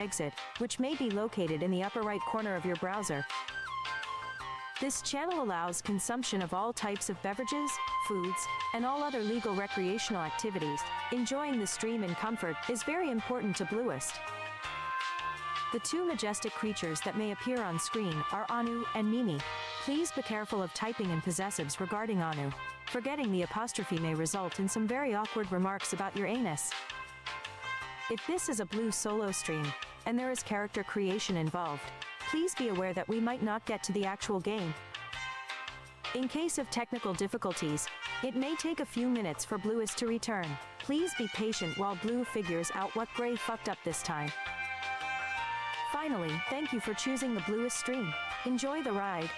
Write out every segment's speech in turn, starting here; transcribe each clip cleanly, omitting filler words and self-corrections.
exit, which may be located in the upper right corner of your browser. This channel allows consumption of all types of beverages, foods, and all other legal recreational activities. Enjoying the stream in comfort is very important to Bluest. The two majestic creatures that may appear on screen are Anu and Mimi. Please be careful of typing in possessives regarding Anu. Forgetting the apostrophe may result in some very awkward remarks about your anus. If this is a Blue solo stream, and there is character creation involved, please be aware that we might not get to the actual game. In case of technical difficulties, it may take a few minutes for Bluest to return. Please be patient while Blue figures out what Gray fucked up this time. Finally, thank you for choosing the Bluest stream. Enjoy the ride.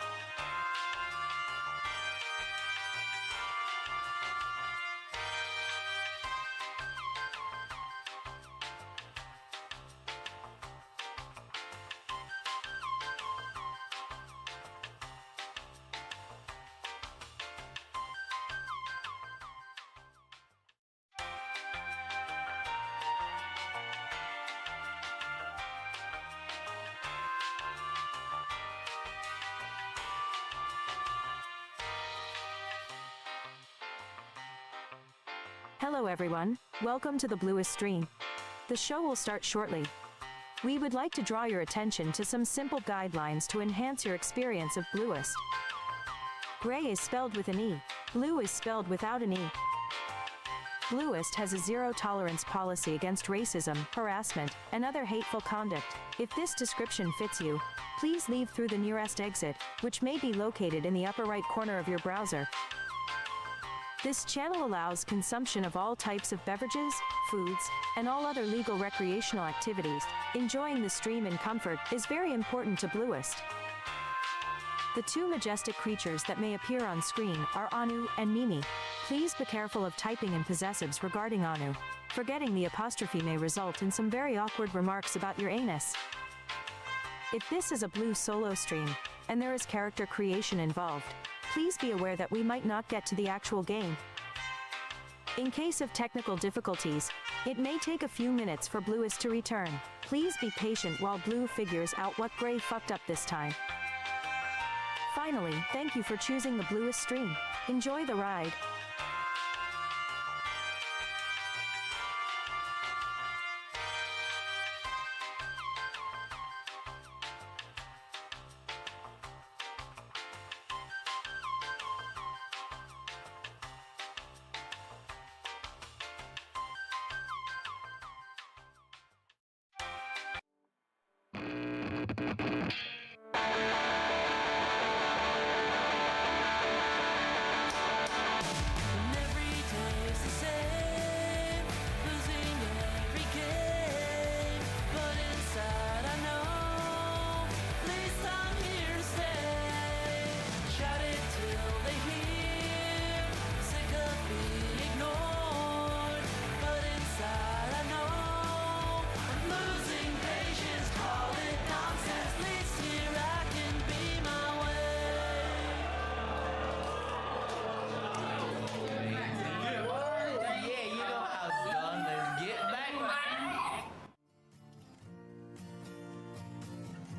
Hello everyone, welcome to the Bluest stream. The show will start shortly. We would like to draw your attention to some simple guidelines to enhance your experience of Bluest. Gray is spelled with an E. Blue is spelled without an E. Bluest has a zero-tolerance policy against racism, harassment, and other hateful conduct. If this description fits you, please leave through the nearest exit, which may be located in the upper right corner of your browser. This channel allows consumption of all types of beverages, foods, and all other legal recreational activities. Enjoying the stream in comfort is very important to Bluest. The two majestic creatures that may appear on screen are Anu and Mimi. Please be careful of typing in possessives regarding Anu. Forgetting the apostrophe may result in some very awkward remarks about your anus. If this is a Blue solo stream, and there is character creation involved, please be aware that we might not get to the actual game. In case of technical difficulties, it may take a few minutes for Bluest to return. Please be patient while Blue figures out what Gray fucked up this time. Finally, thank you for choosing the Bluest stream. Enjoy the ride.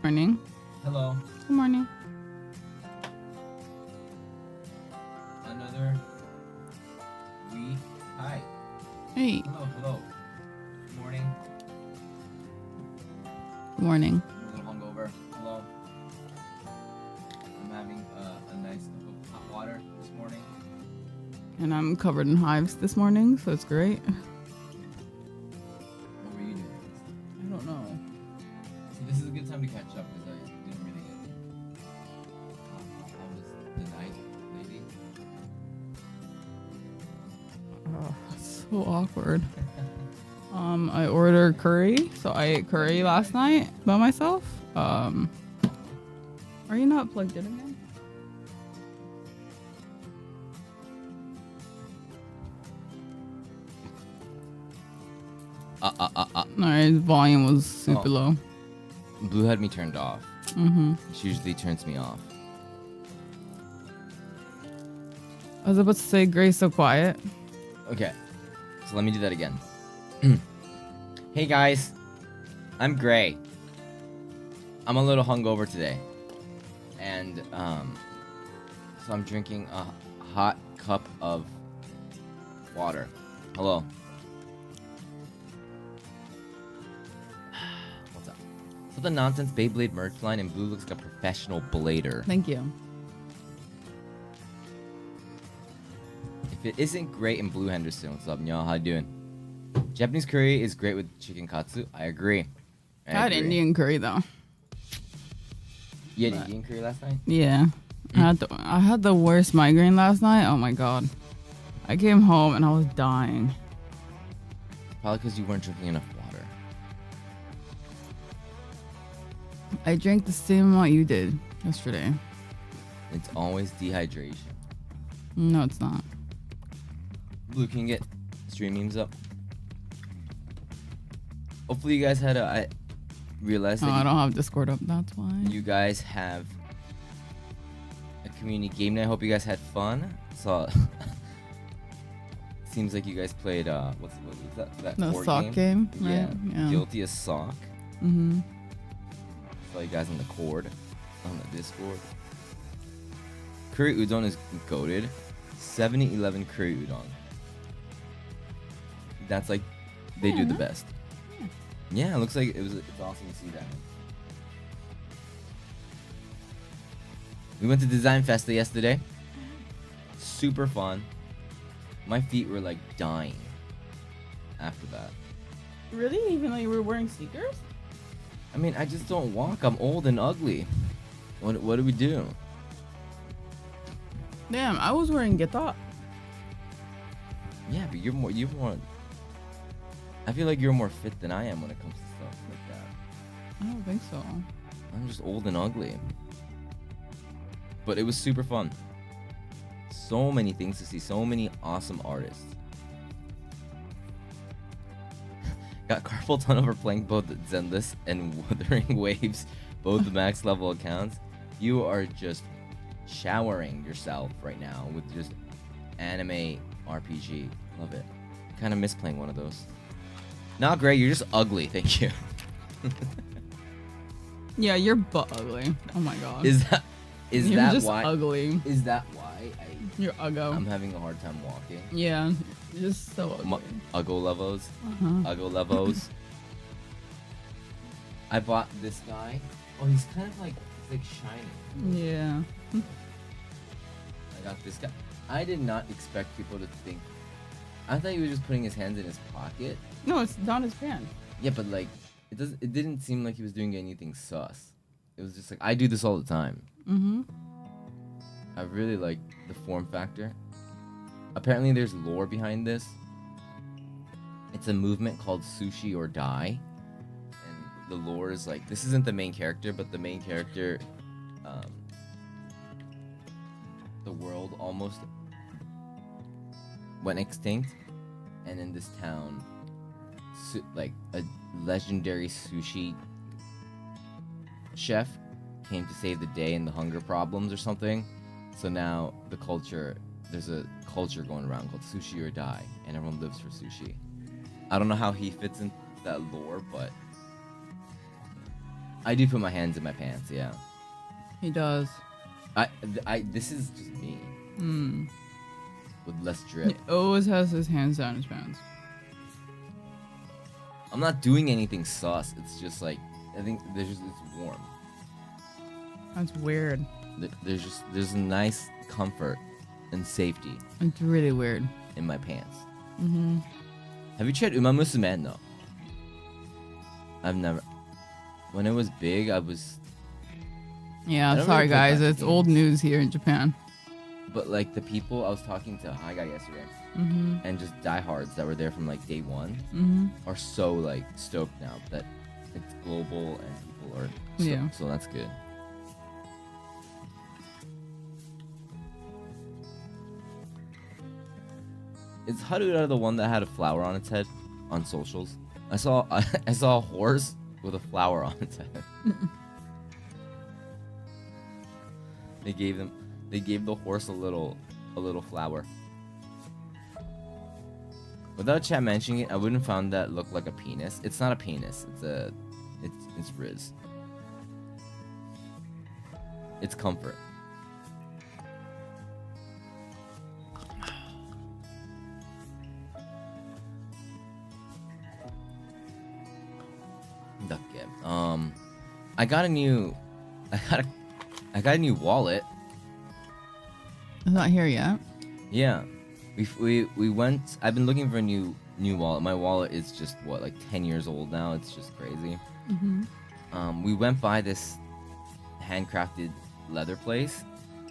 Morning. Hello. Good morning. Another week. Hi. Hey. Hello. Good morning. Good morning. I'm a little hungover. Hello. I'm having a nice cup of hot water this morning. And I'm covered in hives this morning, so it's great. What were you doing? I don't know. See, this is a good time to catch up because I didn't really get. How was the night, lady? Oh, it's so awkward. I ordered curry, so I ate curry last night by myself. Are you not plugged in again? Alright, volume was super low. Blue had me turned off. Mm-hmm. She usually turns me off. I was about to say Gray's so quiet. Okay, so let me do that again. Hey guys, I'm Gray. I'm a little hungover today. And, so I'm drinking a hot cup of water. Hello. What's up? So the nonsense Beyblade merch line in blue looks like a professional blader. Thank you. If it isn't great in blue, Henderson, what's up, y'all? How you doing? Japanese curry is great with chicken katsu. I agree. I had Indian curry though. You had Indian curry last night? Yeah. I had the worst migraine last night. Oh my god. I came home and I was dying. Probably because you weren't drinking enough water. I drank the same amount you did yesterday. It's always dehydration. No, it's not. Blue, can you get stream memes up? Hopefully you guys had a... I realized that I don't have Discord up, that's why. you guys have a community game night. I hope you guys had fun. So... Seems like you guys played, what was that The board sock game, Yeah. right? Yeah. Guilty as sock. Mm-hmm. Saw you guys on the cord, on the Discord. Curry udon is goated. 70-11 curry udon. That's like, they do the best. Yeah, it looks like it's awesome to see that. We went to Design Festa yesterday. Super fun. My feet were like dying after that. Really? Even though you were wearing sneakers? I mean, I just don't walk. I'm old and ugly. What do we do? Damn, I was wearing Geta. Yeah, but you're more. I feel like you're more fit than I am when it comes to stuff like that. I don't think so. I'm just old and ugly. But it was super fun. So many things to see. So many awesome artists. Got carpal tunnel over playing both Zenless and Wuthering Waves, both the max level accounts. You are just showering yourself right now with just anime RPG. Love it. Kind of miss playing one of those. Not great. You're just ugly. Thank you. Yeah, you're butt ugly. Oh my god. Is that You're just why? ugly. Is that why You're uggo. I'm having a hard time walking? Yeah, you're just so ugly. Uggo levels. Uh-huh. Uggo levels. I bought this guy. Oh, he's kind of like shiny. Yeah. I got this guy. I did not expect people to think. I thought he was just putting his hands in his pocket. No, it's down his pants. Yeah, but like, it didn't seem like he was doing anything sus. It was just like, I do this all the time. Mm-hmm. I really like the form factor. Apparently there's lore behind this. It's a movement called sushi or die. And the lore is like, this isn't the main character, but the main character, the world almost went extinct. And in this town, like a legendary sushi chef came to save the day in the hunger problems or something. So now there's a culture going around called sushi or die, and everyone lives for sushi. I don't know how he fits into that lore, but I do put my hands in my pants, yeah. He does. This is just me. Hmm. With less drip. He always has his hands down his pants. I'm not doing anything sus. It's just like, I think it's warm. That's weird. There's a nice comfort and safety It's really weird. in my pants. Mm-hmm. Have you tried Uma Musume? No. I've never. When it was big, I was. Yeah, I don't sorry really play guys, fighting it's old games. news here in Japan. But like the people I was talking to, I got yesterday, Mm-hmm. and just diehards that were there from like day one Mm-hmm. are so like stoked now that it's global and people are. Yeah. So that's good. Is Haruda the one that had a flower on its head on socials? I saw a horse with a flower on its head. They gave the horse a little flower. Without chat mentioning it, I wouldn't have found that look like a penis. It's not a penis. It's Riz. It's comfort. I got a new wallet. It's not here yet. Yeah, we went. I've been looking for a new wallet. My wallet is just what, like 10 years old now. It's just crazy. We went by this handcrafted leather place,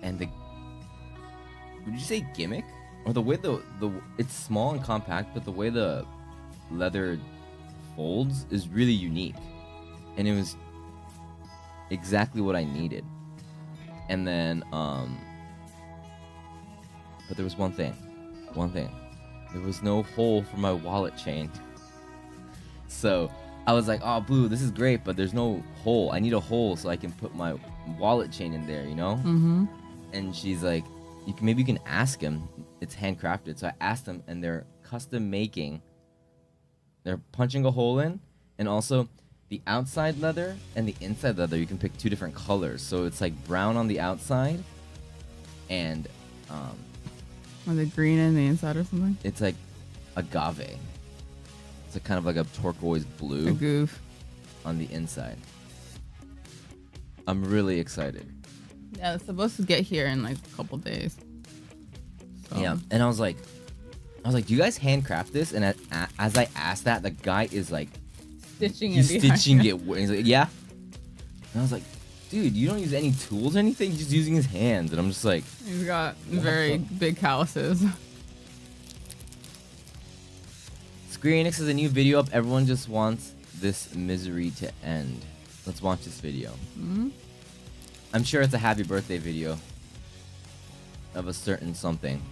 and would you say gimmick, or the way the it's small and compact, but the way the leather folds is really unique, and it was exactly what I needed. And then but there was one thing. There was no hole for my wallet chain. So I was like, oh, Blue, this is great, but there's no hole. I need a hole so I can put my wallet chain in there, you know? And she's like, maybe you can ask him. It's handcrafted. So I asked them, and they're custom making. They're punching a hole in, and also the outside leather and the inside leather, you can pick 2 different colors. So it's like brown on the outside, and Or the green in the inside or something? it's like agave. It's kind of like a turquoise blue A goof. on the inside. I'm really excited. Yeah, it's supposed to get here in like a couple days. So. Yeah, and I was like, do you guys handcraft this? And as I asked that, the guy is like, Stitching he's it. stitching it. He's like, yeah. And I was like, dude, you don't use any tools or anything. He's just using his hands. And I'm just like, He's got very big calluses. Square Enix has a new video up. Everyone just wants this misery to end. Let's watch this video. I'm sure it's a happy birthday video of a certain something,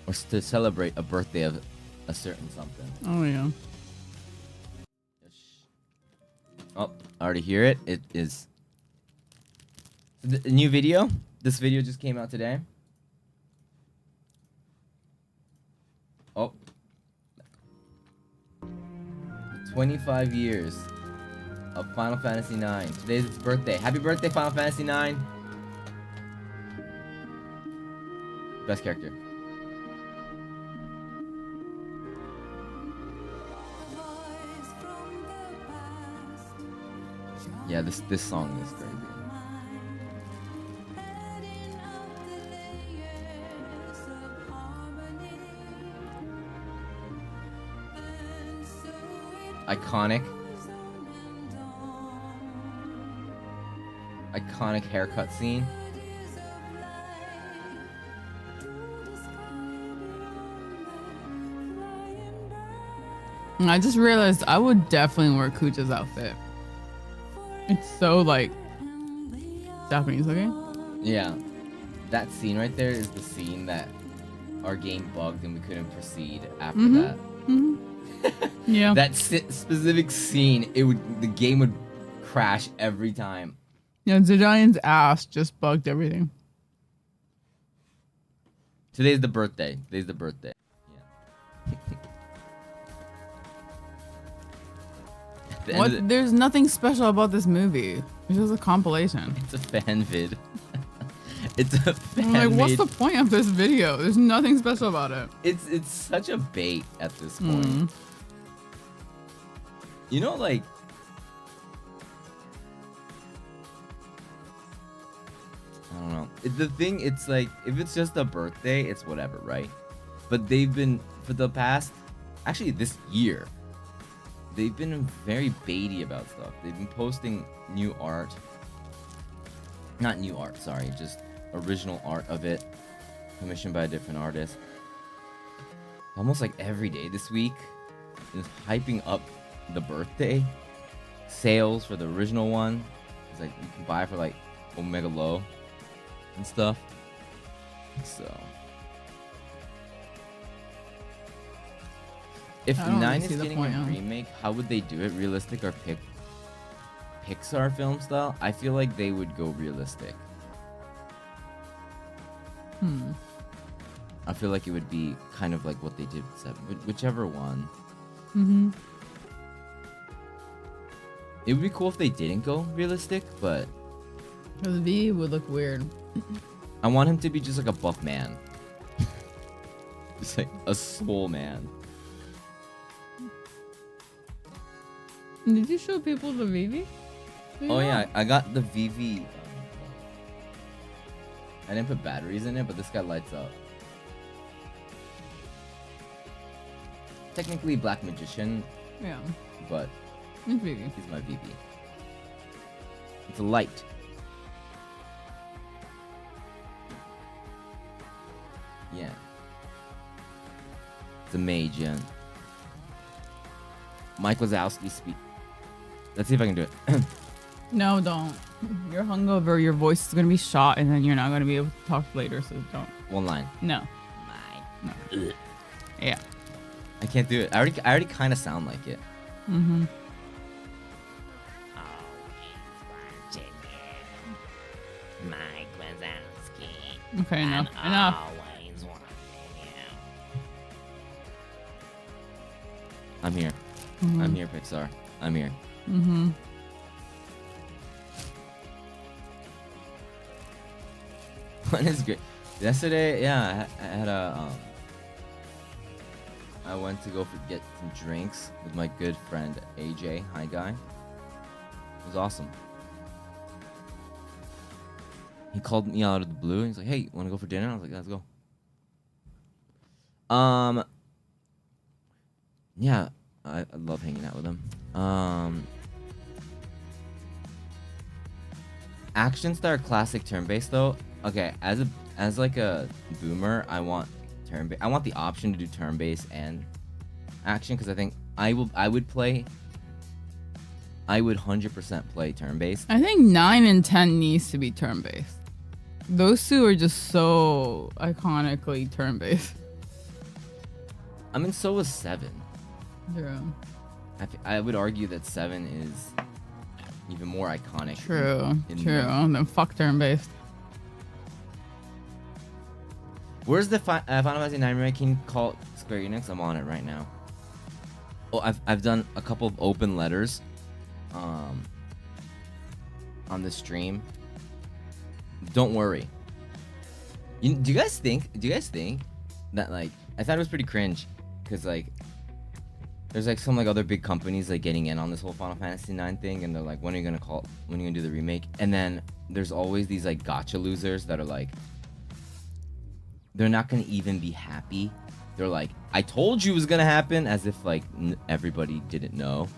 or to celebrate a birthday of a certain something. Oh yeah. Oh, I already hear it. It is the new video. This video just came out today. Oh. 25 years of Final Fantasy IX. Today's its birthday. Happy birthday, Final Fantasy IX. Best character. Yeah, this song is crazy. Iconic haircut scene. I just realized I would definitely wear Kuja's outfit. It's so like Japanese looking. Yeah, that scene right there is the scene that our game bugged and we couldn't proceed after that. Yeah. That specific scene, the game would crash every time. Yeah, Zidanian's ass just bugged everything. Today's the birthday. Yeah. What? There's nothing special about this movie. It's just a compilation. It's a fan vid. It's a fan I'm like, what's made- the point of this video? There's nothing special about it. It's such a bait at this point. You know, like, I don't know. The thing, it's like, if it's just a birthday, it's whatever, right? But they've been, for the past, actually this year, they've been very baity about stuff. They've been posting new art. Not new art, sorry, just original art of it, commissioned by a different artist. Almost like every day this week, is hyping up the birthday sales for the original one. It's like you can buy for like Omega Low and stuff. So if I don't 9 really is see the getting point, a huh? remake, how would they do it? Realistic or Pixar film style? I feel like they would go realistic. I feel like it would be kind of like what they did with 7, whichever one. It would be cool if they didn't go realistic, but Because V would look weird. I want him to be just like a buff man. Just like a soul man. Did you show people the VV? Oh yeah, I got the VV. I didn't put batteries in it, but this guy lights up. Technically Black Magician, Yeah. but It's VV. he's my VV. It's a light. Yeah. It's a mage, yeah. Mike Wazowski speak. Let's see if I can do it. No, don't. You're hungover, your voice is going to be shot, and then you're not going to be able to talk later, so don't. One line. No. No. Yeah. I can't do it. I already kind of sound like it. Mm-hmm. Mike Wazowski. Okay, enough. And Enough. always wanted you. I'm here. Mhm. I'm here, Pixar. I'm here. Mm-hmm. One is great. Yesterday, yeah, I had a I went to go get some drinks with my good friend AJ. Hi, guy. It was awesome. He called me out of the blue. He's like, "Hey, want to go for dinner?" I was like, "Let's go." Yeah, I love hanging out with him. Actions that are classic turn-based though. Okay, as like a boomer, I want I want the option to do turn-based and action because I think I would 100% play turn-based. I think 9 and 10 needs to be turn-based. Those two are just so iconically turn-based. I mean, so was 7. True. I would argue that 7 is even more iconic. True. in True. Then fuck turn-based. Where's the Final Fantasy 9 remake? Can you call Square Enix? I'm on it right now. Oh, I've done a couple of open letters, on the stream. Don't worry. Do you guys think that like I thought it was pretty cringe, because like there's like some like other big companies like getting in on this whole Final Fantasy 9 thing, and they're like, when are you gonna do the remake? And then there's always these like gotcha losers that are like, they're not gonna even be happy. They're like, I told you it was gonna happen, as if like everybody didn't know.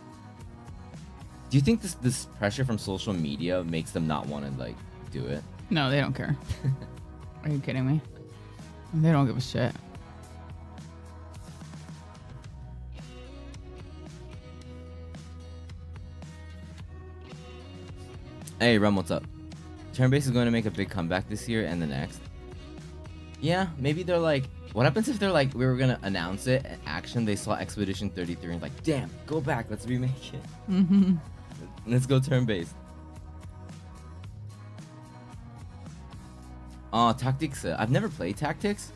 Do you think this pressure from social media makes them not want to like do it? No, they don't care. Are you kidding me? They don't give a shit. Hey, Rum, what's up? Turn-based is going to make a big comeback this year and the next. Yeah, maybe they're like, what happens if they're like, we were gonna announce it at Action, they saw Expedition 33 and like, damn, go back, let's remake it. Mm-hmm. Let's go turn-based. Tactics. I've never played Tactics,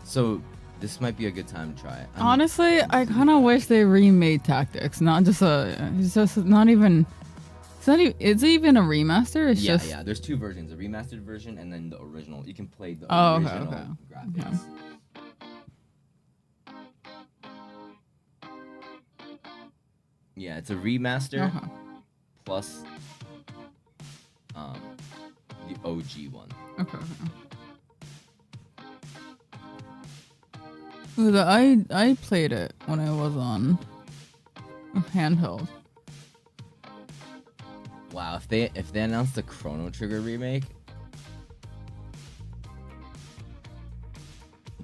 so this might be a good time to try it. Honestly, I kind of wish they remade Tactics, not just it's just not even. It's even a remaster. It's just. Yeah. There's 2 versions: a remastered version and then the original. You can play the Oh, original okay. graphics. Yeah, it's a remaster Uh-huh. plus the OG one. Okay. I played it when I was on handheld. Wow, if they announced the Chrono Trigger remake,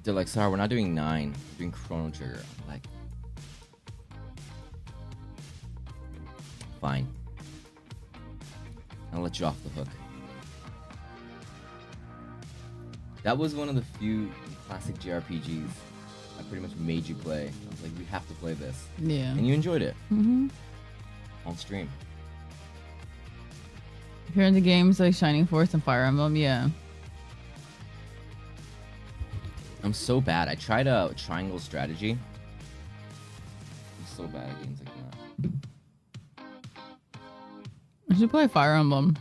they're like, sorry, we're not doing 9, we're doing Chrono Trigger. I'm like, fine. I'll let you off the hook. That was one of the few classic JRPGs I pretty much made you play. I was like, we have to play this. Yeah. And you enjoyed it Mm-hmm. on stream. If you're into games like Shining Force and Fire Emblem, yeah. I'm so bad. I tried a triangle strategy. I'm so bad at games like that. You should play Fire Emblem.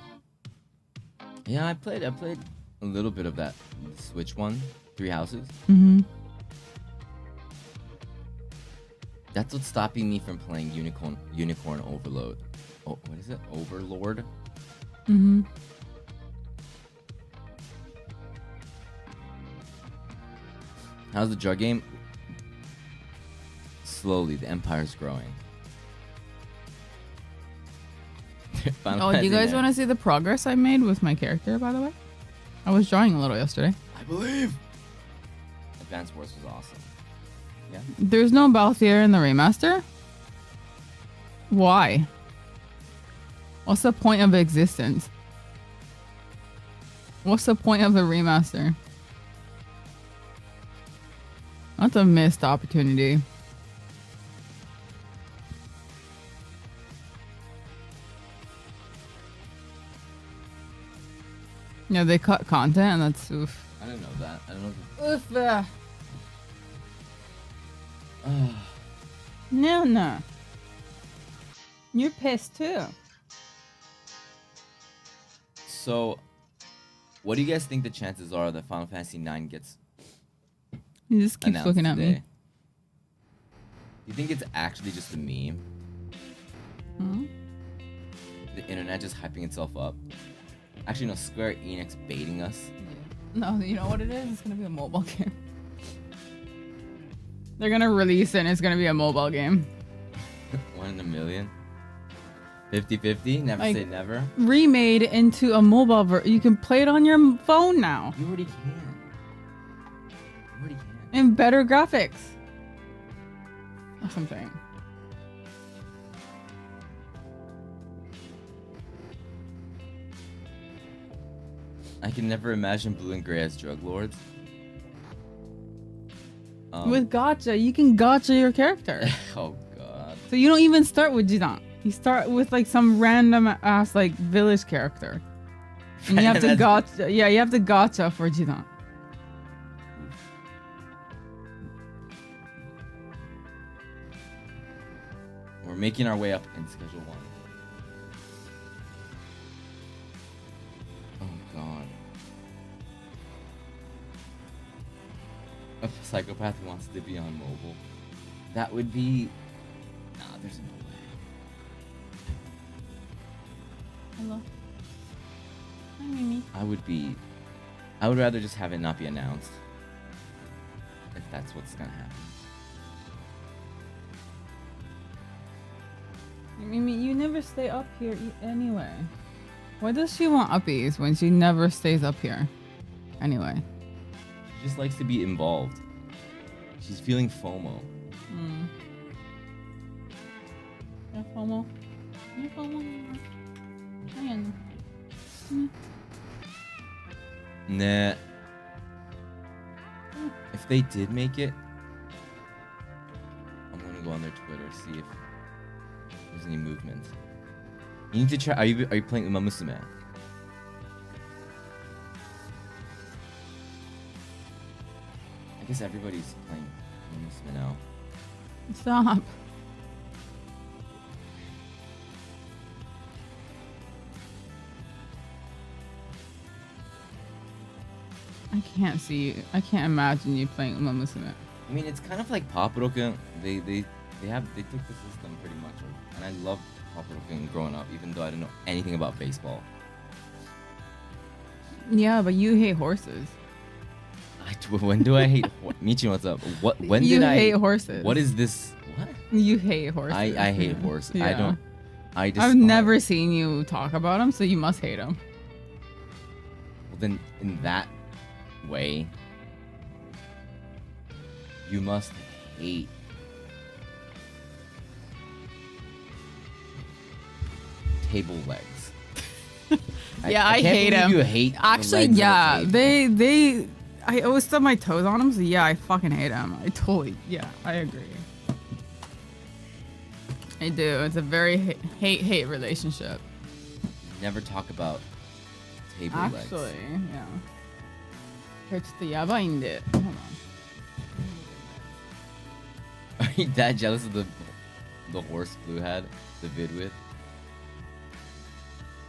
Yeah, I played a little bit of that Switch one, Three Houses. Mm-hmm. That's what's stopping me from playing Unicorn Overload. Oh, what is it? Overlord? Mm-hmm. How's the drug game? Slowly, the empire's growing. Oh, do you guys want to see the progress I made with my character, by the way? I was drawing a little yesterday. I believe. Advance Wars was awesome. Yeah. There's no Balthier in the remaster? Why? What's the point of existence? What's the point of the remaster? That's a missed opportunity. Yeah, they cut content and that's oof. I didn't know that. I don't know. Oof. No. You're pissed too. So, what do you guys think the chances are that Final Fantasy IX gets He just keeps announced looking at today? me. You think it's actually just a meme? Hmm? The internet just hyping itself up? Actually, no, Square Enix baiting us. No, you know what it is? It's gonna be a mobile game. They're gonna release it and it's gonna be a mobile game. 1 in a million? 50-50? Never Like- say never? Remade into a mobile version. You can play it on your phone now. You already can. You already can. And better graphics. That's what I'm saying. I can never imagine Blue and Gray as drug lords. With gacha, you can gacha your character. Oh god. So you don't even start with Jidan. You start with like some random ass like village character. And you have to gacha. Yeah, you have to gacha for Jidan. We're making our way up in Schedule 1. Oh god. A psychopath who wants to be on mobile. That would be... Nah, there's no way. Hello. Hi, Mimi. I would rather just have it not be announced. If that's what's gonna happen. Mimi, you never stay up here anyway. Why does she want uppies when she never stays up here? Anyway. She just likes to be involved. She's feeling FOMO. Yeah, FOMO. Yeah, FOMO. Ayan. Nah. If they did make it, I'm gonna go on their Twitter, see if there's any movement. You need to try. Are you playing Uma Musume? I guess everybody's playing Uma Musume now. Stop. I can't see you. I can't imagine you playing Uma Musume. I mean, it's kind of like Paprika. They took the system pretty much, and I loved Paprika growing up, even though I didn't know anything about baseball. Yeah, but you hate horses. When do I hate Michi? What's up? When You did I hate horses. What is this? What? You hate horses. I hate horses. I Yeah. don't. I just. I've never seen you talk about them, so you must hate them. Well, then, in that way, you must hate. Table legs. Yeah, I can't hate believe 'em. You hate. the Actually, legs of a yeah, table. I always stub my toes on them, so yeah, I fucking hate them. I totally, yeah, I agree. I do. It's a very hate relationship. Never talk about table Actually, legs. yeah. これちょっとやばいんで。Hold on. Are you that jealous of the horse Blue had the vid with?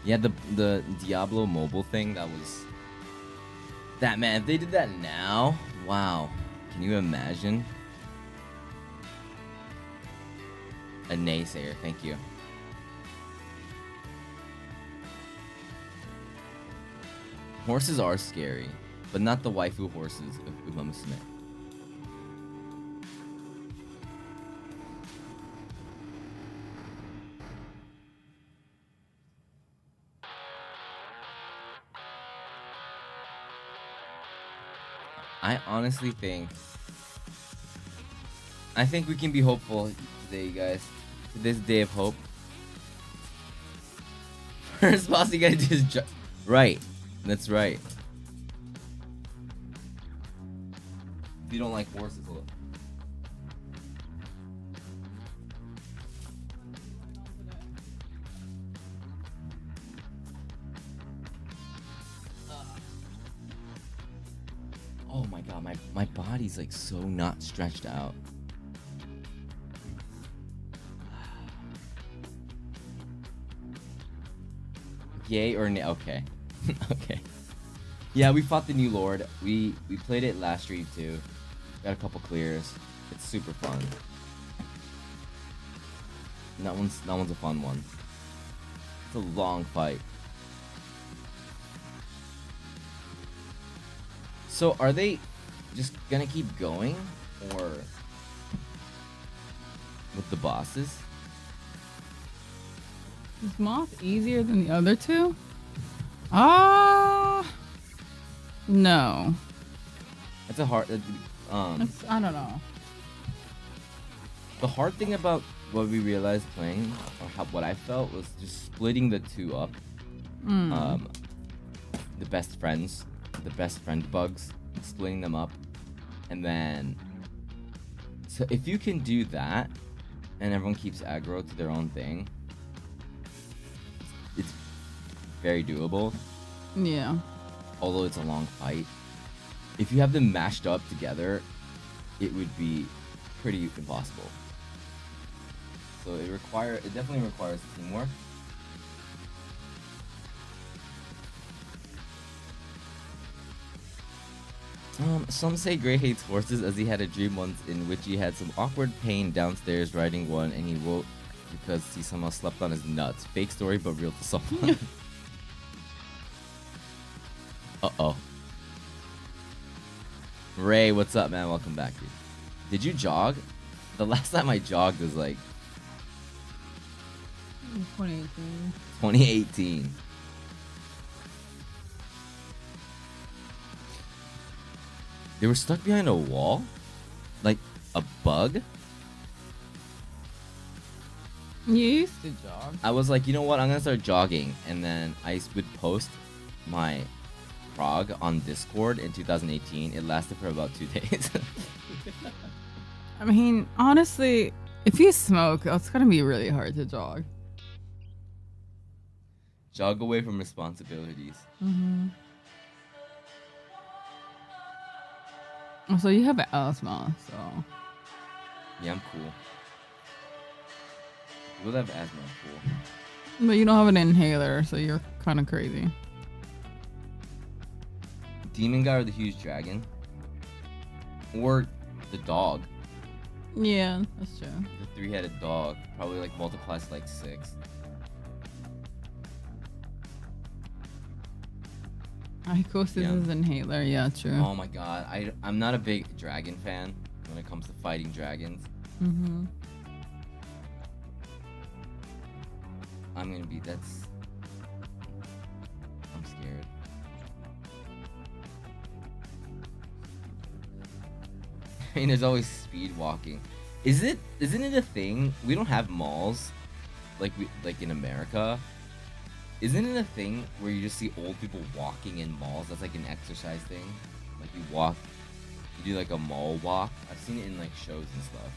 Yeah, the Diablo mobile thing, that was... That, man, if they did that now, wow. Can you imagine? A naysayer, thank you. Horses are scary, but not the waifu horses of Uma Musume. I honestly think... I think we can be hopeful today, guys. This day of hope. First boss you gotta do is right. That's right. If you don't like horses, look. Oh my god, my body's like so not stretched out. Yay or nay? Okay. Okay. Yeah, we fought the new lord. We played it last stream too. Got a couple clears. It's super fun. And that one's a fun one. It's a long fight. So are they just gonna keep going, or with the bosses? Is Moth easier than the other two? No. That's a hard. I don't know. The hard thing about what we realized playing, or what I felt, was just splitting the two up. The best friend bugs, splitting them up, and then. So if you can do that, and everyone keeps aggro to their own thing, it's very doable. Yeah. Although it's a long fight. If you have them mashed up together, it would be pretty impossible. So it definitely requires teamwork. Some say Gray hates horses, as he had a dream once in which he had some awkward pain downstairs riding one, and he woke because he somehow slept on his nuts. Fake story, but real to someone. Uh-oh. Ray, what's up, man? Welcome back, dude. Did you jog? The last time I jogged was like 2018. 2018. They were stuck behind a wall? Like a bug? You used to jog. I was like, you know what? I'm gonna start jogging, and then I would post my prog on Discord in 2018. It lasted for about 2 days. I mean, honestly, if you smoke, it's gonna be really hard to jog. Jog away from responsibilities. Mm-hmm. So you have asthma, so. Yeah, I'm cool. People that have asthma are cool. But you don't have an inhaler, so you're kind of crazy. Demon guy or the huge dragon? Or the dog. Yeah, that's true. The three-headed dog. Probably like multiplies to like 6. Icosis Yeah. is inhaler, yeah, true. Oh my god. I'm not a big dragon fan when it comes to fighting dragons. Mm-hmm. I'm scared. I mean, there's always speed walking. Isn't it a thing? We don't have malls like in America. Isn't it a thing where you just see old people walking in malls? That's like an exercise thing. Like you do like a mall walk. I've seen it in like shows and stuff.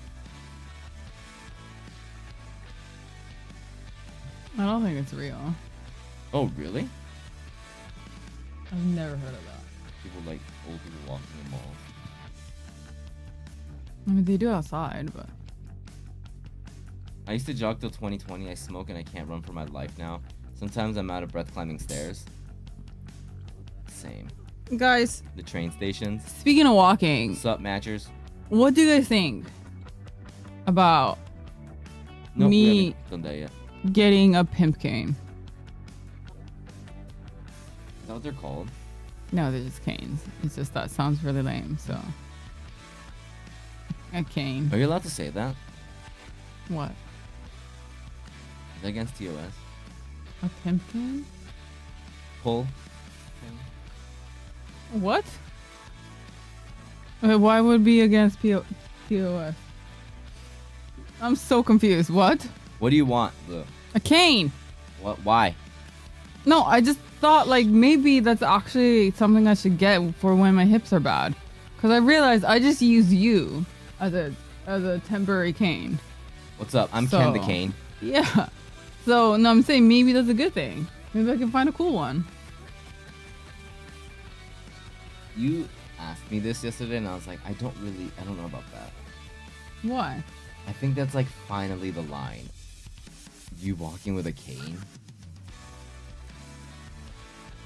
I don't think it's real. Oh, really? I've never heard of that. People like old people walking in malls. I mean, they do outside, but. I used to jog till 2020. I smoke and I can't run for my life now. Sometimes I'm out of breath climbing stairs. Same. Guys, The train stations. speaking of walking, Sup, matchers? what do you guys think about Nope, we me haven't done that yet. getting a pimp cane? Is that what they're called? No, they're just canes. It's just that sounds really lame, so. A cane. Are you allowed to say that? What? Is that against TOS? A pimp cane? Pull? What? Why would it be against POS? I'm so confused. What? What do you want, Blue? A cane. What? Why? No, I just thought like maybe that's actually something I should get for when my hips are bad. Cause I realized I just use you as a temporary cane. What's up? I'm Ken the So- Cane. Yeah. So no, I'm saying maybe that's a good thing. Maybe I can find a cool one. You asked me this yesterday, and I was like, I don't know about that. Why? I think that's like finally the line. You walking with a cane?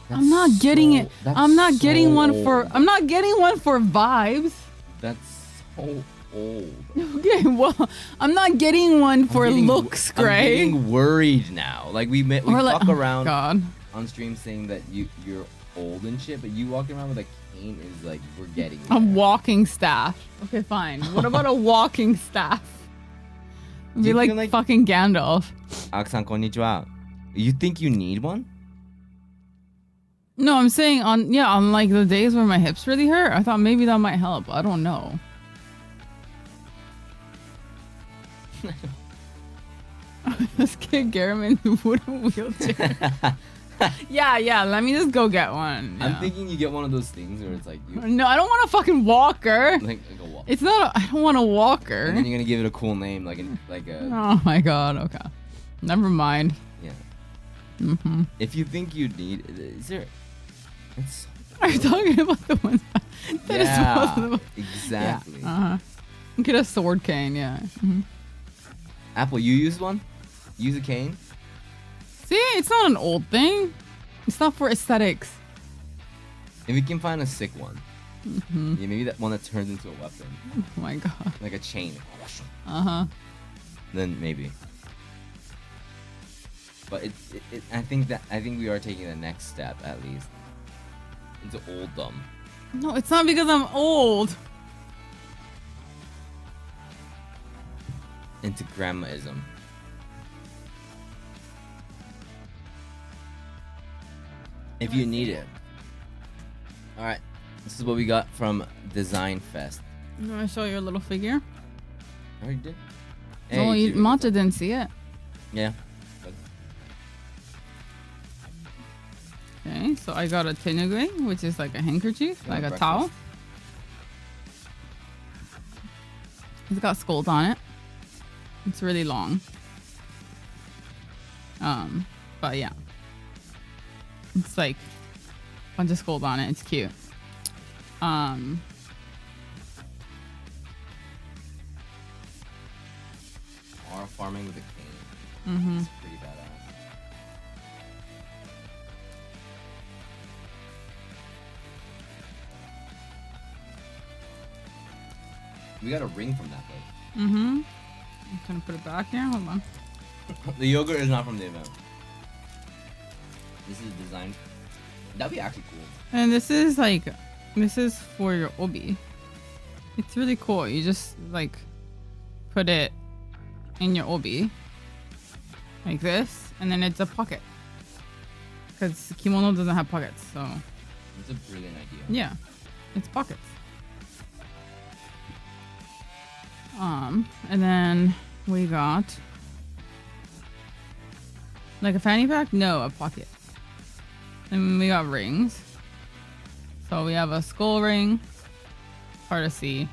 I'm not getting it. That's I'm not getting one for. old. I'm not getting one for vibes. That's so old. Okay, well, I'm not getting one for looks, I'm Gray. getting worried now. Like we Or like- fuck oh, around God. on stream saying that you're old and shit, but you walking around with a cane is like we're getting A there. walking staff. Okay, fine. What about a walking staff? Be you like, feel like- fucking Gandalf. Aksan konnichiwa. You think you need one? No, I'm saying on like the days where my hips really hurt, I thought maybe that might help. I don't know. This kid Garriman wooden wheelchair. yeah. Let me just go get one. I'm yeah. thinking you get one of those things where it's like you No, I don't want a fucking walker. like a walk. It's not. I don't want a walker. And then you're gonna give it a cool name, like a Oh my god. Okay. Never mind. yeah. Mm-hmm. If you think you need, is there? It's Are you talking about the ones that is yeah, supposed to? exactly. Yeah. Uh-huh. Get a sword cane. Yeah. hmm Apple, you use one? Use a cane? See, it's not an old thing. It's not for aesthetics. If we can find a sick one, Mm-hmm. yeah, maybe that one that turns into a weapon, Oh my god. like a chain. Uh-huh. Then maybe. But I think we are taking the next step at least into olddom. No, it's not because I'm old. Into grandmaism. If you need it. Alright, this is what we got from Design Fest. You want to show your little figure? I already did. Oh, dude, Monta didn't see it. yeah. But Okay, so I got a tenugui, which is like a handkerchief, You like a want towel. breakfast? It's got skulls on it. It's really long. But yeah. It's like a bunch of skulls on it. It's cute. Or farming with a cane. Mm-hmm. It's pretty badass. We got a ring from that place. Mm-hmm. I'm gonna put it back here. Hold on. The yogurt is not from the event. This is designed. That'd be actually cool. And this is for your obi. It's really cool. You just like put it in your obi like this, and then it's a pocket. Because kimono doesn't have pockets, so It's a brilliant idea. yeah, it's pockets. And then we got like a fanny pack? No, a pocket. And we got rings. So we have a skull ring, hard to see,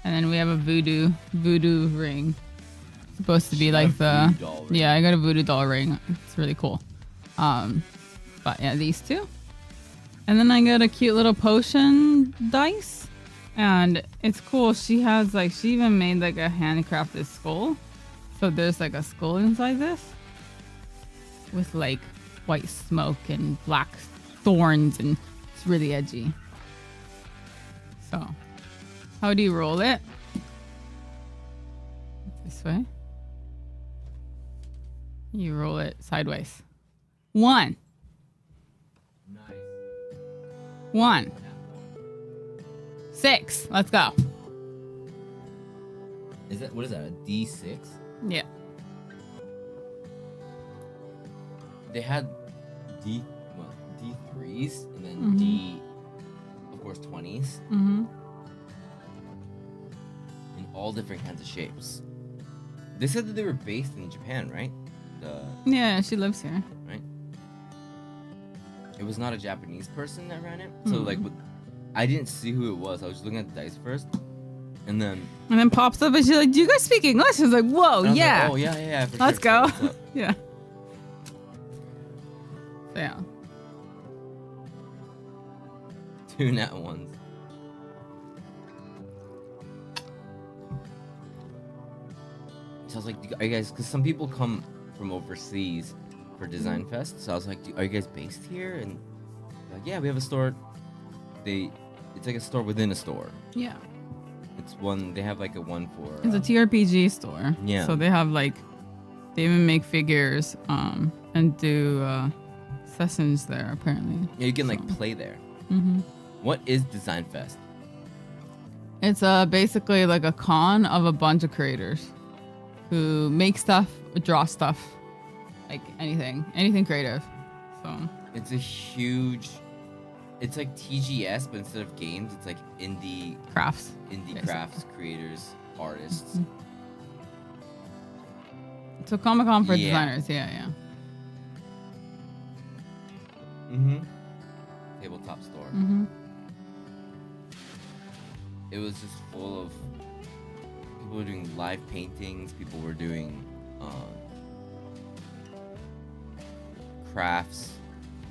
and then we have a voodoo ring. It's supposed to be like the voodoo doll ring. yeah. I got a voodoo doll ring. It's really cool. But yeah, these two, and then I got a cute little potion dice, and it's cool. She even made like a handcrafted skull. So there's like a skull inside this with like white smoke and black thorns, and it's really edgy. So, how do you roll it? This way. You roll it sideways. 1. Nice. 1. 6. Let's go. What is that? A D6? Yeah. They had D3s and then D, of course, 20s. Mm-hmm. In all different kinds of shapes. They said that they were based in Japan, right? Yeah, she lives here. Right? It was not a Japanese person that ran it. So, like, I didn't see who it was. I was just looking at the dice first. And then pops up and she's like, "Do you guys speak English?" I was like, "Whoa, yeah." Like, oh, yeah. For Let's sure. go. So what's up? Yeah. So, yeah. 2 nat ones. So I was like, are you guys, because some people come from overseas for Design Fest. So I was like, are you guys based here? And they're like, yeah, we have a store. It's like a store within a store. Yeah. They have like a one for. It's a TRPG store. Yeah. So they have like, they even make figures, and do sessions there apparently. Yeah, you can like play there. Mm-hmm. What is Design Fest? It's basically like a con of a bunch of creators who make stuff, draw stuff, like anything creative. So It's a huge. It's like TGS, but instead of games, it's like indie crafts. crafts, creators, artists. Mm-hmm. So Comic-Con for Yeah. designers, yeah. Mm-hmm. Tabletop store. Mm-hmm. It was just full of people were doing live paintings. People were doing crafts.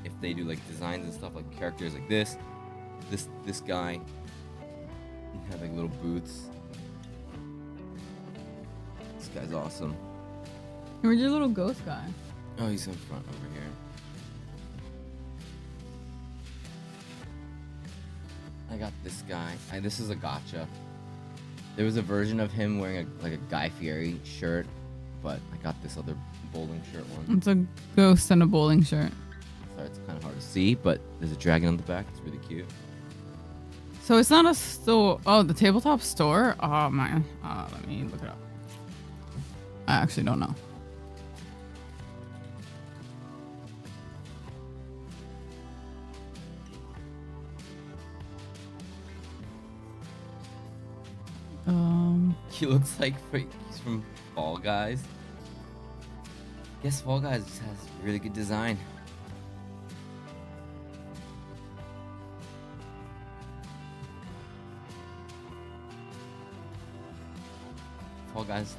If they do like designs and stuff, like characters like this guy. You have like little booths. This guy's awesome. Where's your little ghost guy? Oh, he's in front over here. I got this guy. This is a gotcha. There was a version of him wearing a Guy Fieri shirt, but I got this other bowling shirt one. It's a ghost in a bowling shirt. Sorry, it's kind of hard to see, but there's a dragon on the back. It's really cute. So it's not a store. Oh, the tabletop store? Oh, man. Let me look it up. I actually don't know. He looks like he's from Fall Guys. Guess Fall Guys just has really good design. Fall Guys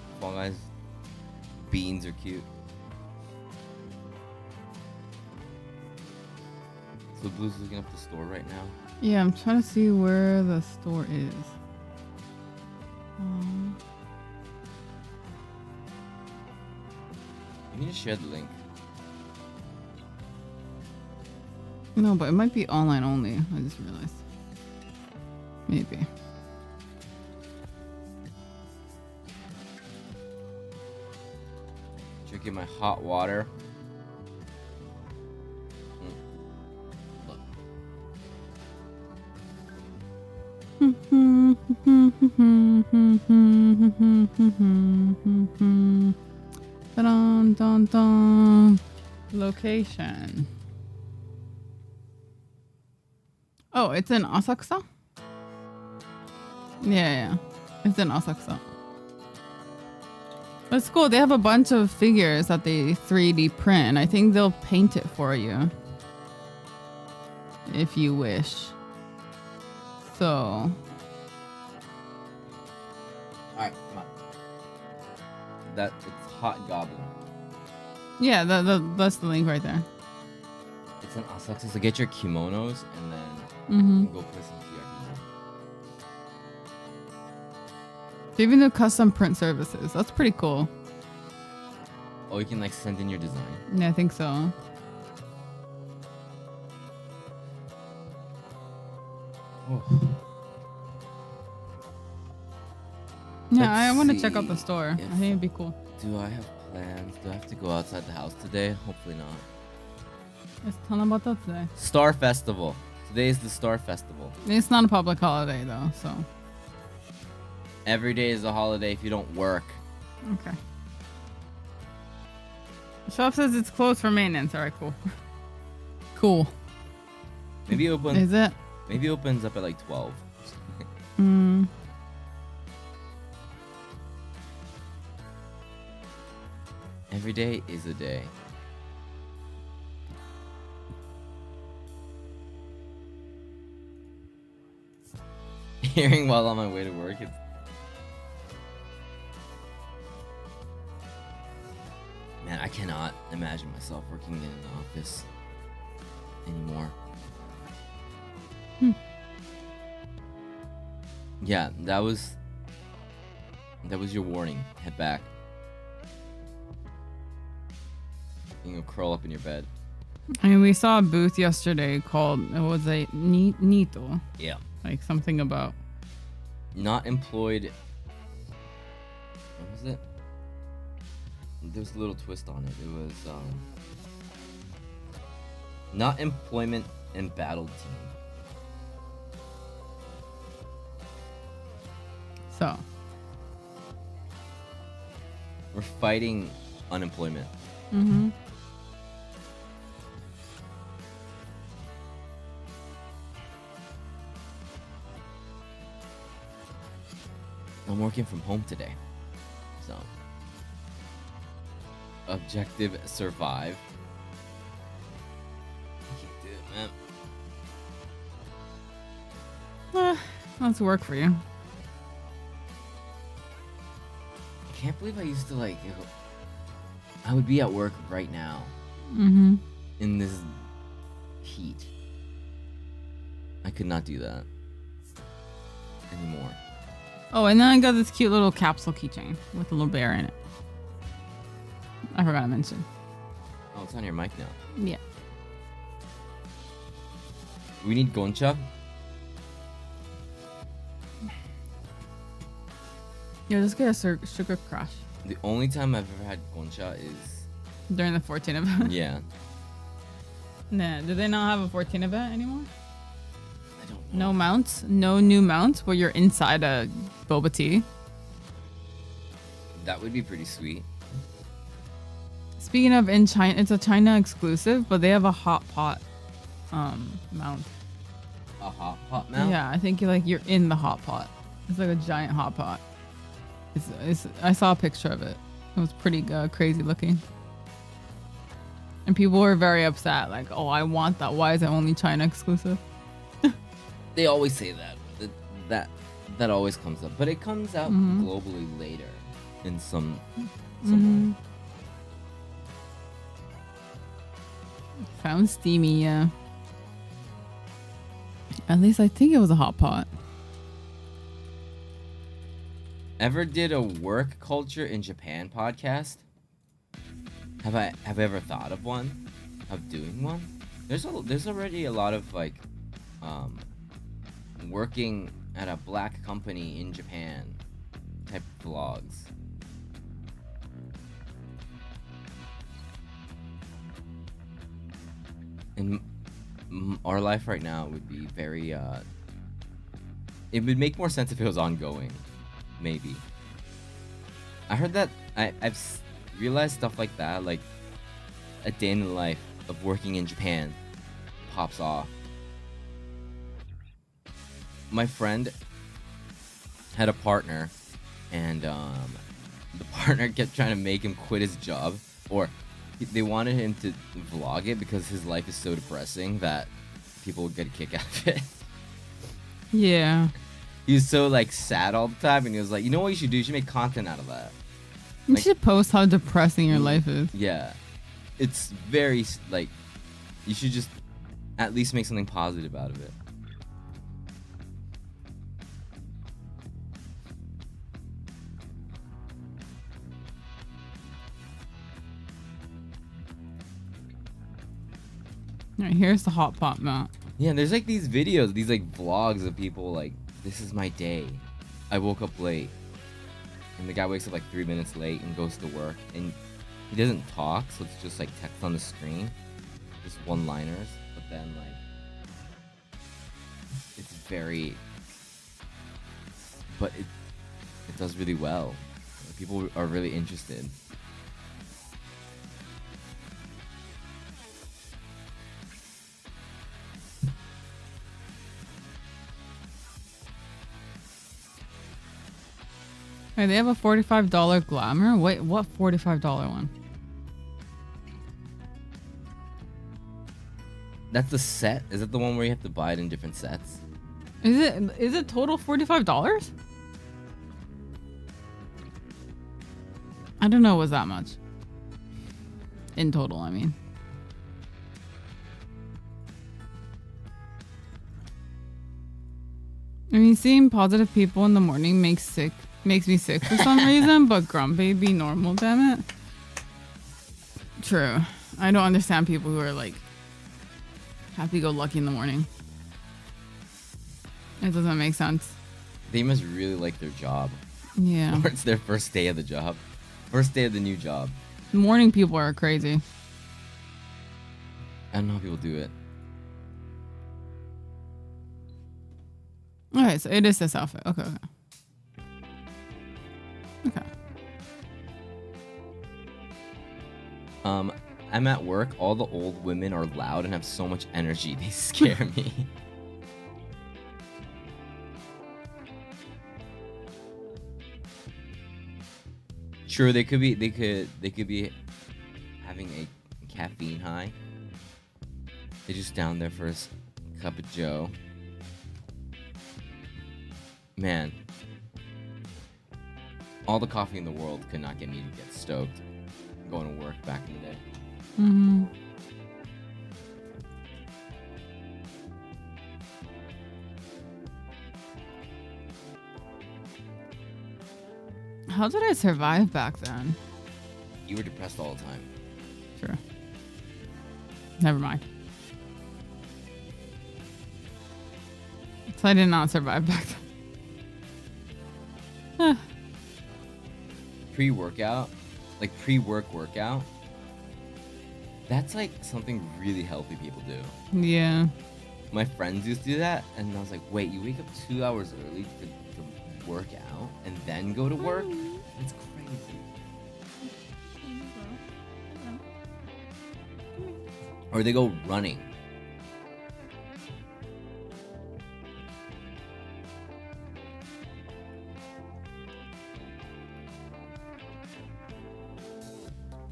beans are cute. So Blue's looking up the store right now. Yeah, I'm trying to see where the store is. You need to share the link. No, but it might be online only. I just realized. Maybe. Drinking my hot water. Look. Dun, dun, dun. Location. Oh, it's in Asakusa? Yeah. It's in Asakusa. That's cool. They have a bunch of figures that they 3D print, and I think they'll paint it for you. If you wish. So. Alright, come on. It's Hot Goblin. Yeah, that's the link right there. It's an Asakusa, so get your kimonos and then go play some TRPG. They even do custom print services. That's pretty cool. Oh, you can like send in your design. Yeah, I think so. Yeah, I Let's want to check out the see store. I if- think it'd be cool. Do I have plans? Do I have to go outside the house today? Hopefully not. Let's tell them about that today. Star Festival. Today is the Star Festival. It's not a public holiday though, so Every day is a holiday if you don't work. okay. The shop says it's closed for maintenance. All right, cool. Cool. Maybe open. Is it? Maybe it opens up at like 12. Mm. Every day is a day. Hearing while on my way to work. Man, I cannot imagine myself working in an office anymore. Yeah, that was your warning. Head back. You can curl up in your bed. I mean, we saw a booth yesterday called it was a Nito, Yeah. like something about Not employed. What was it? There was a little twist on it. It was not employment and battle team. so. We're fighting unemployment. Mm-hmm. I'm working from home today. So. Objective survive. I can't do it, man. Let's work for you. I can't believe I used to like. I would be at work right now Mm-hmm. in this heat. I could not do that anymore. Oh, and then I got this cute little capsule keychain with a little bear in it. I forgot to mention. Oh, it's on your mic now. Yeah. We need Goncha. Yeah, just get a sugar crush The only time I've ever had Goncha is during the 14 event. yeah. Nah, do they not have a 14 event anymore? I don't know. No mounts? No new mounts where you're inside a boba tea? That would be pretty sweet. Speaking of in China, it's a China exclusive, but they have a hot pot mount. A hot pot mount. Yeah, I think you're in the hot pot. It's like a giant hot pot. It's I saw a picture of it. It was pretty crazy looking. And people were very upset, like, "Oh, I want that. Why is it only China exclusive?" They always say that. That always comes up, but it comes out globally later in some way. Found steamy, yeah. At least I think it was a hot pot. Ever did a work culture in Japan podcast? Have I ever thought of one? Of doing one? There's already a lot of like working at a black company in Japan type vlogs. In our life right now would be very it would make more sense if it was ongoing. Maybe. I heard that I've realized stuff like that, like a day in the life of working in Japan pops off. My friend had a partner, and the partner kept trying to make him quit his job, or they wanted him to vlog it because his life is so depressing that people would get a kick out of it. Yeah. He was so like sad all the time, and he was like, "You know what you should do? You should make content out of that." You Like- should post how depressing your life is. Yeah, it's very like you should just at least make something positive out of it. Alright, here's the hot pot mount. Yeah, there's like these videos, these like vlogs of people like, this is my day. I woke up late. And the guy wakes up like 3 minutes late and goes to work. And he doesn't talk, so it's just like text on the screen. Just one-liners. But then like, it's very... But it does really well. People are really interested. Hey, they have a $45 glamour. Wait, what $45 one? That's the set? Is that the one where you have to buy it in different sets? Is it total $45? I don't know it was that much. In total, I mean. I mean, seeing positive people in the morning makes me sick for some reason, but grumpy be normal, damn it. True. I don't understand people who are like happy-go-lucky in the morning. It doesn't make sense. They must really like their job. Yeah. Or it's their first day of the job. First day of the new job. Morning people are crazy. I don't know how people do it. Okay, so it is this outfit. Okay. I'm at work. All the old women are loud and have so much energy. They scare me. Sure, they could be having a caffeine high. They're just down there for a cup of joe. Man, all the coffee in the world could not get me to get stoked going to work back in the day. Mm-hmm. How did I survive back then? You were depressed all the time. True. Never mind. So I did not survive back then. Pre-workout, like pre-work workout, that's like something really healthy people do. Yeah. My friends used to do that, and I was like, wait, you wake up 2 hours early to work out and then go to work? It's crazy. Or they go running.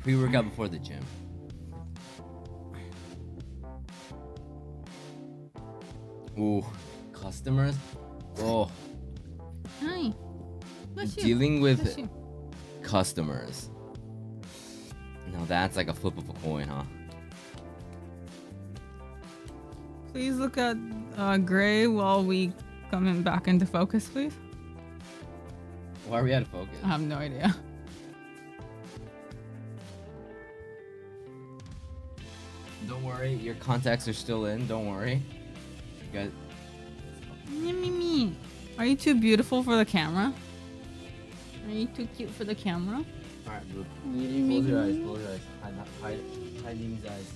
Pre-workout before the gym. Ooh, customers. Oh, Hi. Bless you. dealing with Bless you. customers. Now that's like a flip of a coin, huh? Please look at Gray while we come back into focus, please. Why are we out of focus? I have no idea. Don't worry, your contacts are still in. Don't worry. You guys. Me. Are you too beautiful for the camera? Are you too cute for the camera? All right, move. Close your eyes. Close your eyes. Hide Mimi's eyes.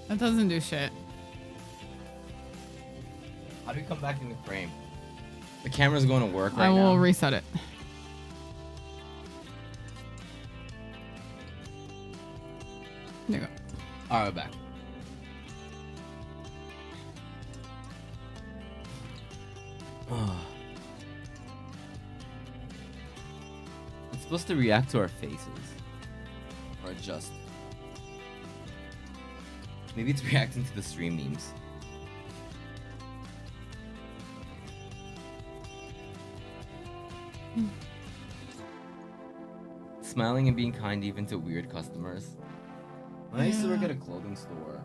That doesn't do shit. How do we come back in the frame? The camera's going to work right I will now. reset it. There you go. All right, we're back. It's supposed to react to our faces. Or adjust. Maybe it's reacting to the stream memes. Smiling and being kind even to weird customers. When I used to work at a clothing store,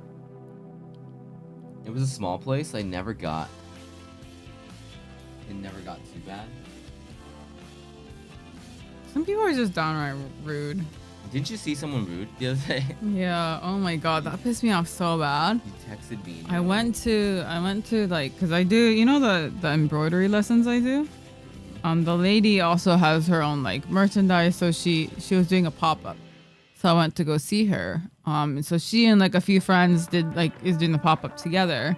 it was a small place. It never got too bad. Some people are just downright rude. Didn't you see someone rude the other day? Yeah. Oh my god, that pissed me off so bad. You texted me. I went to like, cause I do, you know, the embroidery lessons I do. The lady also has her own like merchandise, so she was doing a pop up. So I went to go see her. So she and like a few friends is doing the pop up together.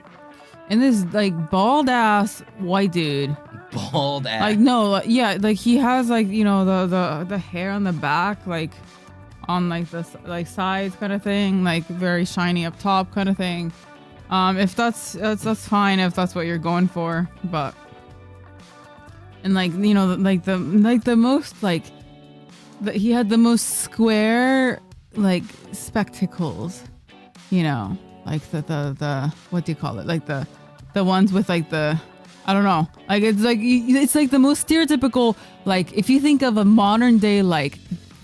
And this like bald ass white dude. Bald ass. Like no, yeah, like he has like, you know, the hair on the back, like on like the like sides kind of thing, like very shiny up top kind of thing. If that's fine if that's what you're going for, but and like, you know, the most like he had the most square like spectacles, you know, like the what do you call it, like the ones with like the, I don't know, like it's like the most stereotypical, like if you think of a modern day like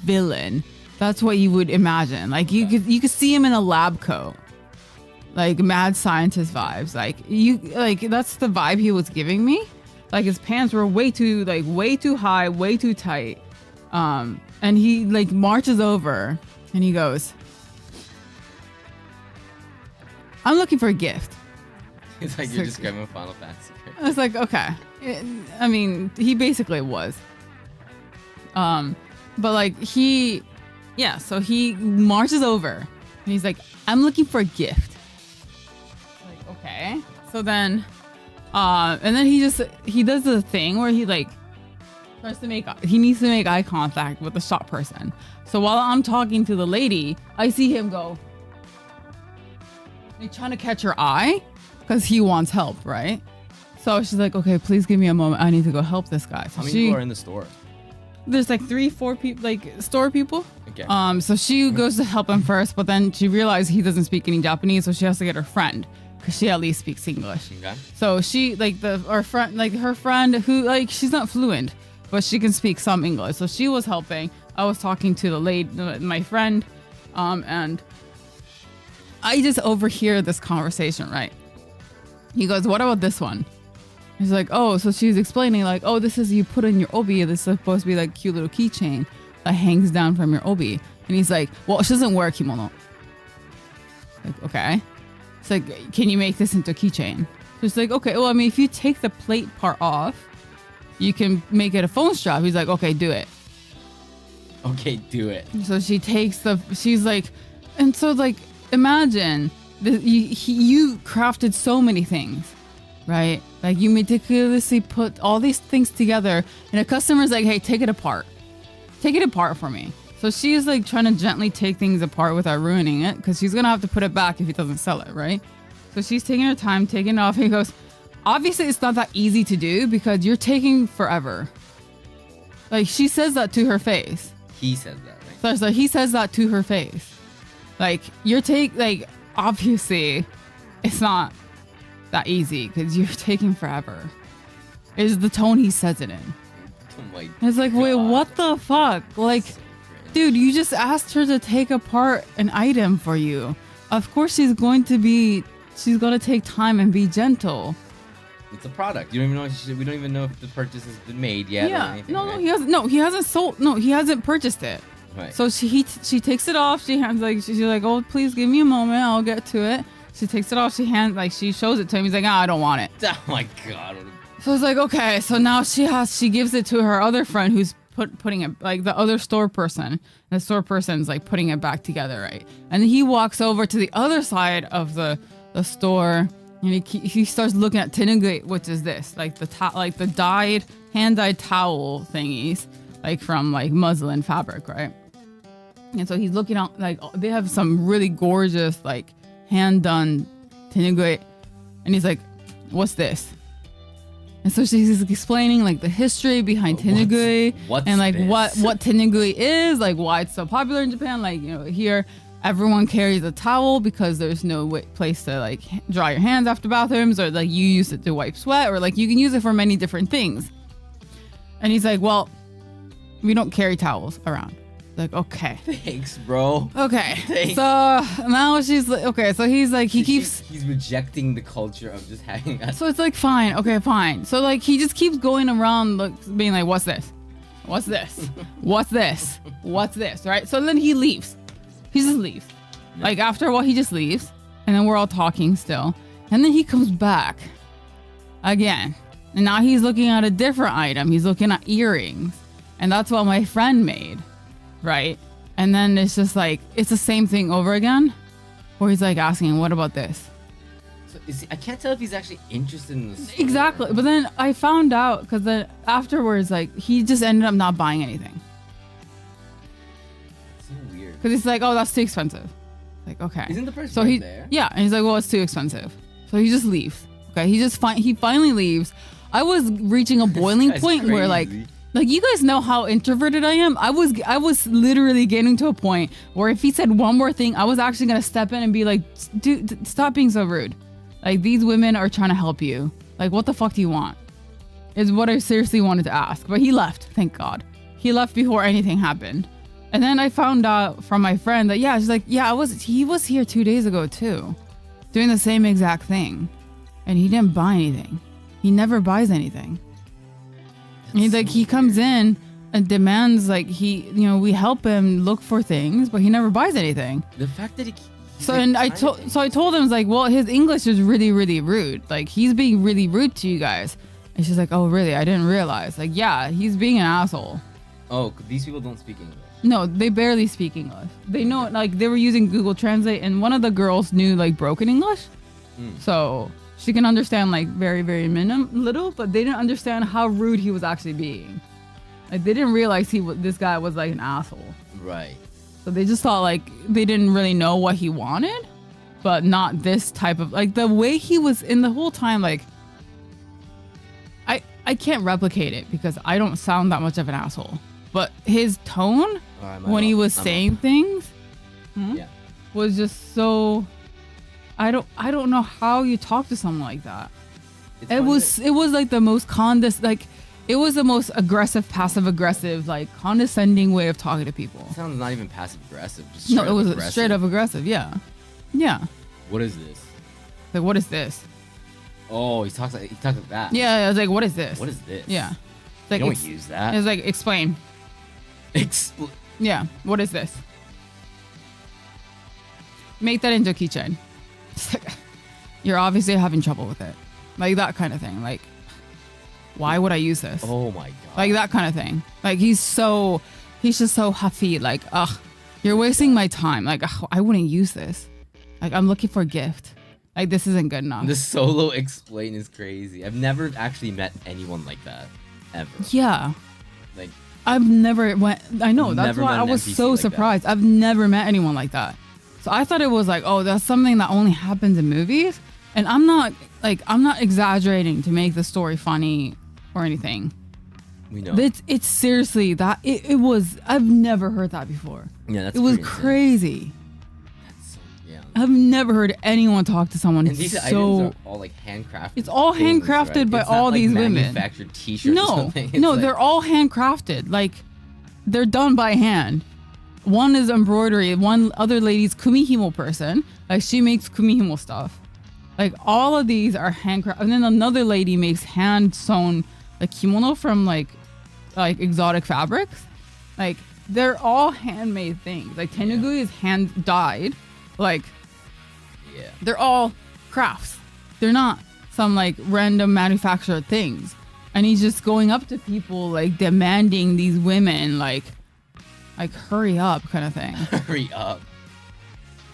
villain, that's what you would imagine. Like you could see him in a lab coat, like mad scientist vibes. Like that's the vibe he was giving me. Like his pants were way too high, way too tight. And he like marches over and he goes, "I'm looking for a gift." It's like you're describing Final Fantasy. I was like, okay. I mean, he basically was. But like so he marches over and he's like, "I'm looking for a gift." Like, okay. So then, and then he does the thing where he like he needs to make eye contact with the shop person. So while I'm talking to the lady, I see him go, he's trying to catch her eye because he wants help, right? So she's like, "Okay, please give me a moment. I need to go help this guy." So how many people are in the store? There's like 3-4 people, like store people. Okay. So she goes to help him first, but then she realizes he doesn't speak any Japanese, so she has to get her friend because she at least speaks English. Okay. So she her friend who like she's not fluent, but she can speak some English. So she was helping. I was talking to the lady, my friend, and I just overhear this conversation, right? He goes, "What about this one?" He's like, "Oh," so she's explaining like, "Oh, this is you put in your obi. This is supposed to be like cute little keychain that hangs down from your obi." And he's like, "Well, she doesn't wear a kimono." Like, okay. It's like, "Can you make this into a keychain?" So it's like, "Okay, well, I mean, if you take the plate part off, you can make it a phone strap." He's like, "Okay, do it." Okay, do it. So she takes she's like, and so like, imagine you crafted so many things, right? Like you meticulously put all these things together and a customer's like, "Hey, take it apart for me." So she's like trying to gently take things apart without ruining it because she's gonna have to put it back if he doesn't sell it, right? So she's taking her time, taking it off. He goes, "Obviously it's not that easy to do because you're taking forever." Like she says that to her face. He says that, right? So he says that to her face. Like obviously it's not that easy because you're taking forever. Is the tone he says it in. Oh my It's like, God. wait, what the fuck? Like, dude, you just asked her to take apart an item for you. Of course she's going to take time and be gentle. It's a product. You don't even know. We don't even know if the purchase has been made yet. Or Yeah. anything, No, right? he hasn't purchased it. Right. So she takes it off. She's like, "Oh, please give me a moment. I'll get to it." She takes it off. She shows it to him. He's like, "I don't want it." Oh my God. So it's like, okay. So now she gives it to her other friend who's putting it, like the other store person. The store person's like putting it back together, right? And then he walks over to the other side of the store and he starts looking at tenugui, which is this, like the hand dyed towel thingies, like from like muslin fabric, right? And so he's looking out, like they have some really gorgeous like hand done tenugui, and he's like, "What's this?" And so she's explaining like the history behind tenugui and like this? what tenugui is, like why it's so popular in Japan. Like, you know, here everyone carries a towel because there's no place to like dry your hands after bathrooms, or like you use it to wipe sweat, or like you can use it for many different things. And he's like, "Well, we don't carry towels around." Like, okay. Thanks, bro. Okay. Thanks. So now she's like, okay. So he's like, He's rejecting the culture of just having us. So it's like, fine. Okay, fine. So like he just keeps going around being like, "What's this?" What's this? What's this? What's this? Right? So then he leaves. He just leaves. Yeah. Like after a while, he just leaves. And then we're all talking still. And then he comes back again. And now he's looking at a different item. He's looking at earrings. And that's what my friend made. Right? And then it's just like, it's the same thing over again. Where he's like asking, what about this? So I can't tell if he's actually interested in this. Exactly. But then I found out because then afterwards, like he just ended up not buying anything. It's so weird. Because he's like, oh, that's too expensive. Like, okay. Isn't the person So right he, there? yeah. And he's like, well, it's too expensive. So he just leaves. Okay. He finally leaves. I was reaching a boiling guy's point where crazy. like you guys know how introverted I am. I was literally getting to a point where if he said one more thing, I was actually going to step in and be like, dude, stop being so rude. Like these women are trying to help you. Like, what the fuck do you want? Is what I seriously wanted to ask. But he left, thank God. He left before anything happened. And then I found out from my friend that, yeah, she's like, yeah, he was here 2 days ago too, doing the same exact thing. And he didn't buy anything. He never buys anything. And he's like, he comes in and demands like we help him look for things, but he never buys anything. The fact that I told him, like, well, his English is really, really rude. Like, he's being really rude to you guys. And she's like, oh, really? I didn't realize. Like, yeah, he's being an asshole. Oh, these people don't speak English. No, they barely speak English. They know, like, they were using Google Translate, and one of the girls knew, like, broken English. So she can understand, like, very, very little, but they didn't understand how rude he was actually being. Like, they didn't realize this guy was, like, an asshole. Right. So they just thought like they didn't really know what he wanted, but not this type of like the way he was in the whole time. Like I can't replicate it because I don't sound that much of an asshole. But his tone when he was saying things was just so. I don't know how you talk to someone like that. It was like the most it was the most aggressive, passive-aggressive, like condescending way of talking to people. It sounds not even passive-aggressive. No, it was straight up aggressive. Yeah, yeah. What is this? Like, what is this? Oh, he talks like that. Yeah, I was like, what is this? What is this? Yeah. It's You like, don't use that. It's like, explain. Yeah, what is this? Make that into a keychain. It's like, you're obviously having trouble with it. Like that kind of thing. Like, why would I use this? Oh my god. Like that kind of thing. Like he's just so huffy. Like, ugh, you're wasting my time. Like, ugh, I wouldn't use this. Like, I'm looking for a gift. Like, this isn't good enough. The solo explain is crazy. I've never actually met anyone like that. Ever. Yeah. Like, I've never went. I know. That's never why met I an was NPC so like surprised. I've never met anyone like that. So I thought it was like, oh, that's something that only happens in movies. And I'm not exaggerating to make the story funny or anything. we know. It's seriously that it was. I've never heard that before. Yeah, that's it was pretty insane. crazy. That's so, yeah. I've never heard anyone talk to someone And these items are all like handcrafted. It's all things, handcrafted right? by It's not, all like, these women. Manufactured T-shirts or No, something. It's no, like, they're all handcrafted. Like they're done by hand. One is embroidery. One other lady's kumihimo person. Like she makes kumihimo stuff. Like all of these are handcrafted. And then another lady makes hand sewn like kimono from like exotic fabrics. Like they're all handmade things. Like tenugui is hand dyed. Like yeah. they're all crafts. They're not some like random manufactured things. And he's just going up to people like demanding these women like hurry up kind of thing. Hurry up.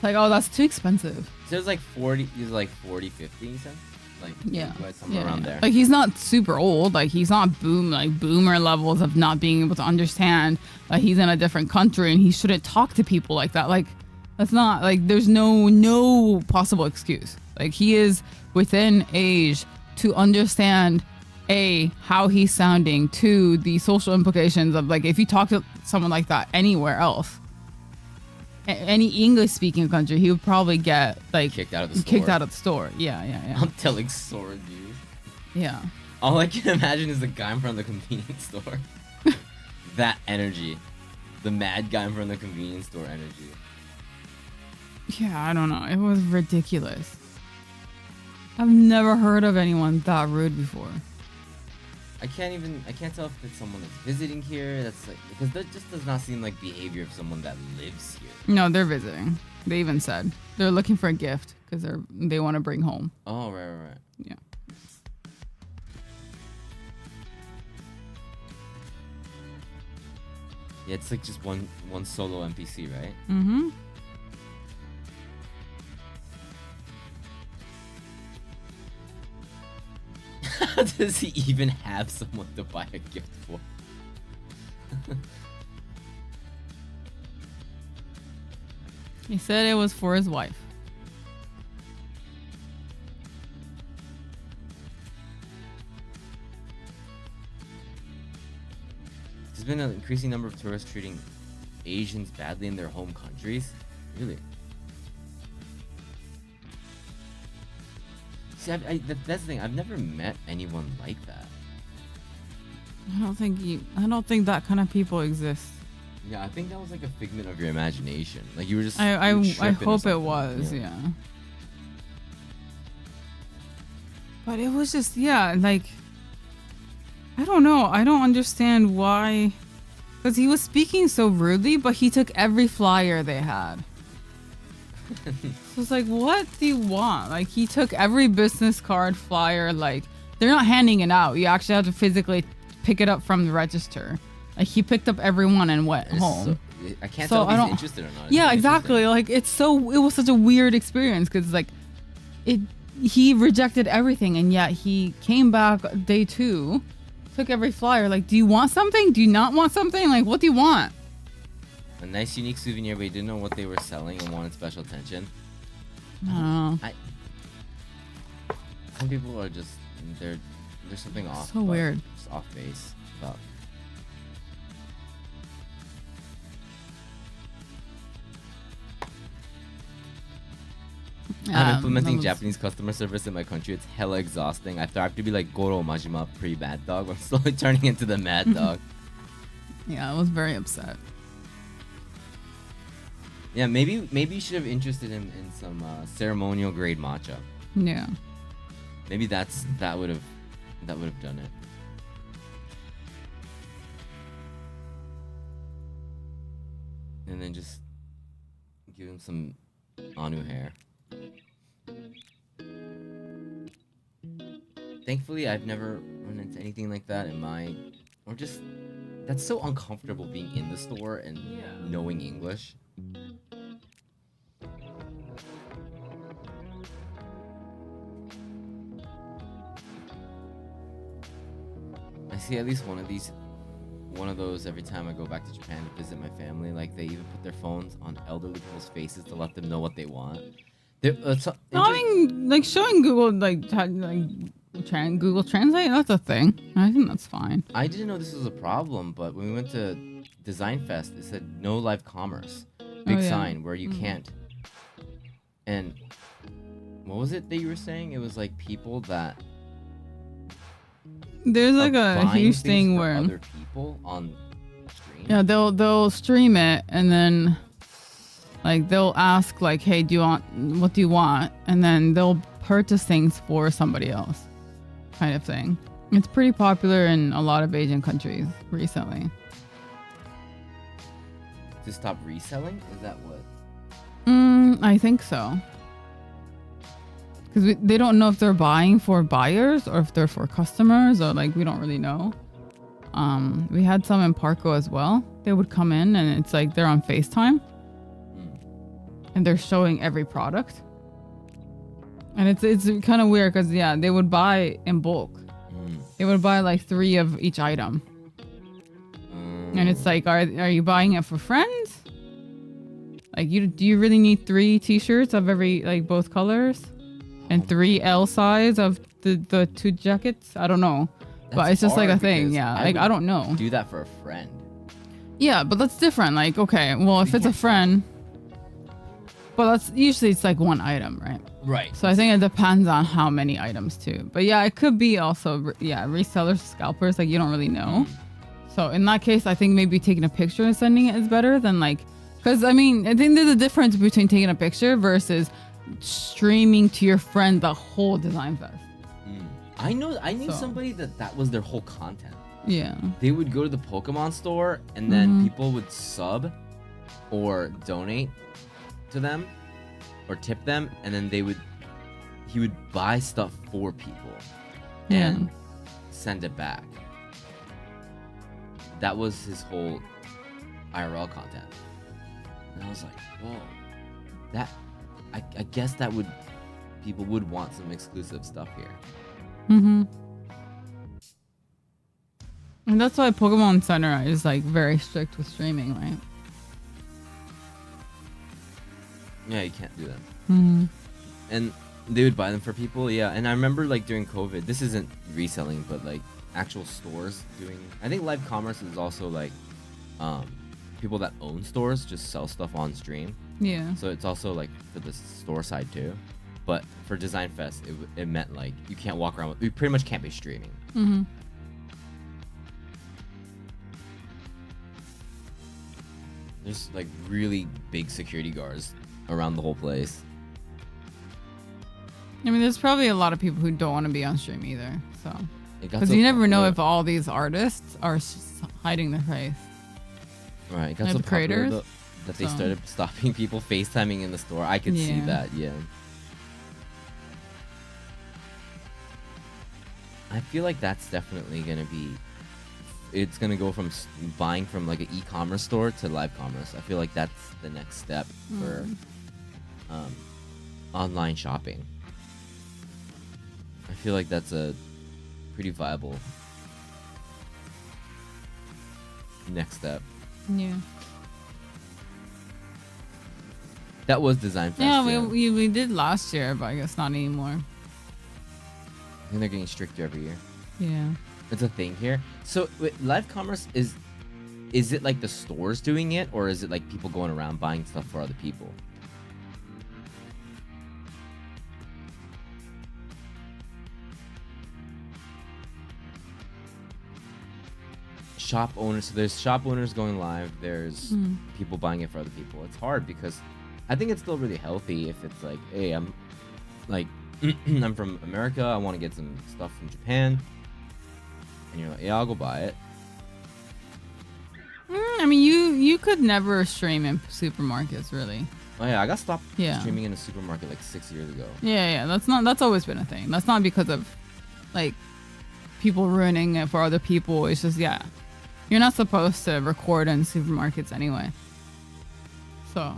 Like, oh, that's too expensive. So it was like 40. It was like 40, 50 cents. Like Yeah. somewhere around there. Like he's not super old. Like he's not boomer levels of not being able to understand. Like he's in a different country and he shouldn't talk to people like that. Like that's not like there's no possible excuse. Like he is within age to understand how he's sounding, to the social implications of like if you talk to someone like that anywhere else, any English speaking country, he would probably get like kicked out of the store. Yeah. I'm telling sword, dude. Yeah. All I can imagine is the guy in front of the convenience store. That energy. The mad guy in front of the convenience store energy. Yeah, I don't know. It was ridiculous. I've never heard of anyone that rude before. I can't tell if it's someone that's visiting here. That's like, because that just does not seem like behavior of someone that lives here. No, they're visiting. They even said they're looking for a gift because they want to bring home. Oh, right. Yeah. Yeah, it's like just one solo NPC, right? Mm-hmm. Does he even have someone to buy a gift for? He said it was for his wife. There's been an increasing number of tourists treating Asians badly in their home countries. Really? See, that's the thing. I've never met anyone like that. I don't think that kind of people exist. Yeah, I think that was like a figment of your imagination. Like you were just. I you were tripping or hope it something. was, yeah. But it was just, yeah, like, I don't know. I don't understand why. Because he was speaking so rudely, but he took every flyer they had. So it's like, what do you want? Like, he took every business card, flyer, like, they're not handing it out. You actually have to physically pick it up from the register. Like, he picked up everyone and went home. I can't tell if he's interested or not. Yeah, exactly. Like, it was such a weird experience because, like, he rejected everything, and yet he came back day 2, took every flyer. Like, do you want something? Do you not want something? Like, what do you want? A nice, unique souvenir, but he didn't know what they were selling and wanted special attention. I don't know. Some people are just there's something off. So weird. Just off base. About. I'm implementing Japanese customer service in my country. It's hella exhausting. I thrive to be like Goro Majima, pretty bad dog. I'm slowly turning into the mad dog. Yeah, I was very upset. Yeah, maybe you should have interested him in some ceremonial grade matcha. Yeah. Maybe that would have done it. And then just give him some Anu hair. Thankfully, I've never run into anything like that that's so uncomfortable being in the store and knowing English. I see at least one of those every time I go back to Japan to visit my family. Like, they even put their phones on elderly people's faces to let them know what they want. I mean, like, showing Google Google Translate, that's a thing. I think that's fine. I didn't know this was a problem, but when we went to Design Fest, it said no live commerce. Big sign where you can't. And what was it that you were saying? It was like people that there's like a huge thing where other people on stream. Yeah, they'll stream it and then like they'll ask like, hey, what do you want? And then they'll purchase things for somebody else, kind of thing. It's pretty popular in a lot of Asian countries recently. To stop reselling? Is that what? I think so. Because they don't know if they're buying for buyers or if they're for customers, or like we don't really know. We had some in Parco as well. They would come in and it's like they're on FaceTime and they're showing every product. And it's kind of weird because they would buy in bulk. They would buy like 3 of each item. And it's like, are you buying it for friends? Like, do you really need 3 t-shirts of every, like, both colors? And 3 L size of the 2 jackets? I don't know. But it's just like a thing, yeah. Like, I don't know. Do that for a friend. Yeah, but that's different. Like, okay, well, if it's a friend, but usually it's like 1 item, right? Right. So I think it depends on how many items too. But yeah, it could be also, resellers, scalpers, like you don't really know. So in that case, I think maybe taking a picture and sending it is better than like, because I mean, I think there's a difference between taking a picture versus streaming to your friend the whole design fest. I knew So. somebody that was their whole content. Yeah. They would go to the Pokemon store and then Mhm. people would sub or donate to them or tip them, and then he would buy stuff for people and send it back. That was his whole IRL content. And I was like, whoa, that I guess that would people would want some exclusive stuff here. Mm-hmm. And that's why Pokemon Center is like very strict with streaming, right? Yeah, you can't do that. Mm-hmm. And they would buy them for people, yeah. And I remember like during COVID, this isn't reselling, but like actual stores doing. I think live commerce is also like people that own stores just sell stuff on stream. Yeah. So it's also like for the store side too. But for Design Fest, it meant like you can't walk around with. You pretty much can't be streaming. Mm-hmm. There's like really big security guards around the whole place. I mean, there's probably a lot of people who don't want to be on stream either. So, It got because to you a never point know where- if all these artists are hiding their face. Right, it got Like so the popular creators? though, that they So. started stopping people FaceTiming in the store. I could see Yeah. that, yeah. I feel like that's definitely gonna be. It's gonna go from buying from like an e-commerce store to live commerce. I feel like that's the next step for online shopping. I feel like that's a pretty viable next step. Yeah. That was Design Fest. Yeah, we did last year, but I guess not anymore. I think they're getting stricter every year. Yeah. It's a thing here. So wait, live commerce is it like the stores doing it, or is it like people going around buying stuff for other people? Shop owners. So there's shop owners going live. There's people buying it for other people. It's hard because I think it's still really healthy if it's like, hey, I'm like I'm from America. I want to get some stuff from Japan. And you're like, yeah, I'll go buy it. I mean, you could never stream in supermarkets, really. Oh yeah, I got stopped Yeah. streaming in a supermarket like 6 years ago. Yeah. That's always been a thing. That's not because of like people ruining it for other people. It's just you're not supposed to record in supermarkets anyway. So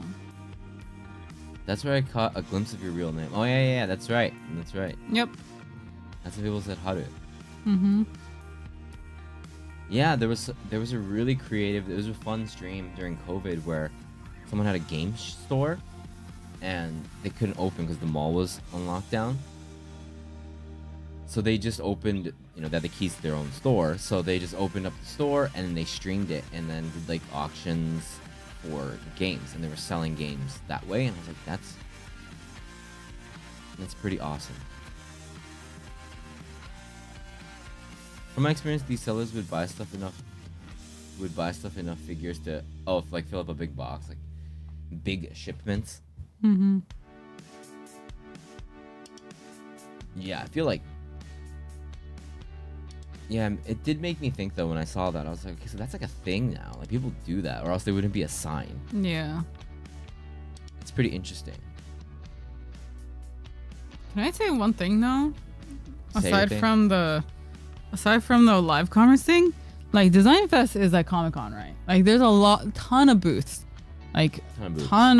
That's where I caught a glimpse of your real name. Oh yeah, that's right. That's right. yep. That's what people said Haru. Mm-hmm. Yeah, there was a really creative. It was a fun stream during COVID where someone had a game store and they couldn't open because the mall was on lockdown. So they just opened, they had the keys to their own store. So they just opened up the store and then they streamed it and then did like auctions for games, and they were selling games that way. And I was like, that's pretty awesome. From my experience, these sellers would buy enough figures to fill up a big box, like big shipments. Mm-hmm. Yeah, I feel like. Yeah, it did make me think though when I saw that. I was like, okay, so that's like a thing now. Like people do that, or else they wouldn't be a sign. Yeah. It's pretty interesting. Can I say one thing though? Say your thing. Aside from the live commerce thing, like Design Fest is like Comic-Con, right? Like there's a ton of booths. Like ton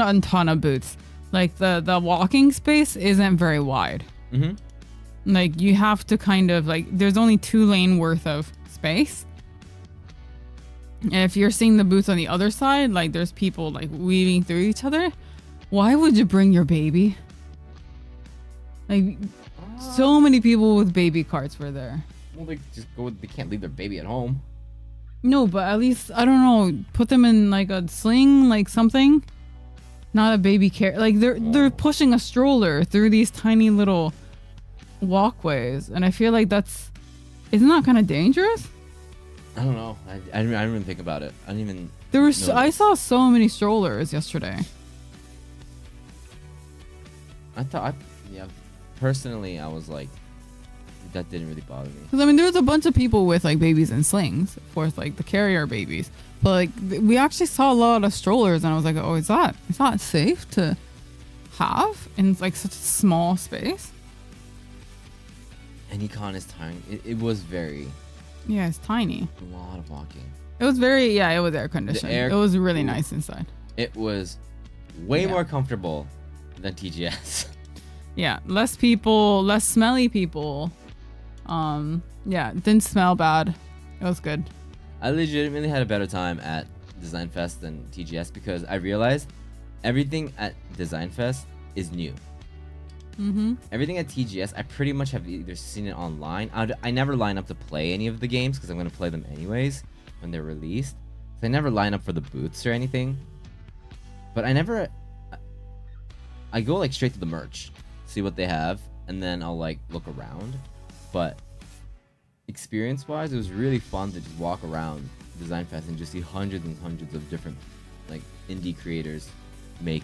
of booths. Like the walking space isn't very wide. Mm-hmm. Like you have to kind of like there's only 2 lane worth of space. And if you're seeing the booths on the other side, like there's people like weaving through each other. Why would you bring your baby? Like so many people with baby carts were there. Well, they just go. They can't leave their baby at home. No, but at least I don't know. Put them in like a sling, like something. Not a baby carrier. Like they're pushing a stroller through these tiny little walkways, and I feel like isn't that kind of dangerous? I don't know. I didn't even think about it. I didn't even. I saw so many strollers yesterday. Personally, I was like, that didn't really bother me. Because I mean, there was a bunch of people with like babies in slings, of course, like the carrier babies. But like we actually saw a lot of strollers, and I was like, oh, is that safe to have in like such a small space? And Econ is tiny. It was very. Yeah, it's tiny. A lot of walking. It was it was air conditioned. It was really nice inside. It was way more comfortable than TGS. Yeah, less people, less smelly people. Yeah, it didn't smell bad. It was good. I legitimately had a better time at Design Fest than TGS because I realized everything at Design Fest is new. Everything at TGS, I pretty much have either seen it online. I never line up to play any of the games because I'm going to play them anyways when they're released. So I never line up for the booths or anything. But I go like straight to the merch, see what they have, and then I'll like look around. But experience-wise, it was really fun to just walk around Design Fest and just see hundreds and hundreds of different like indie creators make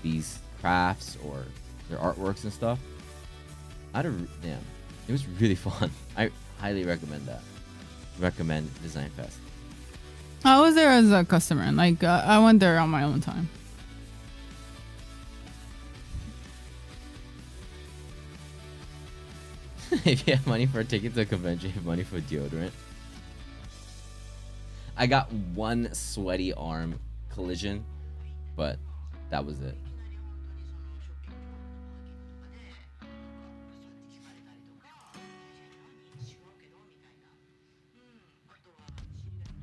these crafts or their artworks and stuff. It was really fun. I highly recommend that. Recommend Design Fest. I was there as a customer, and like I went there on my own time. If you have money for a ticket to a convention, you have money for deodorant. I got one sweaty arm collision, but that was it.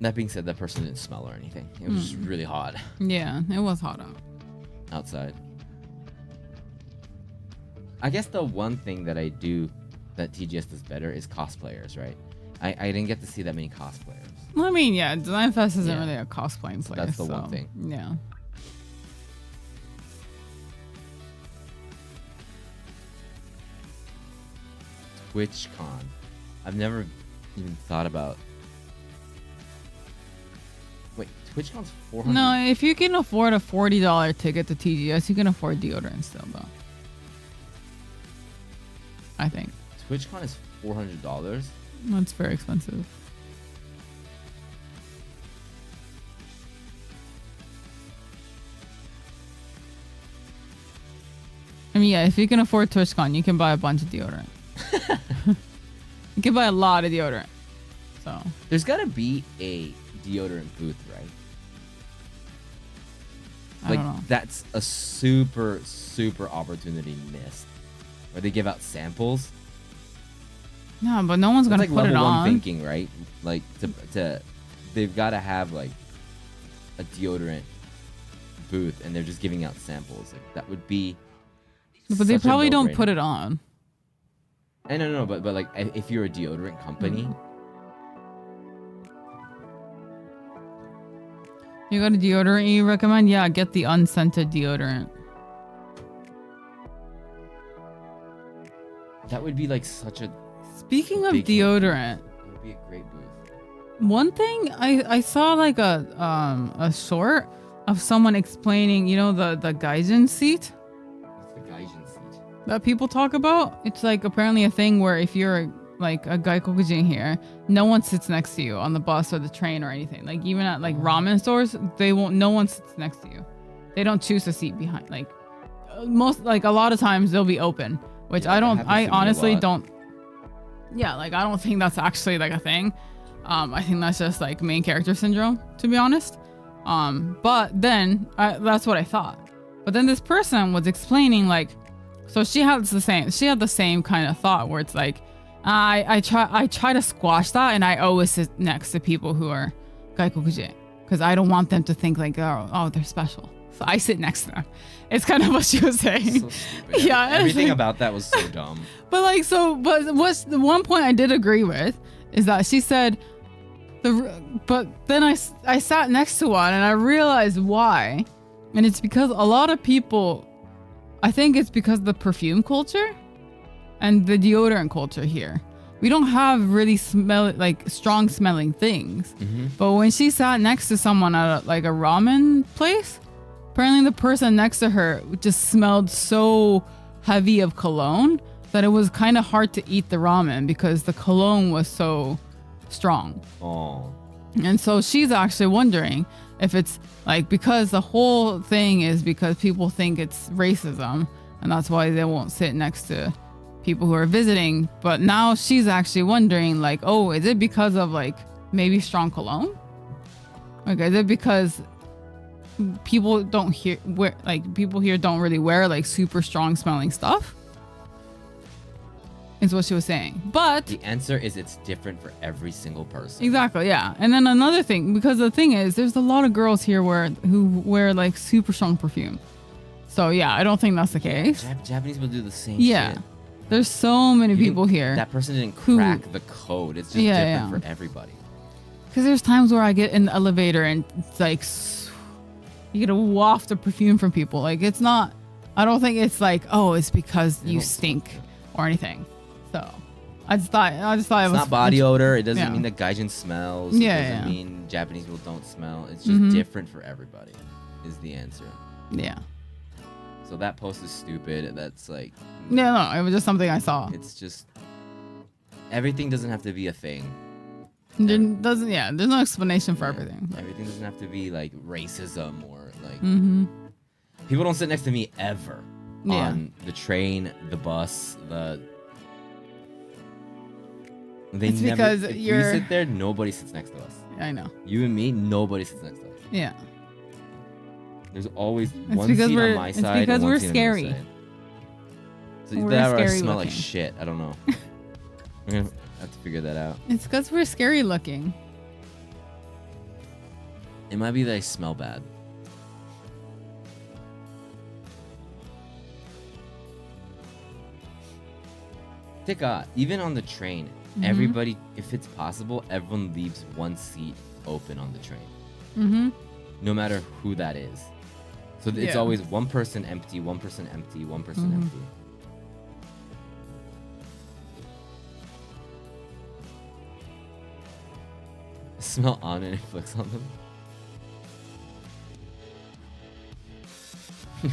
That being said, that person didn't smell or anything. It was just really hot Yeah, it was hot out. outside. I guess the one thing that I do that TGS does better is cosplayers, right? I didn't get to see that many cosplayers. Well, I mean, yeah, Design Fest isn't really a cosplaying place. That's the one thing. Yeah. TwitchCon. I've never even thought about. Wait, TwitchCon's $400. No, if you can afford a $40 ticket to TGS, you can afford deodorant still, though. I think. TwitchCon is $400. That's very expensive. I mean, yeah, if you can afford TwitchCon, you can buy a bunch of deodorant. You can buy a lot of deodorant. So There's gotta be a deodorant booth, right? I don't know. That's a super opportunity missed, where they give out samples. No, but no one's That's gonna like put it level one on. thinking, right? Like to they've got to have like a deodorant booth, and they're just giving out samples. Like that would be. But they such a probably don't no-brainer. put it on. I no, but like if you're a deodorant company, You got a deodorant you recommend? Yeah, get the unscented deodorant. that would be like such a. Speaking of Big- deodorant, It would be a great booth. one thing I saw like a short of someone explaining, you know, the Gaijin seat What's the Gaijin seat? that people talk about. It's like apparently a thing where if you're like a Gaikokujin here, no one sits next to you on the bus or the train or anything. Like even at like ramen stores, no one sits next to you. They don't choose a seat behind. Like a lot of times they'll be open, which Yeah, that happens to I me a honestly lot. don't. Yeah, like I don't think that's actually like a thing. I think that's just like main character syndrome, to be honest. But then that's what I thought. But then this person was explaining like, so she had the same kind of thought where it's like, I try to squash that, and I always sit next to people who are Gaikokujin because I don't want them to think like, oh, they're special. So I sit next to them. It's kind of what she was saying. So stupid. Yeah, Everything like- about that was so dumb. But like, but what's the one point I did agree with is that she said, but then I sat next to one and I realized why. And it's because a lot of people, I think it's because of the perfume culture and the deodorant culture here. We don't have really strong smelling things. But when she sat next to someone at a ramen place, apparently the person next to her just smelled so heavy of cologne that it was kind of hard to eat the ramen because the cologne was so strong. Oh. And so she's actually wondering if it's like because the whole thing is because people think it's racism and that's why they won't sit next to people who are visiting. But now she's actually wondering like, oh, is it because of like maybe strong cologne? Like, is it because people don't hear wear like people here don't really wear like super strong smelling stuff? Is what she was saying. But The answer is it's different for every single person. exactly, yeah. And then another thing, because the thing is, there's a lot of girls here who wear like super strong perfume. So yeah, I don't think that's the case. Japanese people do the same Yeah, shit. there's so many people here. That person didn't who- crack the code. It's just different for everybody. Because there's times where I get in the elevator and it's like you get a waft of perfume from people. Like it's not. I don't think it's like, oh, it's because you don't stink or anything. So I just thought it was. It's not body odor. It doesn't yeah. mean that gaijin smells. Yeah, It doesn't yeah. mean Japanese people don't smell. It's just different for everybody is the answer. Yeah. So that post is stupid. That's like, Yeah, no, it was just something I saw. it's just, everything doesn't have to be a thing. There's no explanation for Yeah. everything. Everything doesn't have to be like racism or like, Mm-hmm. people don't sit next to me ever Yeah. on the train, the bus, They It's never, because if you're- we sit there, nobody sits next to us. I know. You and me, nobody sits next to us. Yeah. There's always It's one because seat we're- on my it's side because and one we're seat on the other scary. side. So We're that or I scary smell like looking. shit. I don't know. We're gonna have to figure that out. It's because we're scary looking. It might be that I smell bad. Even on the train, everybody, if it's possible, everyone leaves one seat open on the train. Mm-hmm. No matter who that is. So it's Yeah. always one person empty, one person empty, one person empty. Smell on and it flicks on them.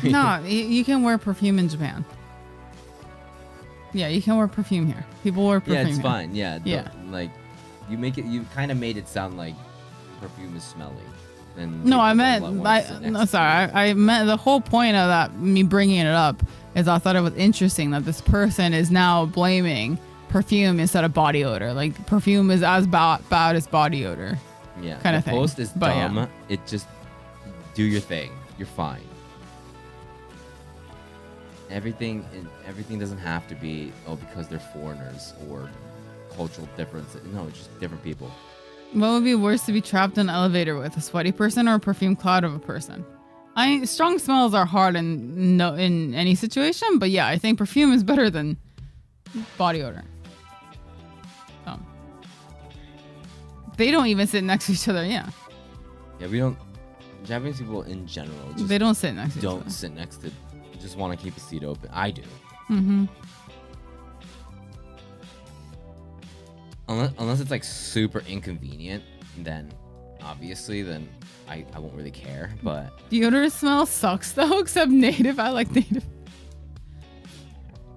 No, you can wear perfume in Japan. Yeah, you can wear perfume here. People wear perfume Yeah, it's here. fine. Yeah. Yeah. Like, you kind of made it sound like perfume is smelly. And No, I people meant, don't want to sit next no, to sorry. I meant the whole point of that, me bringing it up, is I thought it was interesting that this person is now blaming perfume instead of body odor. Like, perfume is as bad as body odor. you. Yeah. kinda the thing. post is But yeah. dumb. It just, do your thing. You're fine. Everything doesn't have to be, because they're foreigners or cultural differences. No, it's just different people. What would be worse to be trapped in an elevator with, a sweaty person or a perfume cloud of a person? Strong smells are hard in any situation, but yeah, I think perfume is better than body odor. So they don't even sit next to each other. Yeah, Yeah, we don't. Japanese people in general just they don't sit next to each don't other. sit next to. Just want to keep a seat open. I do. Mm-hmm. Unless it's like super inconvenient, then obviously I won't really care. But Deodorant smell sucks though, except native. I like native.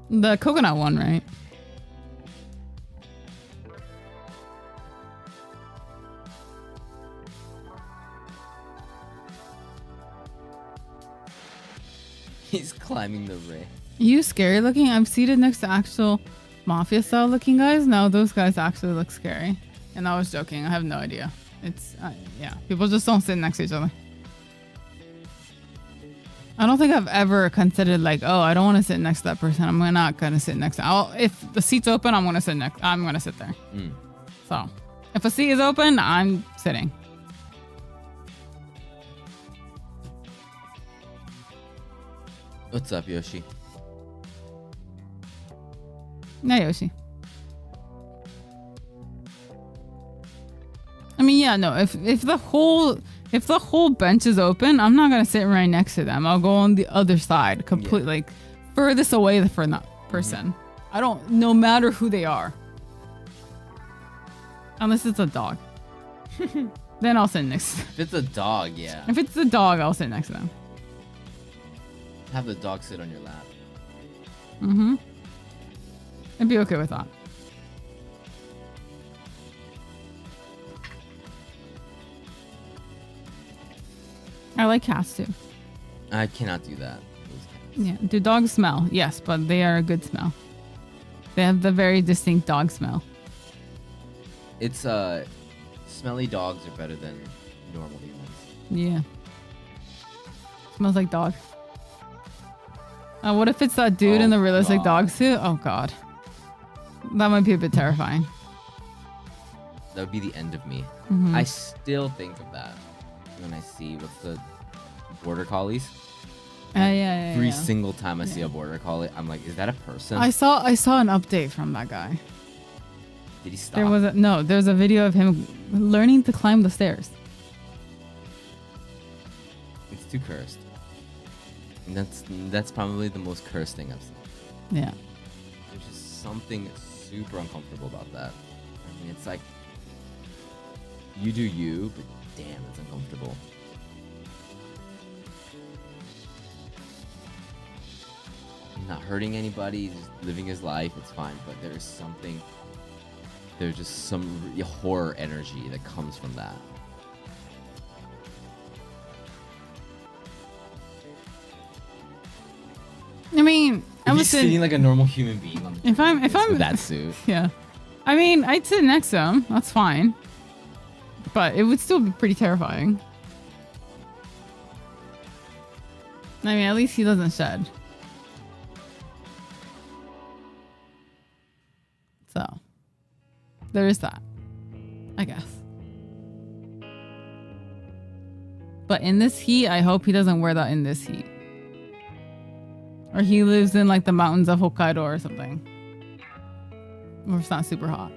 The coconut one, right? he's climbing the ray. You scary looking? I'm seated next to actual mafia style looking guys. No, those guys actually look scary. And I was joking. I have no idea. It's, yeah. People just don't sit next to each other. I don't think I've ever considered like, oh, I don't want to sit next to that person. I'm not going to sit next to if the seat's open, I'm going to sit there. Mm. So if a seat is open, I'm sitting. What's up, Yoshi? No, Yoshi. I mean, yeah, no. If the whole bench is open, I'm not gonna sit right next to them. I'll go on the other side, completely like furthest away from that person. I don't, no matter who they are, unless it's a dog. Then I'll sit next to them. If it's a dog, yeah. If it's a dog, I'll sit next to them. Have the dog sit on your lap. Mm-hmm. I'd be okay with that. I like cats too. I cannot do that. Those cats. Yeah. Do dogs smell? Yes, but they are a good smell. They have the very distinct dog smell. It's smelly dogs are better than normal humans. Yeah. Smells like dog. What if it's that dude in the realistic God. dog suit? Oh god. That might be a bit terrifying. That would be the end of me. Mhm. I still think of that when I see what's the border collies. Yeah. Every single time I see a border collie, I'm like, is that a person? I saw an update from that guy. Did he stop? There's a video of him learning to climb the stairs. It's too cursed. And that's probably the most cursed thing I've seen. Yeah. There's just something super uncomfortable about that. I mean, it's like you do you, but damn, it's uncomfortable. Not hurting anybody, just living his life, it's fine. But there's just some horror energy that comes from that. I mean, I If was he's sitting like a normal human being on the if I'm with that suit. yeah. I mean, I'd sit next to him. That's fine. But it would still be pretty terrifying. I mean, at least he doesn't shed. So, there is that, I guess. But in this heat, I hope he doesn't wear that in this heat. Or he lives in like the mountains of Hokkaido or something. Or it's not super hot.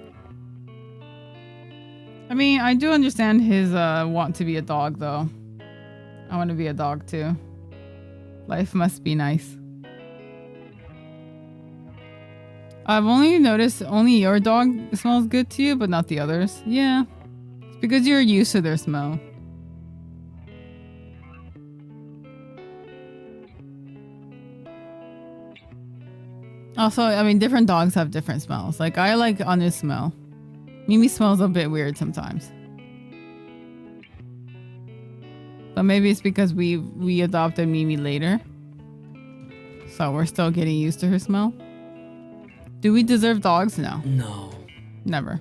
I mean, I do understand his want to be a dog though. I want to be a dog too. Life must be nice. I've only noticed only your dog smells good to you, but not the others. Yeah. It's because you're used to their smell. Also, I mean, different dogs have different smells. Like, I like Anu's smell. Mimi smells a bit weird sometimes. But maybe it's because we adopted Mimi later. So we're still getting used to her smell. Do we deserve dogs? No. No. Never.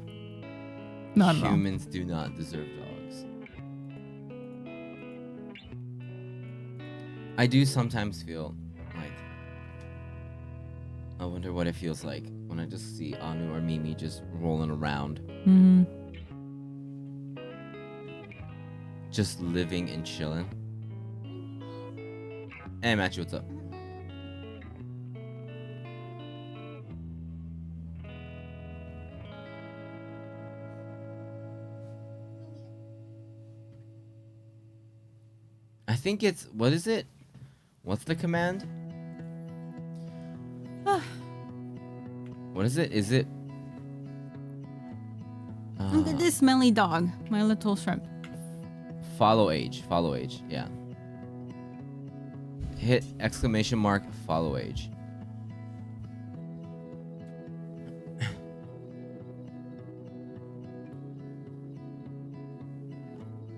Not at all. Humans do not deserve dogs. I do sometimes feel like I wonder what it feels like when I just see Anu or Mimi just rolling around. Mhm. Just living and chilling. Hey, Matthew, what's up? I think it's, what is it? What's the command? What is it? Is it? Look at this smelly dog. My little shrimp. Follow age. Follow age. Yeah. Hit exclamation mark follow age.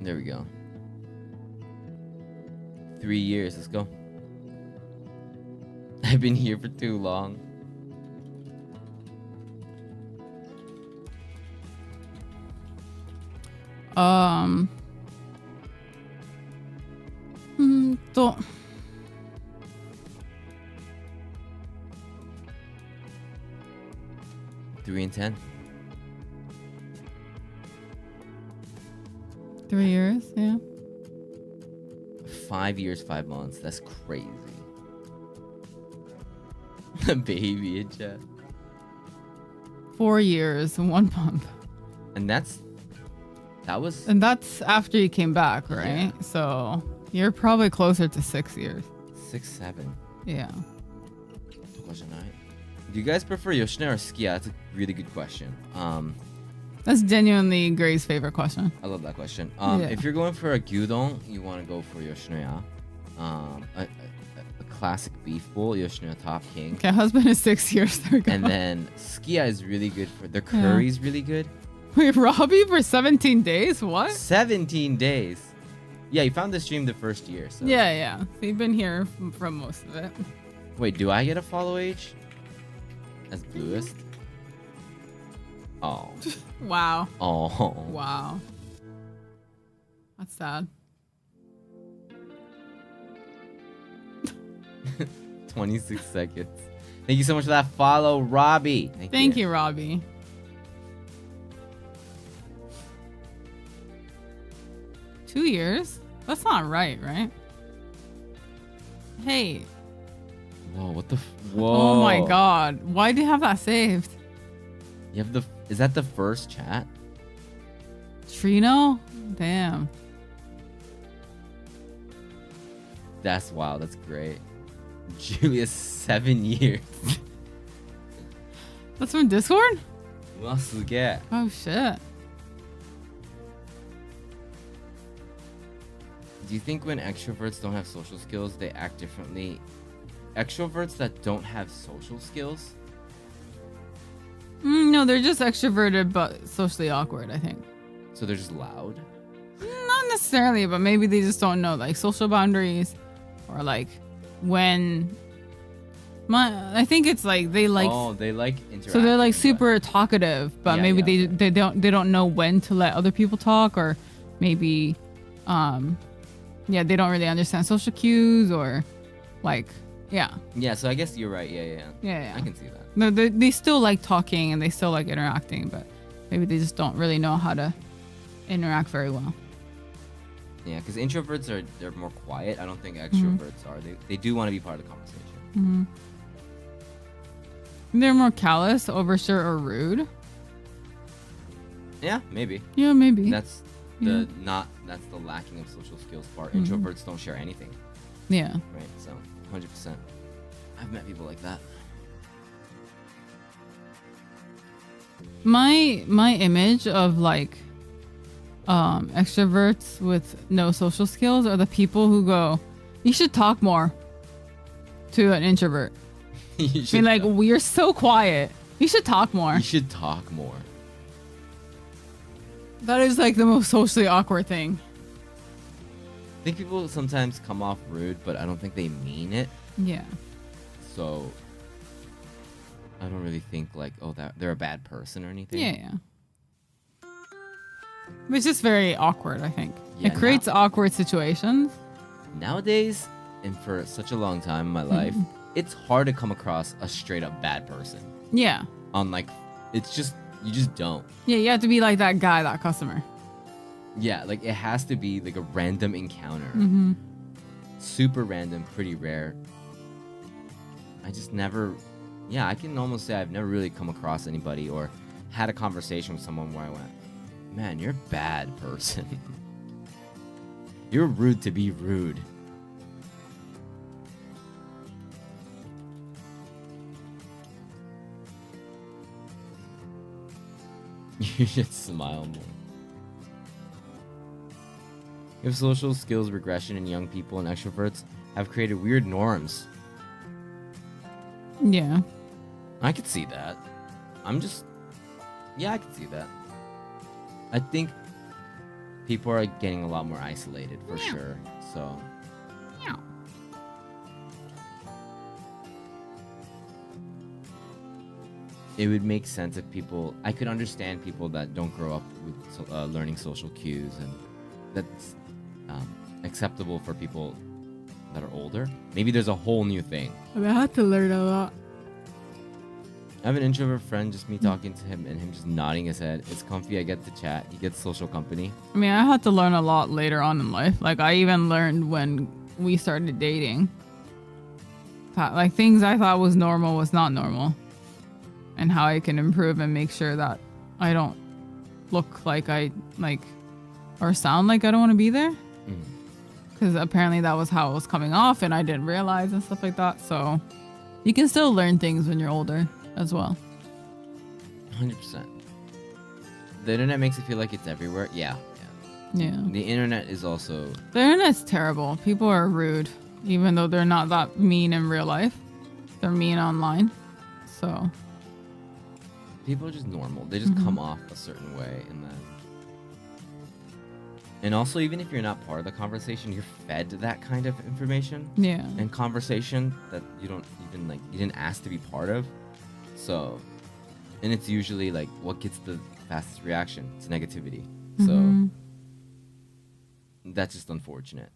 There we go. 3 years. Let's go. I've been here for too long. To 3 and 10. 3 years, yeah. 5 years, 5 months. That's crazy. A baby in chat. 4 years, 1 month. And that was And that's after you came back, right? Yeah. So you're probably closer to 6 years. 6, 7. Yeah. Do you guys prefer Yoshino or Sukiya? That's a really good question. That's genuinely Gray's favorite question. I love that question. Yeah. If you're going for a gyudon, you want to go for Yoshinoya. a classic beef bowl, Yoshino Top King. Okay, husband is 6 years. There we go. And then Skia is really good for their curry's really good. Wait, Robbie for 17 days? What? 17 days. Yeah, you found the stream the first year. So. Yeah. So you've been here from most of it. Wait, do I get a follow age? As bluest? Oh. Wow. Oh. Wow. That's sad. 26 seconds. Thank you so much for that follow, Robbie. Thank you, Robbie. Two years? That's not right? Hey. Whoa, what the? Whoa. Oh my god. Why do you have that saved? You have the. Is that the first chat? Trino? Damn. That's wild. That's great. Julius, 7 years. That's from Discord? Well, suge. Oh shit. Do you think when extroverts don't have social skills, they act differently? Extroverts that don't have social skills? No, they're just extroverted but socially awkward, I think. So they're just loud? Not necessarily, but maybe they just don't know like social boundaries or like when I think it's like they like they like interacting. so they're like super talkative, but Yeah, maybe yeah. they don't know when to let other people talk, or maybe they don't really understand social cues, or like Yeah, so I guess you're right. Yeah. I can see that. No, they still like talking and they still like interacting, but maybe they just don't really know how to interact very well. Yeah, because introverts they're more quiet. I don't think extroverts are. They do want to be part of the conversation. Mm-hmm. They're more callous, oversure, or rude. Yeah, maybe. Yeah, maybe. That's the lacking of social skills part. Introverts don't share anything. Yeah. Right. So 100%. I've met people like that. My image of like extroverts with no social skills are the people who go, you should talk more, to an introvert. You I mean, like, talk. you're so quiet. You should talk more. You should talk more. That is like the most socially awkward thing. I think people sometimes come off rude, but I don't think they mean it. Yeah. So I don't really think like, that they're a bad person or anything. Yeah. But it's just very awkward, I think. Yeah, It creates awkward situations. Nowadays, and for such a long time in my life, it's hard to come across a straight up bad person. Yeah. On like, it's just, you just don't. Yeah, you have to be like that guy, that customer. Yeah, like it has to be like a random encounter. Mm-hmm. Super random, pretty rare. I just never, I can almost say I've never really come across anybody or had a conversation with someone where I went, man, you're a bad person. You're rude to be rude. You should smile more. If social skills regression in young people and extroverts have created weird norms. Yeah. I could see that. I could see that. I think people are getting a lot more isolated for sure. So. It would make sense if I could understand people that don't grow up with learning social cues, and that's acceptable for people that are older. Maybe there's a whole new thing. I mean, I had to learn a lot. I have an introvert friend, just me talking to him and him just nodding his head. It's comfy, I get to chat. He gets social company. I mean, I had to learn a lot later on in life. Like, I even learned when we started dating. Like, things I thought was normal was not normal. And how I can improve and make sure that I don't look like or sound like I don't want to be there. Because apparently that was how it was coming off and I didn't realize and stuff like that. So you can still learn things when you're older as well. 100%. The internet makes it feel like it's everywhere. Yeah. Yeah. The internet is also... The internet's terrible. People are rude. even though they're not that mean in real life. They're mean online. So People are just normal. They just come off a certain way, and also, even if you're not part of the conversation, you're fed that kind of information yeah. and conversation that you don't even you didn't ask to be part of. So, and it's usually like what gets the fastest reaction. It's negativity. So that's just unfortunate.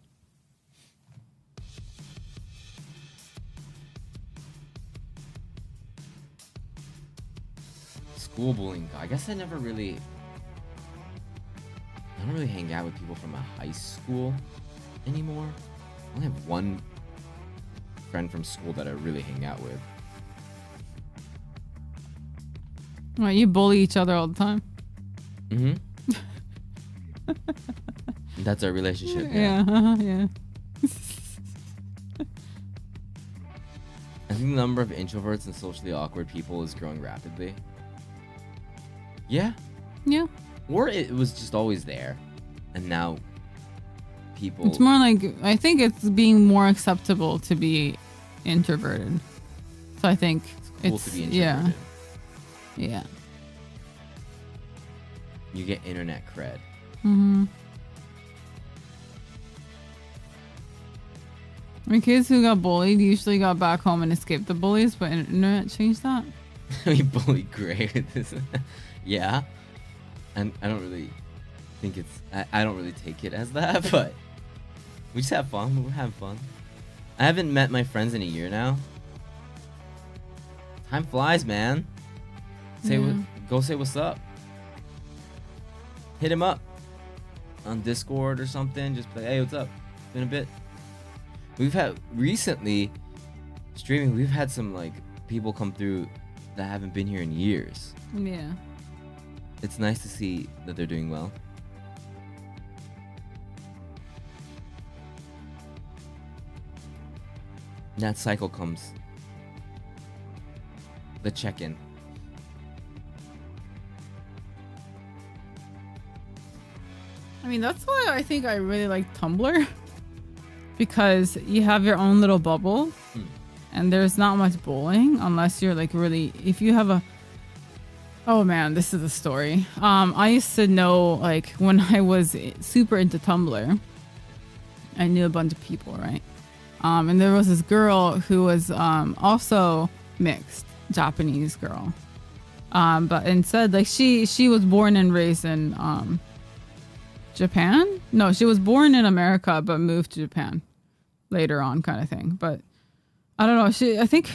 School bullying. I guess I don't really hang out with people from a high school anymore. I only have one friend from school that I really hang out with. Well, you bully each other all the time. That's our relationship. Yeah. Yeah. I think the number of introverts and socially awkward people is growing rapidly. Yeah. Yeah. Or it was just always there, and now people. It's more like, I think it's being more acceptable to be introverted. So I think It's cool to be introverted. Yeah. You get internet cred. I mean, kids who got bullied usually got back home and escaped the bullies, but internet changed that. We bully Gray with this. Yeah. And I don't really think it's... I don't really take it as that, but... We just have fun. We're having fun. I haven't met my friends in a year now. Time flies, man. Go say what's up. Hit him up on Discord or something. Just be like, hey, what's up? It's been a bit. We've had recently streaming. We've had some people come through that haven't been here in years. Yeah. It's nice to see that they're doing well. That cycle comes. The check-in. I mean, that's why I think I really like Tumblr. Because you have your own little bubble. And there's not much bullying unless you're really... If you have a... Oh man, this is a story. I used to know, when I was super into Tumblr, I knew a bunch of people, right? And there was this girl who was also mixed, Japanese girl. But instead, she was born and raised in Japan? No, she was born in America, but moved to Japan later on, kind of thing. But I don't know. I think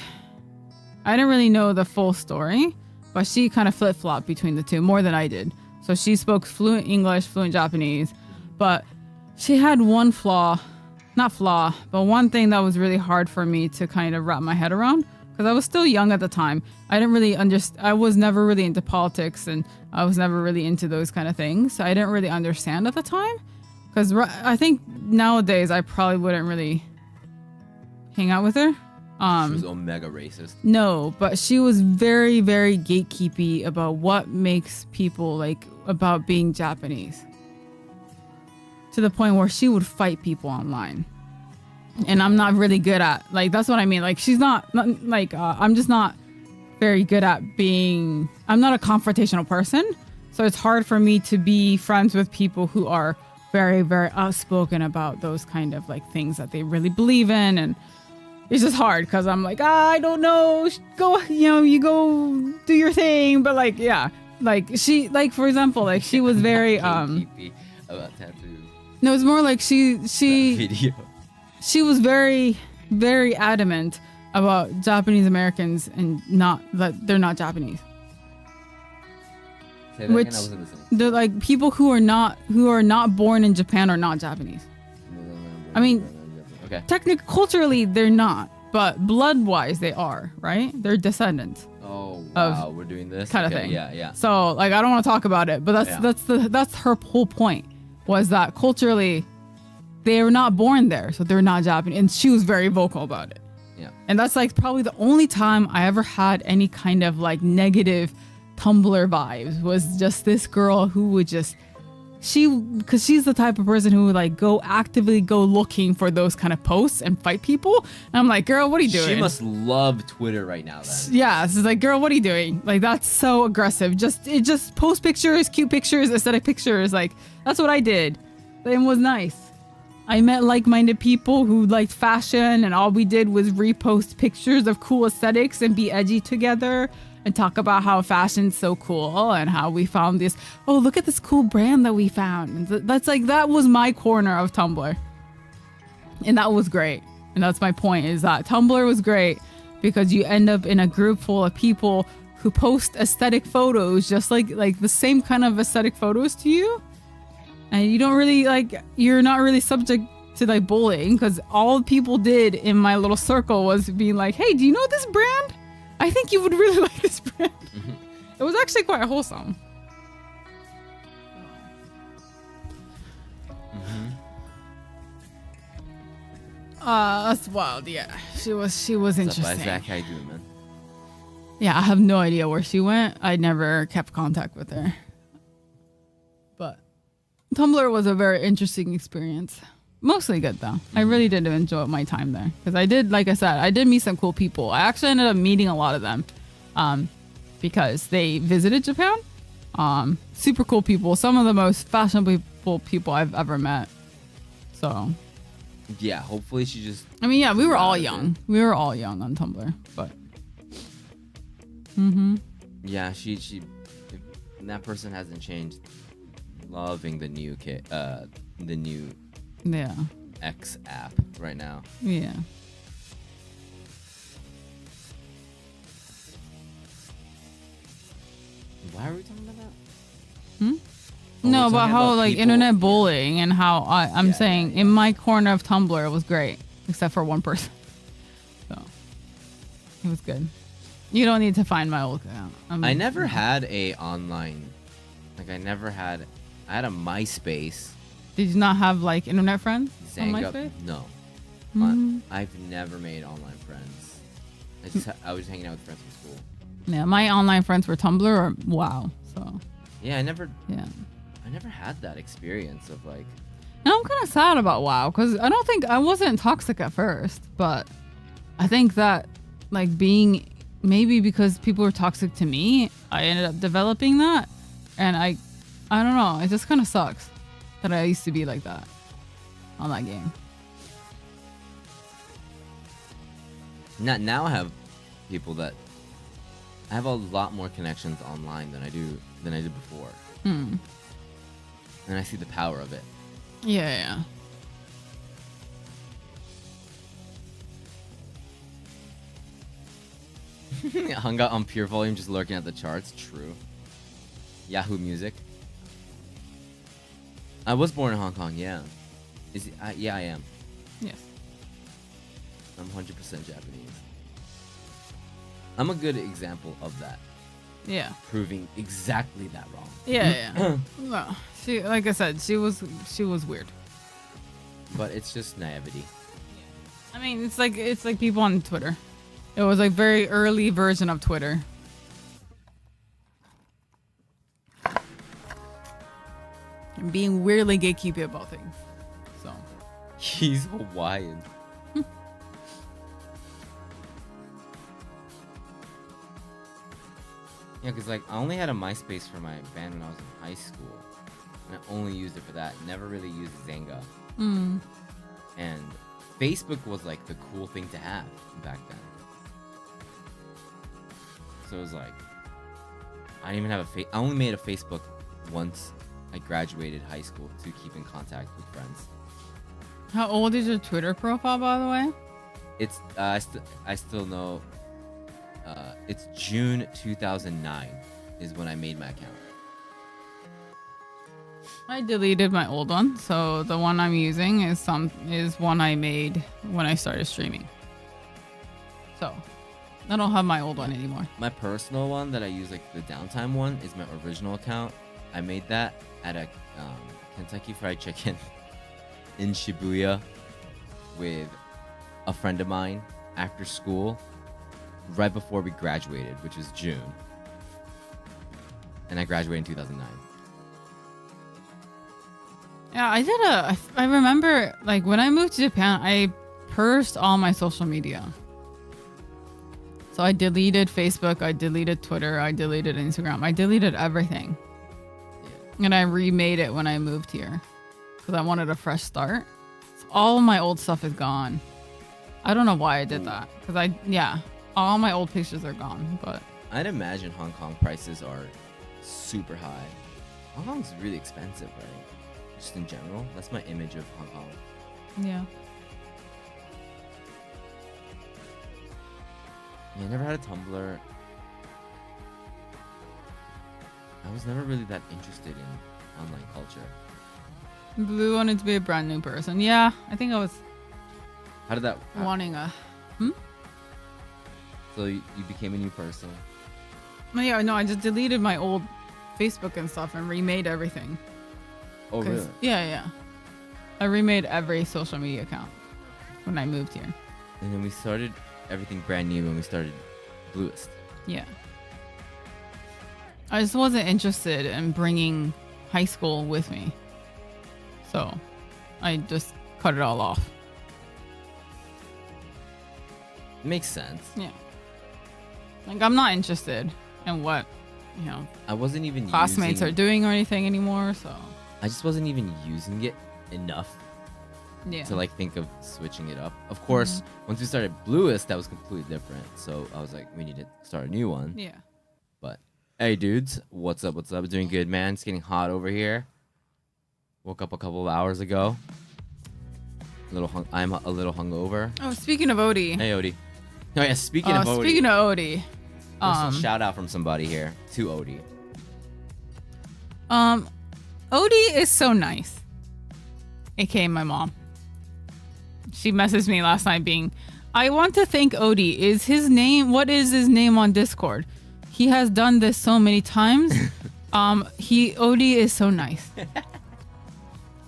I didn't really know the full story, but she kind of flip-flopped between the two more than I did. So she spoke fluent English, fluent Japanese, but she had one one thing that was really hard for me to kind of wrap my head around, because I was still young at the time. I didn't really understand. I was never really into politics, and I was never really into those kind of things. So I didn't really understand at the time, because I think nowadays I probably wouldn't really hang out with her. She was omega racist. No, but she was very, very gatekeepy about what makes people about being Japanese. To the point where she would fight people online. And I'm not really good at, that's what I mean. She's not I'm just not very good at being, I'm not a confrontational person. So it's hard for me to be friends with people who are very, very outspoken about those kind of things that they really believe in. And it's just hard because I'm I don't know, go, you go do your thing. But yeah, she, for example, she was very, About tattoos. no, it's more she Video. she was very, very adamant about Japanese Americans and that they're not Japanese. Say that Which again, I wasn't listening. they're people who are not born in Japan are not Japanese. I mean, Okay. culturally they're not, but blood-wise they are, right? They're descendants. Oh wow, we're doing this kind of Okay, thing. Yeah. So I don't want to talk about it, but that's her whole point, was that culturally they were not born there, so they're not Japanese, and she was very vocal about it. Yeah. And that's probably the only time I ever had any kind of negative Tumblr vibes, was just this girl who would just because she's the type of person who would like actively go looking for those kind of posts and fight people. And I'm like, girl, what are you doing? She must love Twitter right now then. Yeah, it's like, girl, what are you doing? Like, that's so aggressive. Just post pictures, cute pictures, aesthetic pictures. Like, that's what I did. It was nice. I met like-minded people who liked fashion, and all we did was repost pictures of cool aesthetics and be edgy together and talk about how fashion's so cool and how we found this. Oh, look at this cool brand that we found. That was my corner of Tumblr. And that was great. And that's my point, is that Tumblr was great because you end up in a group full of people who post aesthetic photos, just like the same kind of aesthetic photos to you. And you don't really you're not really subject to like bullying, because all people did in my little circle was being like, hey, do you know this brand? I think you would really like this brand. Mm-hmm. It was actually quite wholesome. Mm-hmm. That's wild. Yeah, she was interesting. What's up, Isaac? How you doing, man? Yeah, I have no idea where she went. I never kept contact with her. But Tumblr was a very interesting experience. Mostly good though. I really did enjoy my time there because I did, like I said, I did meet some cool people. I actually ended up meeting a lot of them because they visited Japan. Super cool people. Some of the most fashionable people I've ever met. So yeah, hopefully she just. I mean, yeah, we were all young. We were all young on Tumblr, but. Yeah, she. That person hasn't changed. Loving the new Yeah. X app right now. Yeah. Why are we talking about that? No, about how about like people- internet bullying and how I'm Yeah, saying yeah. in my corner of Tumblr it was great, except for one person. So it was good. You don't need to find my old account. I never had a online, I had a MySpace. Did you not have like internet friends on Zanga, MySpace? no. I've never made online friends. I was hanging out with friends from school. Yeah, my online friends were Tumblr or WoW. So Yeah, I never had that experience of like. And I'm kind of sad about WoW because I wasn't toxic at first, but I think that like maybe because people were toxic to me, I ended up developing that, and I don't know. It just kind of sucks that I used to be like that on that game. Now I have people that I have a lot more connections online than I did before. And I see the power of it. Yeah. Hung out on pure volume, just lurking at the charts. True. Yahoo Music. I was born in Hong Kong. Yeah. Yeah, I am. Yes. I'm 100% Japanese. I'm a good example of that. Yeah. Proving exactly that wrong. Yeah. No, she, like I said, she was weird. But it's just naivety. I mean, it's like people on Twitter. It was like very early version of Twitter. And being weirdly gatekeepy about things. So. He's Hawaiian. Yeah, because like I only had a MySpace for my band when I was in high school, and I only used it for that. Never really used Zanga. And Facebook was like the cool thing to have back then. So it was like I didn't even have I only made a Facebook once I graduated high school to keep in contact with friends. How old is your Twitter profile, by the way? It's I still know. It's June 2009 is when I made my account. I deleted my old one, so the one I'm using is one I made when I started streaming. So I don't have my old one anymore. My personal one that I use, like the downtime one, is my original account. I made that at a Kentucky Fried Chicken in Shibuya with a friend of mine after school, right before we graduated, which was June. And I graduated in 2009. Yeah, I remember like when I moved to Japan, I purged all my social media. So I deleted Facebook, I deleted Twitter, I deleted Instagram, I deleted everything. And I remade it when I moved here because I wanted a fresh start. So all of my old stuff is gone. I don't know why I did that because all my old pictures are gone. But I'd imagine Hong Kong prices are super high. Hong Kong's really expensive, right? Just in general. That's my image of Hong Kong. yeah. Yeah, I never had a Tumblr. I was never really that interested in online culture. Blue wanted to be a brand new person. Yeah, I think I was How did that? wanting a. So you became a new person. Yeah, no, I just deleted my old Facebook and stuff and remade everything. Oh, really? Yeah. I remade every social media account when I moved here. And then we started everything brand new when we started Bluest. Yeah. I just wasn't interested in bringing high school with me. So I just cut it all off. Makes sense. Yeah. Like, I'm not interested in what, I wasn't even classmates using, are doing or anything anymore. So, I just wasn't even using it enough yeah. to like think of switching it up. Of course, once we started Bluest, that was completely different. So I was like, we need to start a new one. Yeah. But hey, dudes, what's up? What's up? Doing good, man. It's getting hot over here. Woke up a couple of hours ago. I'm a little hungover. Oh, speaking of Odie. Hey, Odie. Oh yeah, speaking of Odie. Speaking of Odie. Personal shout out from somebody here to Odie. Odie is so nice. AKA my mom. She messaged me last night being, I want to thank Odie. What is his name on Discord? He has done this so many times. Odie is so nice.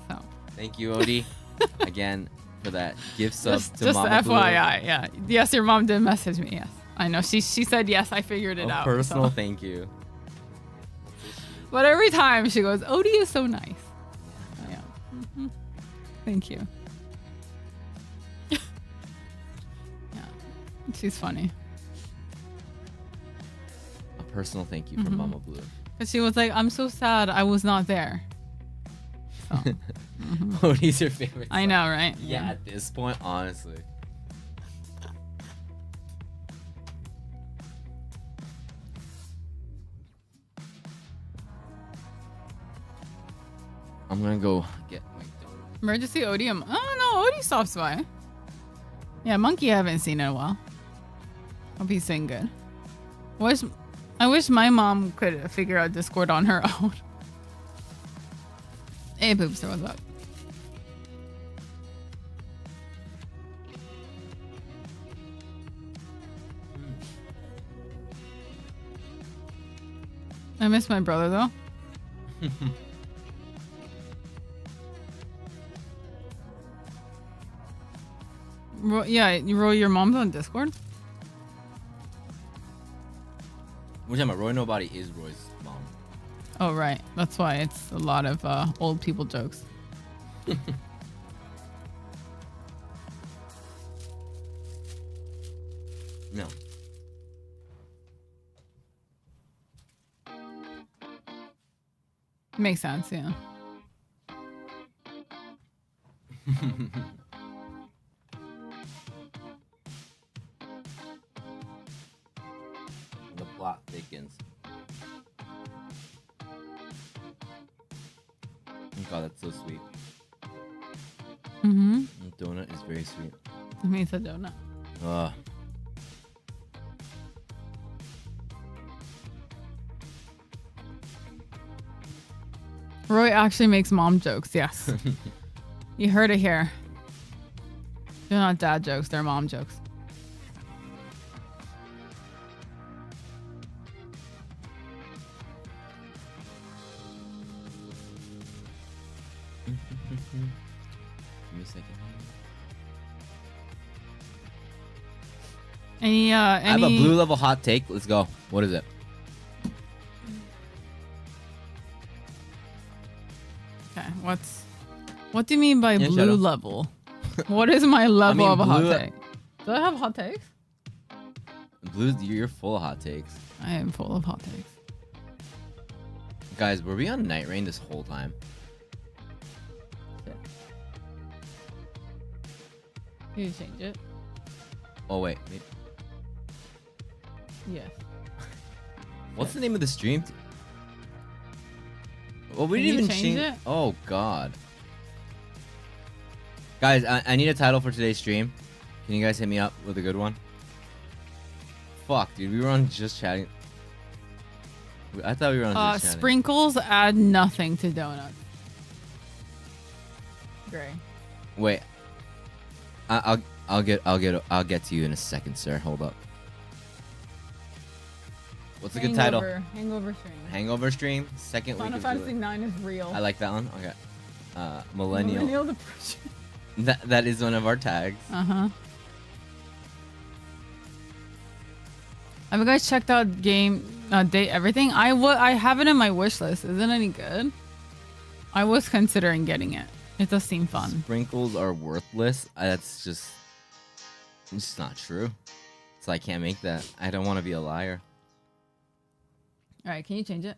So. Thank you, Odie, again for that gift sub to just Mama Blue. FYI, yeah. Yes, your mom did message me. Yes, I know. She said yes. I figured it out. Personal so. thank you. But every time she goes, Odie is so nice. Yeah. Thank you. Yeah, she's funny. A personal thank you from Mama Blue. But she was like, I'm so sad I was not there. So. Odie's your favorite I song. know, right? Yeah, at this point, honestly. I'm gonna go get my donut. Emergency Odie. Oh no, Odie stops by. Yeah, Monkey I haven't seen in a while. Hope he's doing good. I wish my mom could figure out Discord on her own. Hey, Boobster, what's up? I miss my brother though. Roy, your mom's on Discord? We're talking about RoyNobody is Roy's mom. Oh, right. That's why it's a lot of old people jokes. No. Makes sense, yeah. The plot thickens. Oh God, that's so sweet. Mm-hmm. The donut is very sweet. It means a donut. Ugh. Roy actually makes mom jokes, yes. You heard it here. They're not dad jokes, they're mom jokes. Give me a second. I have a blue level hot take. Let's go. What is it? Okay, what's What do you mean by Yeah, blue Shadow. level? What is my level mean, of a hot blue- take? Do I have hot takes? Blue, you're full of hot takes. I am full of hot takes. Guys, were we on Night Rain this whole time? Can you change it? Oh wait, maybe. Yes. What's the name of the stream? Well, we Can didn't you even change change. it? Oh God. Guys, I need a title for today's stream. Can you guys hit me up with a good one? Fuck, dude, we were on just chatting. I thought we were on just chatting. Sprinkles add nothing to donuts. Gray. Wait. I'll get to you in a second, sir. Hold up. What's a good title? Hangover stream. Hangover stream. Second week Final of Fantasy July. 9 is real. I like that one. Okay. Millennial. Millennial depression. That is one of our tags. Uh-huh. Have you guys checked out Game Date Everything? I have it in my wish list. Is it any good? I was considering getting it. It does seem fun. Sprinkles are worthless. That's just, it's just not true. So I can't make that. I don't want to be a liar. All right, can you change it?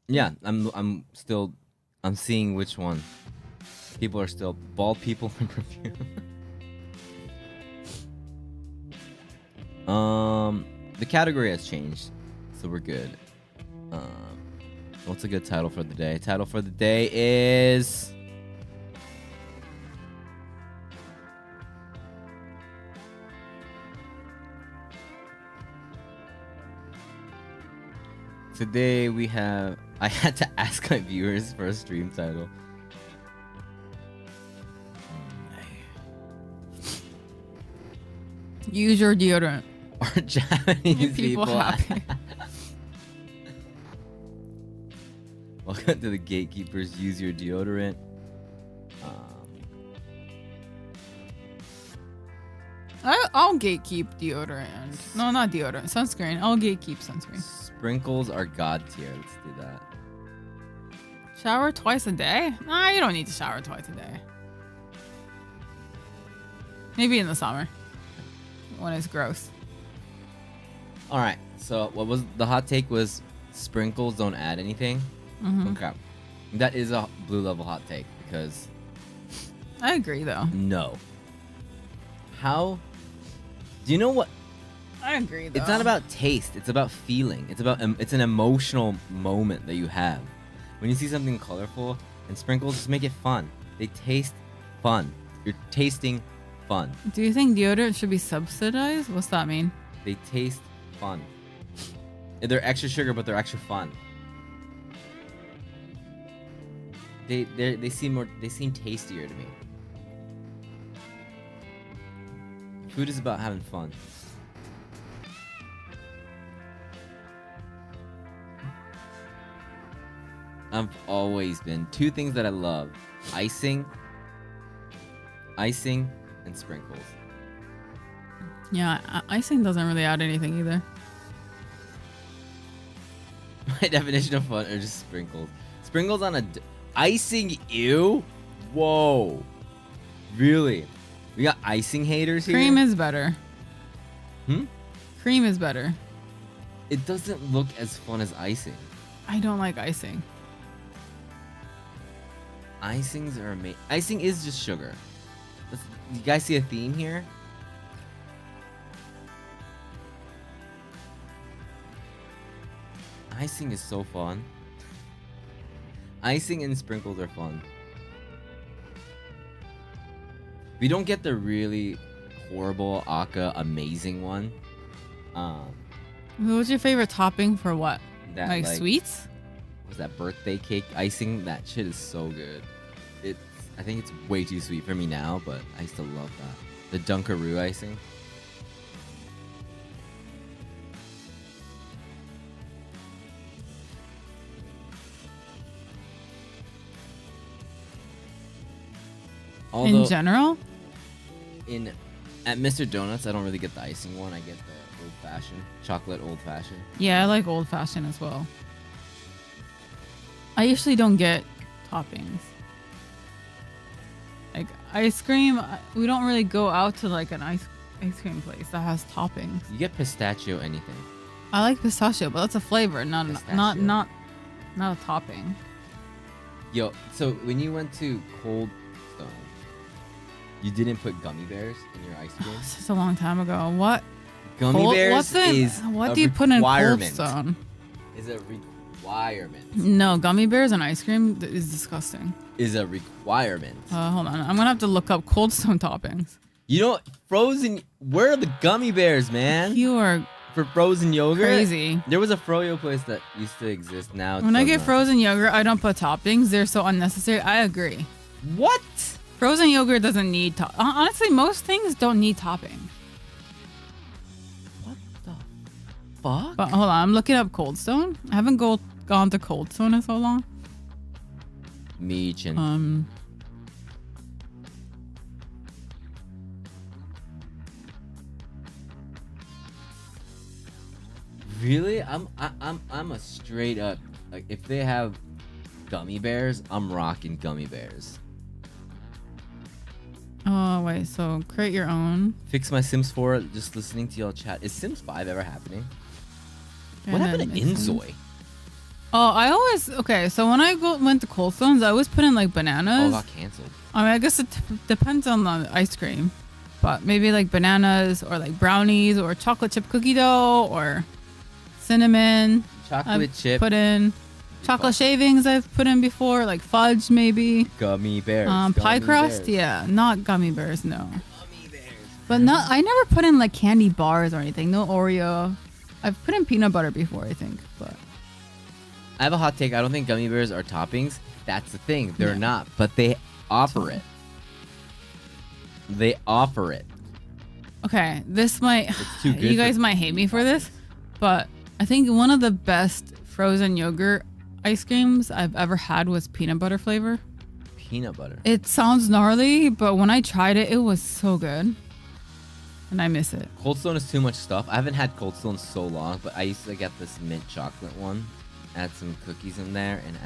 Yeah, I'm seeing which one. People are still bald people in perfume. The category has changed, so we're good. What's a good title for the day? Title for the day is today we have. I had to ask my viewers for a stream title. Use your deodorant. Are Japanese People people happy. Welcome to the gatekeepers. Use your deodorant. I'll gatekeep deodorant. No, not deodorant. Sunscreen. I'll gatekeep sunscreen. Sprinkles are god tier. Let's do that. Shower twice a day? Nah, you don't need to shower twice a day. Maybe in the summer. When it's gross. All right. So what was the hot take? Was sprinkles don't add anything? Mm-hmm. Okay. That is a blue level hot take because I agree, though. no. How? Do you know what? I agree, though. It's not about taste. It's about feeling. It's about it's an emotional moment that you have when you see something colorful. And sprinkles just make it fun. They taste fun. You're tasting fun. Do you think deodorant should be subsidized? What's that mean? They taste fun. They're extra sugar, but they're extra fun. They seem tastier to me. Food is about having fun. I've always been two things that I love: icing, and sprinkles. Yeah, icing doesn't really add anything either. My definition of fun are just sprinkles. Sprinkles on icing, ew. Whoa. Really? We got icing haters here? Cream is better. Hmm? Cream is better. It doesn't look as fun as icing. I don't like icing. Icings are amazing. Icing is just sugar. You guys see a theme here? Icing is so fun. Icing and sprinkles are fun. We don't get the really horrible Aka amazing one. What's your favorite topping for what? That Like sweets? Was that birthday cake icing? That shit is so good. I think it's way too sweet for me now, but I still love that. The Dunkaroo icing. In general? At Mr. Donuts, I don't really get the icing one. I get the old fashioned chocolate old fashioned. Yeah, I like old fashioned as well. I usually don't get toppings. ice cream, we don't really go out to like an ice cream place that has toppings. You get pistachio anything. I like pistachio, but that's a flavor, not Pistachio. a topping. Yo, so when you went to Cold Stone, you didn't put gummy bears in your ice cream? This is a long time ago. What? Gummy bears is what a do you put in Cold requirement. Stone? Is a requirement. No, gummy bears and ice cream is disgusting. Is a requirement. Hold on, I'm gonna have to look up Cold Stone toppings. You know, frozen. Where are the gummy bears, man? You are For frozen yogurt. crazy. There was a froyo place that used to exist. Now. When I does get not. frozen yogurt, I don't put toppings. They're so unnecessary. I agree. What? Frozen yogurt doesn't need honestly, most things don't need topping. What the fuck? But hold on, I'm looking up Cold Stone. I haven't gone to Cold Stone in so long. Meech and really, I'm a straight up like if they have gummy bears, I'm rocking gummy bears. Oh wait, so create your own. Fix my Sims 4 just listening to y'all chat. Is Sims 5 ever happening? What And happened to then mix them. Inzoy? Oh, I always so when I went to Cold Stones, I always put in like Oh, bananas. it got canceled. I mean, I guess it depends on the ice cream, but maybe like bananas or like brownies or chocolate chip cookie dough or cinnamon. Chocolate chip. Put in chocolate shavings. I've put in before, like fudge maybe. Gummy bears. Pie gummy crust, bears. yeah, not gummy bears, no. Gummy bears. But not. I never put in like candy bars or anything. No Oreo. I've put in peanut butter before, I think, but. I have a hot take. I don't think gummy bears are toppings. That's the thing. They're Yeah. not, but they offer it. They offer it. Okay, this might. It's too good You guys for might hate me for this, but I think one of the best frozen yogurt ice creams I've ever had was peanut butter flavor. Peanut butter. It sounds gnarly, but when I tried it, it was so good. And I miss it. Cold Stone is too much stuff. I haven't had Cold Stone so long, but I used to get this mint chocolate one. Add some cookies in there and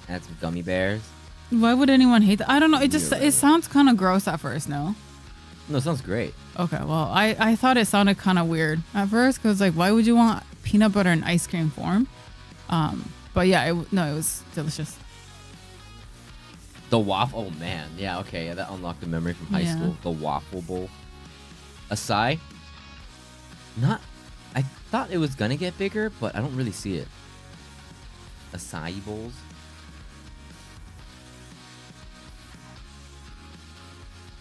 add some gummy bears. Why would anyone hate that? I don't know. It You're right. it sounds kind of gross at first, no? No, it sounds great. Okay, well, I thought it sounded kind of weird at first because like, why would you want peanut butter in ice cream form? But yeah, it was delicious. The waffle. Oh man, yeah, okay, yeah, that unlocked a memory from high Yeah. school. The waffle bowl. Acai. Not. I thought it was gonna get bigger, but I don't really see it. Acai bowls.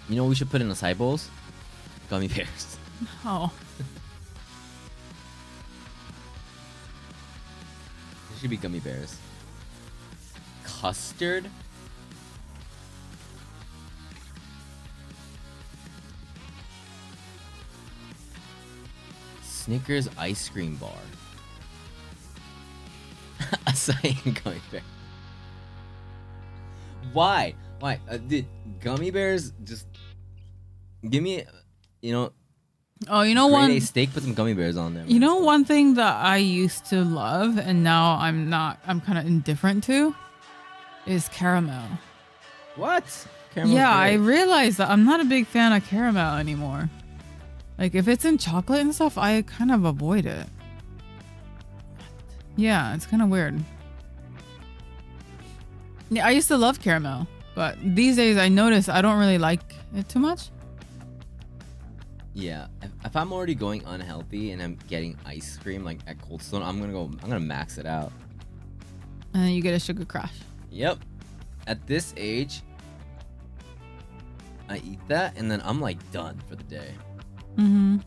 You know what we should put in acai bowls? Gummy bears. Oh, There should be gummy bears. Custard? Snickers ice cream bar. Acai and gummy bear. Why? Why? Did gummy bears just give me, you know, oh, you know grade one. A steak, put some gummy bears on there. You man. know one thing that I used to love and now I'm not. I'm kind of indifferent to, is caramel. What? Caramel's Yeah, I great. realized that I'm not a big fan of caramel anymore. Like if it's in chocolate and stuff, I kind of avoid it. Yeah, it's kind of weird. Yeah, I used to love caramel, but these days I notice I don't really like it too much. Yeah, if I'm already going unhealthy and I'm getting ice cream like at Cold Stone, I'm gonna max it out. And then you get a sugar crash. Yep. At this age, I eat that and then I'm like done for the day. Mm-hmm.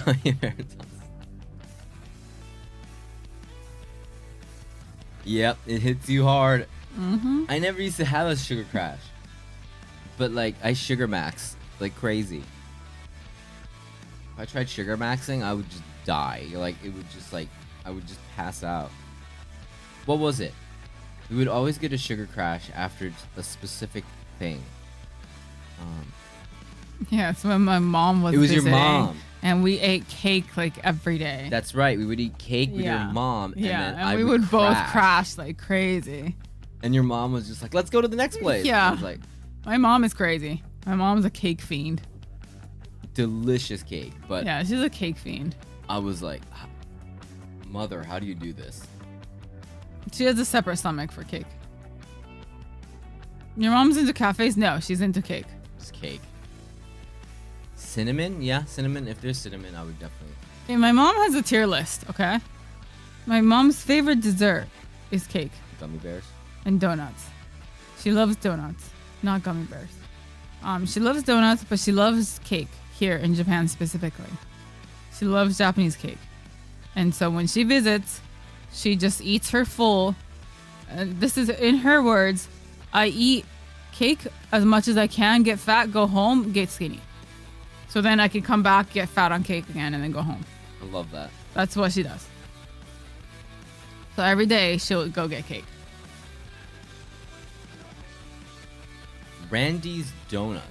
Gummy bears. Yep, it hits you hard. Mm-hmm. I never used to have a sugar crash, but like I sugar max like crazy. If I tried sugar maxing, I would just die. Like it would just like I would just pass out. What was it? We would always get a sugar crash after a specific thing. Yeah, it's when my mom was It was your visiting, mom. and we ate cake like every day. That's right. We would eat cake with your mom, and yeah, then and I we would both crash. crash like crazy. And your mom was just like, let's go to the next place. Yeah. I was like, My mom is crazy. My mom's a cake fiend. delicious cake. But Yeah, she's a cake fiend. I was like, mother, how do you do this? She has a separate stomach for cake. Your mom's into cafes? No, she's into cake. It's cake. Cinnamon? Yeah, cinnamon. If there's cinnamon, I would definitely. Okay, my mom has a tier list, okay? My mom's favorite dessert is cake Gummy bears. and donuts. She loves donuts, not gummy bears. She loves donuts, but she loves cake here in Japan specifically. She loves Japanese cake. And so when she visits, she just eats her full. This is in her words, I eat cake as much as I can, get fat, go home, get skinny. So then I can come back, get fat on cake again, and then go home. I love that. That's what she does. So every day she'll go get cake. Randy's Donuts.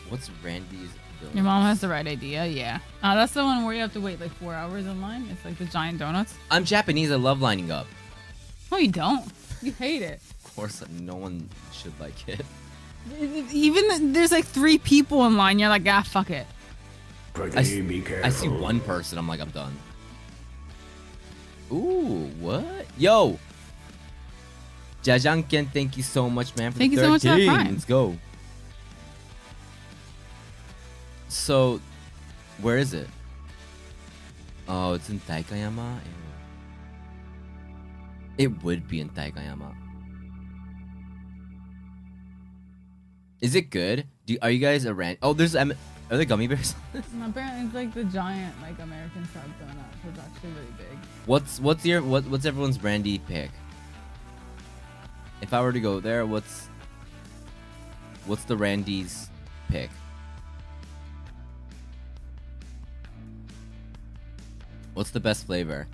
What's Randy's Donuts? Your mom has the right idea, yeah. That's the one where you have to wait like 4 hours in line. It's like the giant donuts. I'm Japanese. I love lining up. No, you don't. You hate it. Of course, no one should like it. Even there's like 3 people in line. You're like, ah, fuck it. I see one person. I'm like, I'm done. Ooh, what? Yo! Jajanken, thank you so much, man. For Thank the you so much for that 13. Prime. Let's go. So, where is it? Oh, it's in Daikayama. It would be in Daikayama. Is it good? Are you guys around? Oh, there's are there gummy bears? Apparently, it's like the giant like American style donut. So it's actually really big. What's everyone's brandy pick? If I were to go there, what's the Randy's pick? What's the best flavor?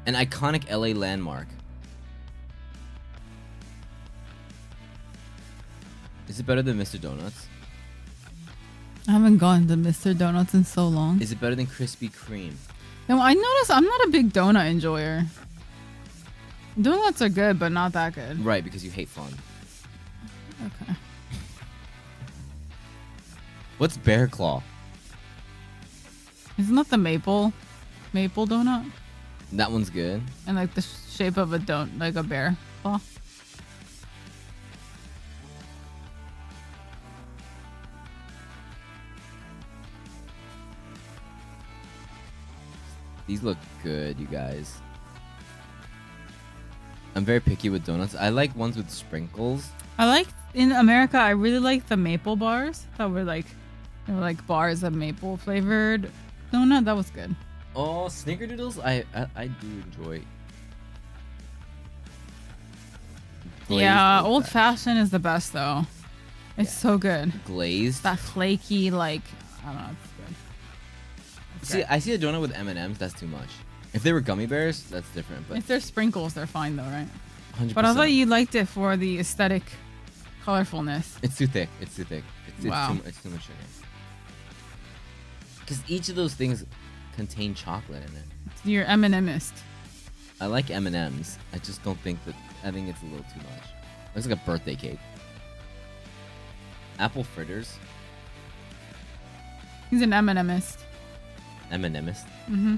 An iconic LA landmark. Is it better than Mr. Donuts? I haven't gone to Mr. Donuts in so long. Is it better than Krispy Kreme? No, I noticed I'm not a big donut enjoyer. Donuts are good, but not that good. Right, because you hate fun. Okay. What's Bear Claw? Isn't that the maple donut? That one's good. And like the shape of like a bear claw. These look good, you guys. I'm very picky with donuts. I like ones with sprinkles. In America, I really like the maple bars that were like, they were like bars of maple flavored donut. That was good. Oh, snickerdoodles, I do enjoy. Yeah, Glazed old fashioned is the best though. It's so good. glazed. That flaky, like, I don't know, it's good. It's See, great. I see a donut with M&Ms. That's too much. If they were gummy bears, that's different. But If they're sprinkles, they're fine though, right? 100%. But I thought you liked it for the aesthetic colorfulness. It's too thick. It's too thick. Wow. It's too much sugar. Because each of those things contain chocolate in it. You're M&Mist. I like M&Ms. I just don't think that. I think it's a little too much. Looks like a birthday cake. Apple fritters. He's an M&Mist. M&Mist. Mm-hmm.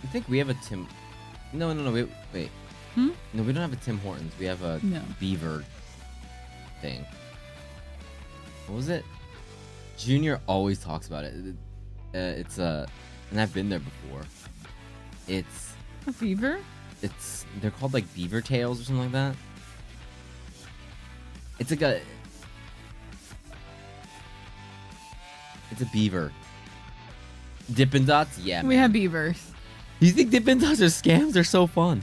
You think we have a Tim? No. Wait. Hmm? No, we don't have a Tim Hortons. We have a No. Beaver thing. What was it? Junior always talks about it. It's and I've been there before. It's A beaver? they're called like beaver tails or something like that. It's like it's a beaver. Dippin' Dots, yeah. We man. have beavers. You think Dippin' Dots are scams? They're so fun.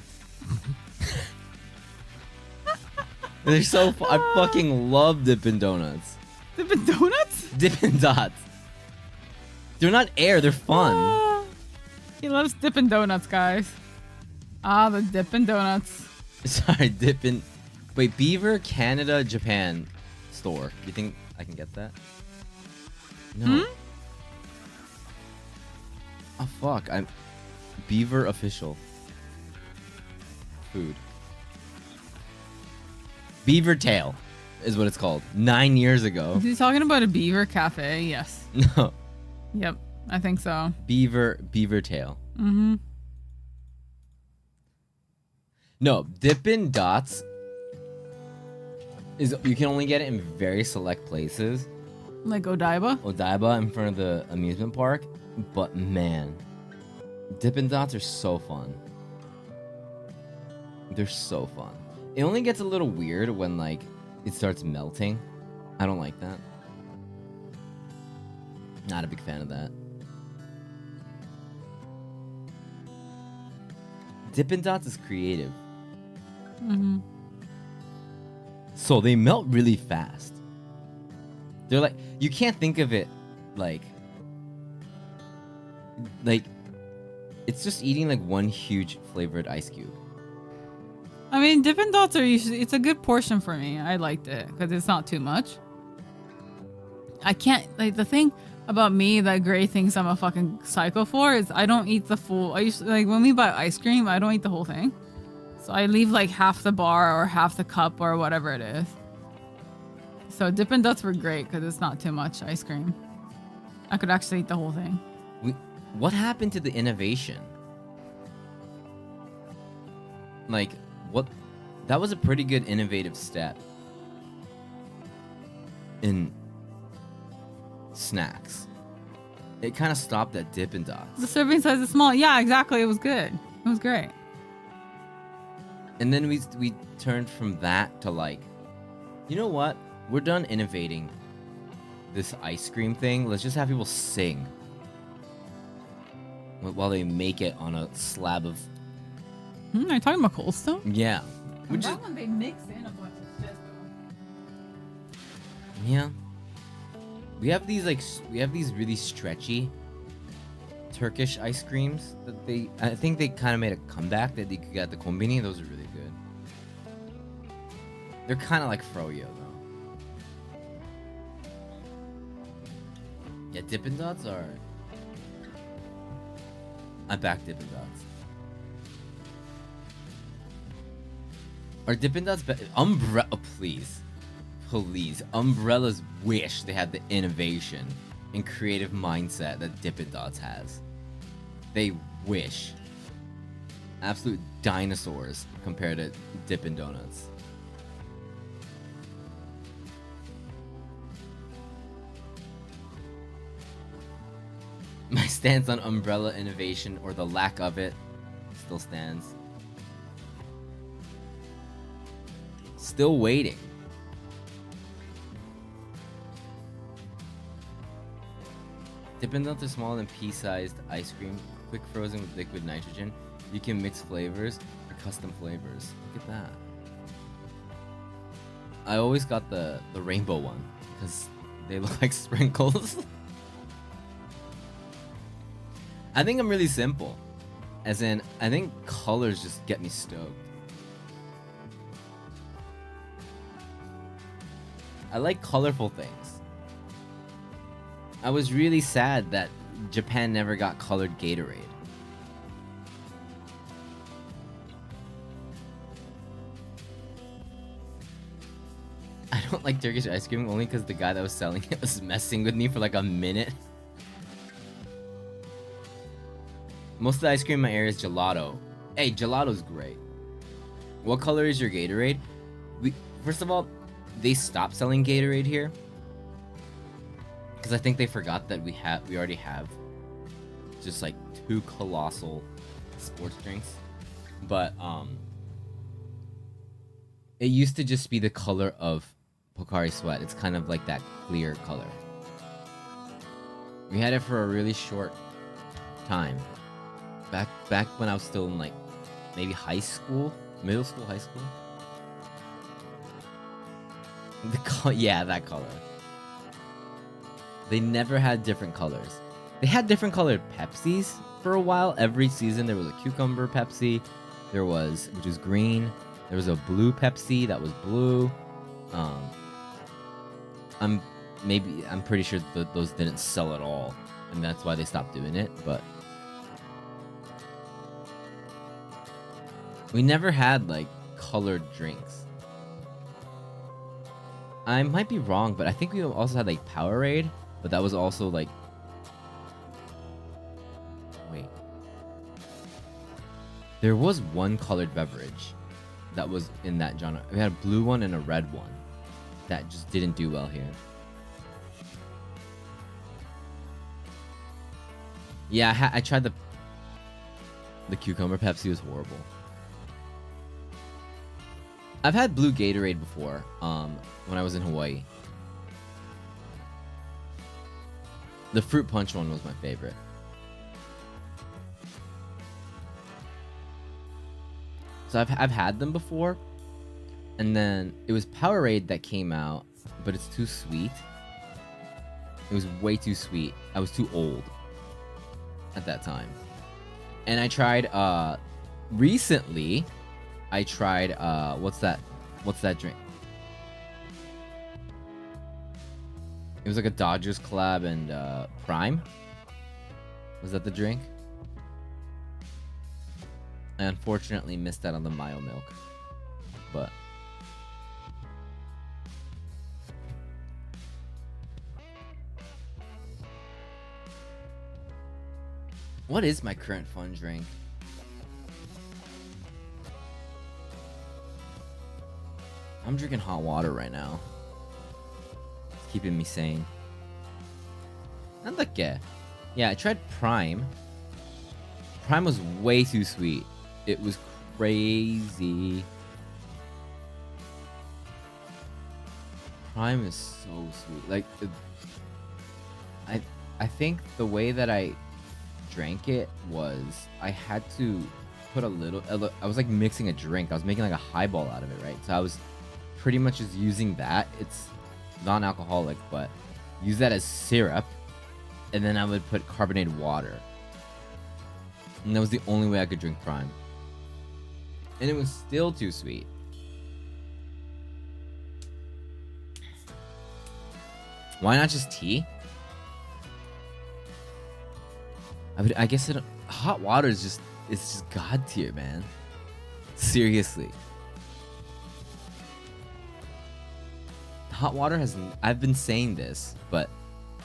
They're so fun. I fucking love Dippin' Donuts. Dippin' Donuts? Dippin' Dots. They're not air. They're fun. Ah, he loves Dippin' Donuts, guys. Ah, the Dippin' Donuts. Sorry, Dippin'. Wait, Beaver, Canada, Japan store. You think I can get that? No. Hmm? Oh fuck! Beaver official. Food. Beaver tail is what it's called. 9 years ago. Is he talking about a beaver cafe? Yes. No. Yep. I think so. Beaver tail. Mm-hmm. No, Dippin' Dots is you can only get it in very select places. Like Odaiba? Odaiba in front of the amusement park. But man, Dippin' Dots are so fun. They're so fun. It only gets a little weird when like it starts melting. I don't like that. Not a big fan of that. Dippin' Dots is creative. Mm-hmm. So they melt really fast. They're like, you can't think of it like it's just eating like one huge flavored ice cube. I mean, Dippin' Dots are usually, it's a good portion for me. I liked it because it's not too much. I can't, like, the thing about me that Gray thinks I'm a fucking psycho for is I don't eat the full, I usually, like, when we buy ice cream, I don't eat the whole thing. So I leave like half the bar or half the cup or whatever it is. So Dippin' Dots were great because it's not too much ice cream. I could actually eat the whole thing. What happened to the innovation? Like, what? That was a pretty good innovative step in snacks. It kind of stopped at Dippin' Dots. The serving size is small. Yeah, exactly. It was good. It was great. And then we turned from that to like, you know what? We're done innovating this ice cream thing. Let's just have people sing while they make it on a slab of. Are you talking about Cold Stone? Yeah. Which is, That one they mix in a bunch of shit though. yeah. We have these really stretchy Turkish ice creams that I think they kind of made a comeback that you could get at the Konbini. Those are really good. They're kind of like froyo though. Yeah, Dippin' Dots are. I back Dippin' Dots. Are Dippin' Dots Umbrella? Oh, please. Umbrellas wish they had the innovation and creative mindset that Dippin' Dots has. They wish. Absolute dinosaurs compared to Dippin' Donuts. My stance on umbrella innovation, or the lack of it, still stands. Still waiting. Dippin' Dots are smaller than pea-sized ice cream, quick frozen with liquid nitrogen. You can mix flavors for custom flavors. Look at that. I always got the rainbow one because they look like sprinkles. I think I'm really simple. As in, I think colors just get me stoked. I like colorful things. I was really sad that Japan never got colored Gatorade. I don't like Turkish ice cream only because the guy that was selling it was messing with me for like a minute. Most of the ice cream in my area is gelato. Hey, gelato's great. What color is your Gatorade? First of all, they stopped selling Gatorade here because I think they forgot that we already have just like 2 colossal sports drinks. But it used to just be the color of Pocari Sweat. It's kind of like that clear color. We had it for a really short time. Back when I was still in like maybe high school, middle school, high school. Yeah, that color. They never had different colors. They had different colored Pepsis for a while. Every season there was a cucumber Pepsi. There was, which was green. There was a blue Pepsi that was blue. I'm pretty sure those didn't sell at all, and that's why they stopped doing it. But We never had like colored drinks. I might be wrong, but I think we also had like Powerade, but that was also like. Wait. There was one colored beverage that was in that genre. We had a blue one and a red one that just didn't do well here. Yeah, I tried the cucumber Pepsi. Was horrible. I've had blue Gatorade before, when I was in Hawaii. The fruit punch one was my favorite. So I've had them before, and then it was Powerade that came out, but it's too sweet. It was way too sweet. I was too old at that time. And I tried recently I tried what's that drink? It was like a Dodgers collab and Prime. Was that the drink? I unfortunately missed out on the Mayo milk. But what is my current fun drink? I'm drinking hot water right now. It's keeping me sane. Nandakke? Yeah, I tried Prime. Prime was way too sweet. It was crazy. Prime is so sweet. Like, I think the way that I drank it was I had to put a little. I was like mixing a drink. I was making like a highball out of it, right? So I was pretty much just using that. It's non-alcoholic, but use that as syrup, and then I would put carbonated water, and that was the only way I could drink Prime, and it was still too sweet. Why not just tea? I guess hot water is just, it's just god tier, man. Seriously. Hot water has, I've been saying this, but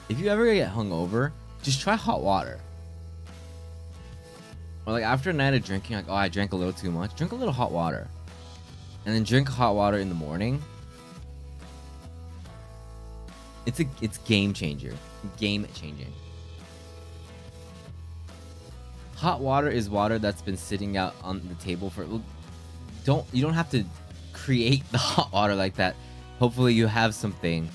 if you ever get hungover, just try hot water. Or like after a night of drinking, like, oh, I drank a little too much, drink a little hot water. And then drink hot water in the morning. It's game changer. Game changing. Hot water is water that's been sitting out on the table for, you don't have to create the hot water like that. Hopefully you have something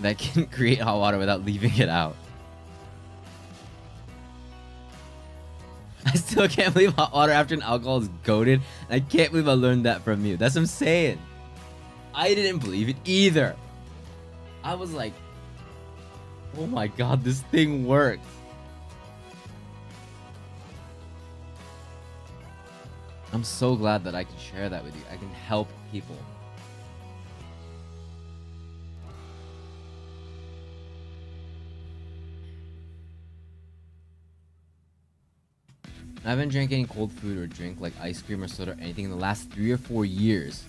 that can create hot water without leaving it out. I still can't believe hot water after an alcohol is goated. I can't believe I learned that from you. That's what I'm saying. I didn't believe it either. I was like, oh my god, this thing works. I'm so glad that I can share that with you. I can help people. I haven't drank any cold food or drink like ice cream or soda or anything in the last 3 or 4 years.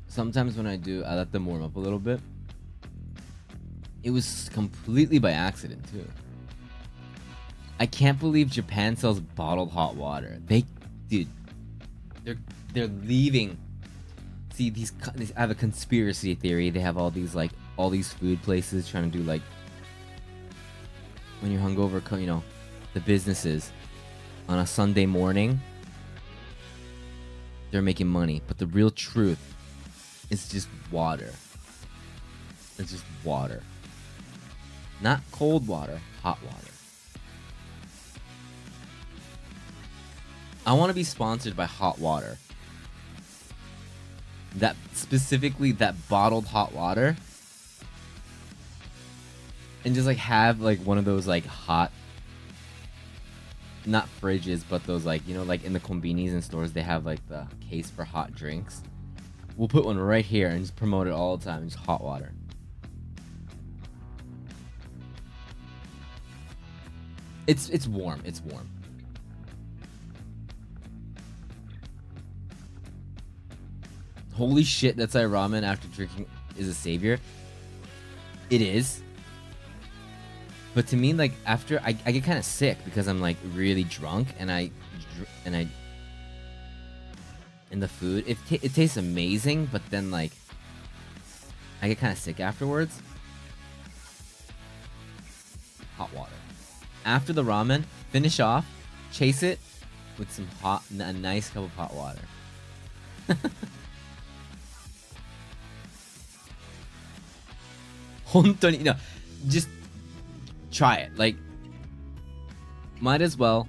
Sometimes when I do, I let them warm up a little bit. It was completely by accident too. I can't believe Japan sells bottled hot water. They're leaving. See, I have a conspiracy theory. They have all these food places trying to do like, when you're hungover, you know, the businesses on a Sunday morning, they're making money. But the real truth is just water. It's just water. Not cold water, hot water. I want to be sponsored by hot water. That specifically, that bottled hot water. And just like have like one of those like hot, not fridges, but those like, you know, like in the konbinis and stores, they have like the case for hot drinks. We'll put one right here and just promote it all the time. Just hot water. It's warm. It's warm. holy shit, that's why ramen after drinking is a savior. It is. But to me, like, after I get kind of sick because I'm like really drunk and the food, it tastes amazing, but then like I get kind of sick afterwards. Hot water. After the ramen, finish off, chase it with some a nice cup of hot water. Hontoni, no, just try it. Like, might as well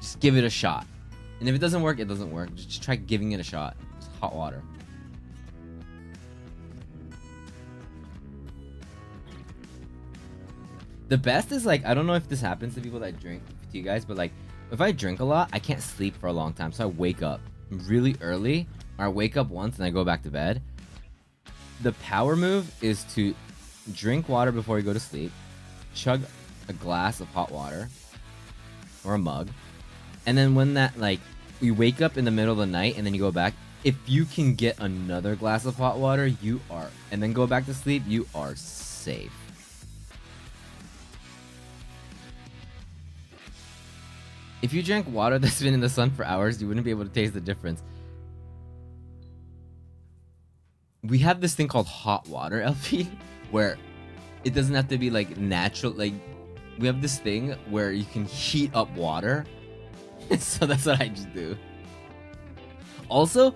just give it a shot. And if it doesn't work, it doesn't work. Just try giving it a shot. Just hot water. The best is like, I don't know if this happens to people that drink, to you guys, but like, if I drink a lot, I can't sleep for a long time. So I wake up really early, or I wake up once and I go back to bed. The power move is to drink water before you go to sleep, chug a glass of hot water, or a mug, and then when that, like, you wake up in the middle of the night and then you go back, if you can get another glass of hot water, you are, and then go back to sleep, you are safe. If you drank water that's been in the sun for hours, you wouldn't be able to taste the difference. We have this thing called hot water, LP, where it doesn't have to be like natural. Like, we have this thing where you can heat up water. So that's what I just do. Also,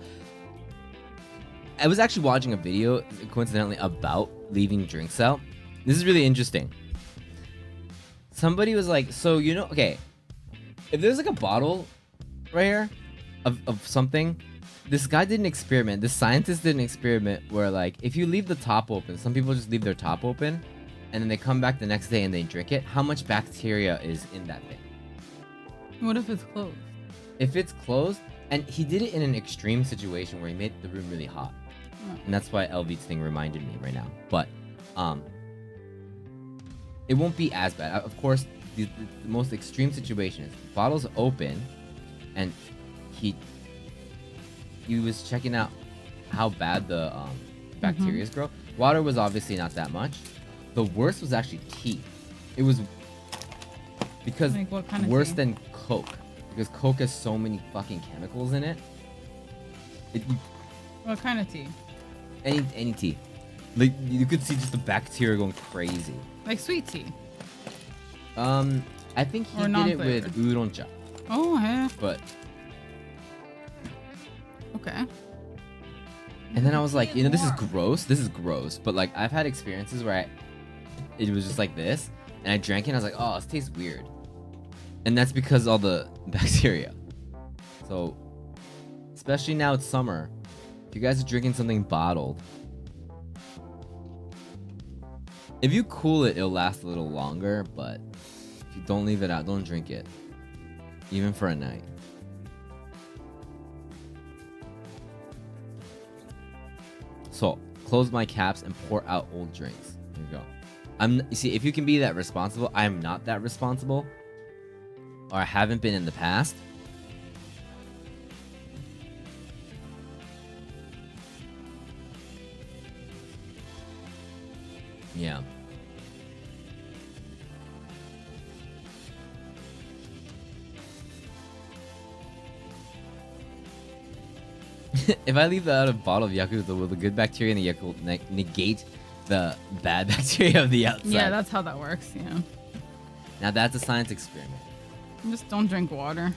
I was actually watching a video, coincidentally, about leaving drinks out. This is really interesting. Somebody was like, so, you know, okay, if there's like a bottle right here of something, this guy did an experiment. This scientist did an experiment where, like, if you leave the top open, some people just leave their top open, and then they come back the next day and they drink it. How much bacteria is in that thing? What if it's closed? If it's closed, and he did it in an extreme situation where he made the room really hot, and that's why LV's thing reminded me right now. But it won't be as bad. Of course, the most extreme situation is the bottle's open, and he was checking out how bad the bacteria grow. Water was obviously not that much. The worst was actually tea. It was because Like, what kind of worse tea? than Coke, because Coke has so many fucking chemicals in it. What kind of tea? Any tea, like, you could see just the bacteria going crazy. Like sweet tea. I think he Or did it with non-flavored. udon-cha, Oh, yeah. but Okay. and then I was like, you know, this is gross, but like, I've had experiences where it was just like this, and I drank it and I was like, oh, this tastes weird, and that's because all the bacteria. So, especially now it's summer, if you guys are drinking something bottled, if you cool it, it'll last a little longer, but if you don't leave it out, don't drink it, even for a night. So, close my caps and pour out old drinks. There you go. You see, if you can be that responsible, I am not that responsible, or I haven't been in the past. Yeah. If I leave out a bottle of Yakult, will the good bacteria in the Yakult negate the bad bacteria of the outside? Yeah, that's how that works. Yeah. Now that's a science experiment. Just don't drink water.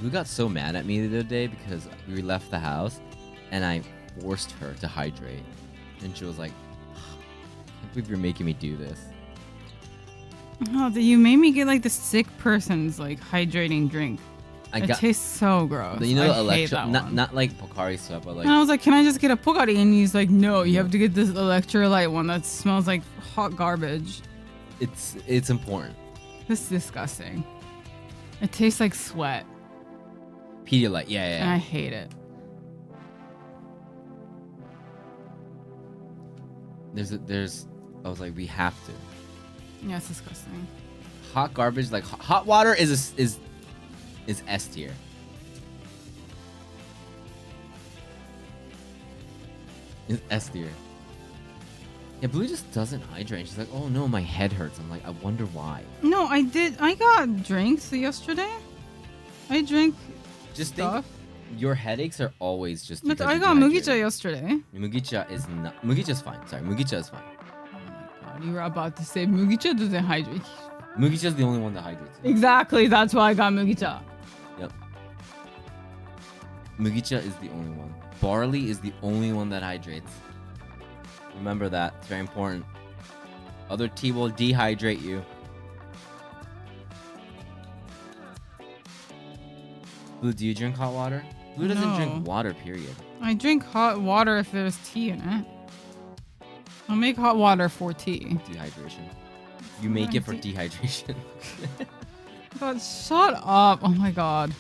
We got so mad at me the other day because we left the house and I forced her to hydrate. And she was like, I can't believe you're making me do this. Oh, you made me get like the sick person's like hydrating drink. It It tastes so gross. you know, I hate Electro, that one. not like Pocari Sweat, but like, And I was like, can I just get a Pocari? And he's like, no, you have to get this electrolyte one that smells like hot garbage. it's important. This is disgusting. It tastes like sweat. Pedialyte, yeah. And I hate it. I was like, we have to. Yeah, it's disgusting. Hot garbage, like hot water is S tier. It's S tier. Yeah, Blue just doesn't hydrate. She's like, oh no, my head hurts. I'm like, I wonder why. No, I did. I got drinks yesterday. I drink Just stuff. think your headaches are always just. But because I you're got dehydrated. Mugicha yesterday. Mugicha is not. Mugicha's fine. Sorry, Mugicha is fine. Oh my god, you were about to say Mugicha doesn't hydrate. Mugicha's the only one that hydrates. Exactly, that's why I got Mugicha. Yep. Mugicha is the only one. Barley is the only one that hydrates. Remember that. It's very important. Other tea will dehydrate you. Blue, do you drink hot water? Blue doesn't No. drink water, period. I drink hot water if there's tea in it. I'll make hot water for tea. Dehydration. You make it for dehydration. God, shut up. Oh my god.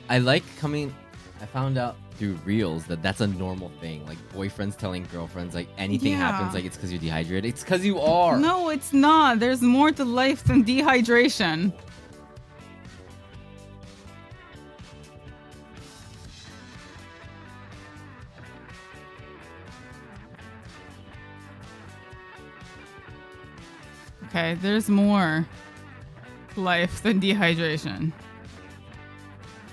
I like coming. I found out through reels that that's a normal thing. Like boyfriends telling girlfriends, like anything Yeah. happens, like it's because you're dehydrated. It's because you are. No, it's not. There's more to life than dehydration. Okay, there's more to life than dehydration.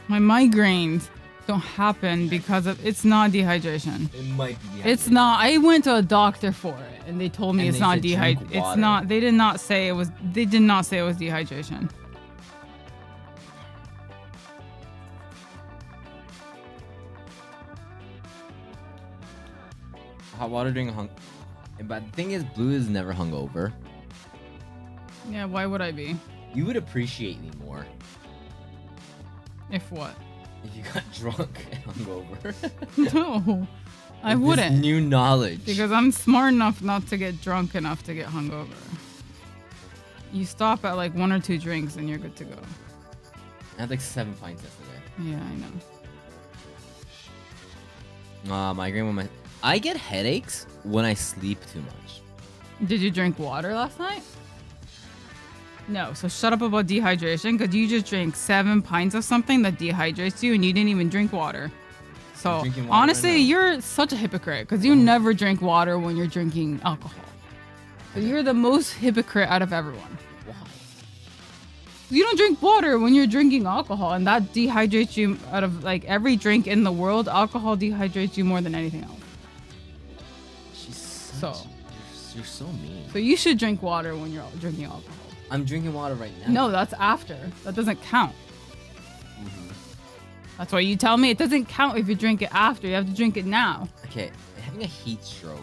My migraines don't happen because of it's not dehydration. It might be. It's not. I went to a doctor for it, and they told me And it's they not said drink dehydration. It's water. not. They did not say it was. They did not say it was dehydration. Hot water during But the thing is, Blue is never hungover. Yeah. Why would I be? You would appreciate me more If what? if you got drunk and hungover. No, I With this wouldn't. new knowledge. Because I'm smart enough not to get drunk enough to get hungover. You stop at like 1 or 2 drinks and you're good to go. I had like 7 pints yesterday. Yeah, I know. Migraine when my. I get headaches when I sleep too much. Did you drink water last night? No, so shut up about dehydration because you just drank 7 pints of something that dehydrates you and you didn't even drink water. So drinking water honestly, right now. you're such a hypocrite because you never drink water when you're drinking alcohol. So you're the most hypocrite out of everyone. Why? You don't drink water when you're drinking alcohol, and that dehydrates you. Out of like every drink in the world, alcohol dehydrates you more than anything else. She's So. such. You're so mean. So you should drink water when you're drinking alcohol. I'm drinking water right now. No, that's after. That doesn't count. Mhm. That's why you tell me it doesn't count if you drink it after. You have to drink it now. Okay, having a heat stroke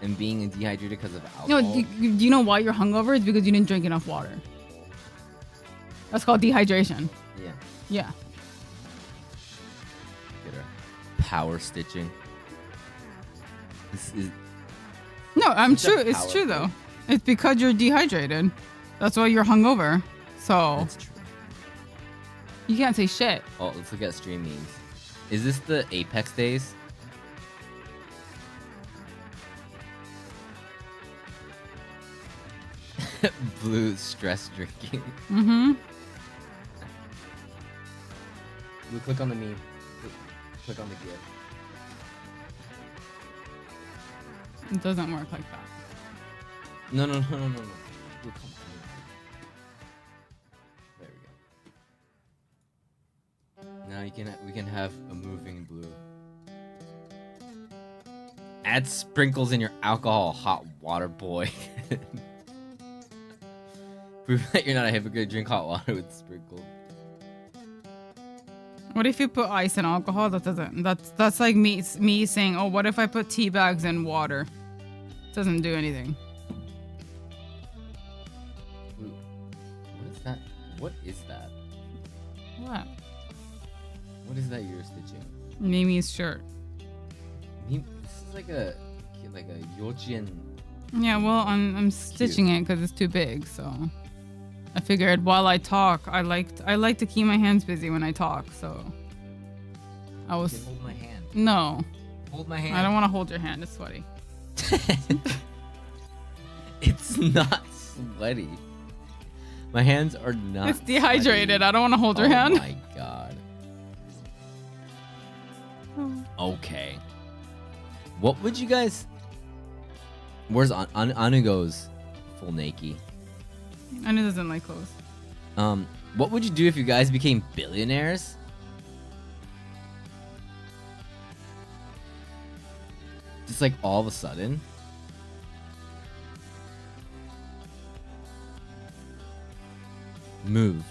and being dehydrated because of No, alcohol. do you know why you're hungover? It's because you didn't drink enough water. That's called dehydration. Yeah. Yeah. Get her. Power stitching. This is. No, I'm It's a true. It's power true thing. though. It's because you're dehydrated. That's why you're hungover. So That's true. you can't say shit. Oh, let's look at stream memes. Is this the Apex days? Blue stress drinking. Mm-hmm. Blue, click on the meme. Click on the GIF. It doesn't work like that. No. Blue, come on. There we go. Now we can have a moving Blue. Add sprinkles in your alcohol, hot water boy. Prove that you're not a hypocrite. Drink hot water with sprinkles. What if you put ice in alcohol? That doesn't. That's like me saying, oh, what if I put tea bags in water? It doesn't do anything. Blue. What is that? What is that? What? What is that you're stitching? Mimi's shirt. This is like a Yochien. Yeah, well, I'm stitching it because it's too big. So I figured while I talk, I like to keep my hands busy when I talk. So I was Hold my hand. no. Hold my hand. I don't want to hold your hand. It's sweaty. It's not sweaty. My hands are not. It's dehydrated. sweaty. I don't want to hold your hand. Oh my god. Okay. What would you guys? Where's Anu goes full naked? Anu doesn't like clothes. What would you do if you guys became billionaires? Just like all of a sudden. Move,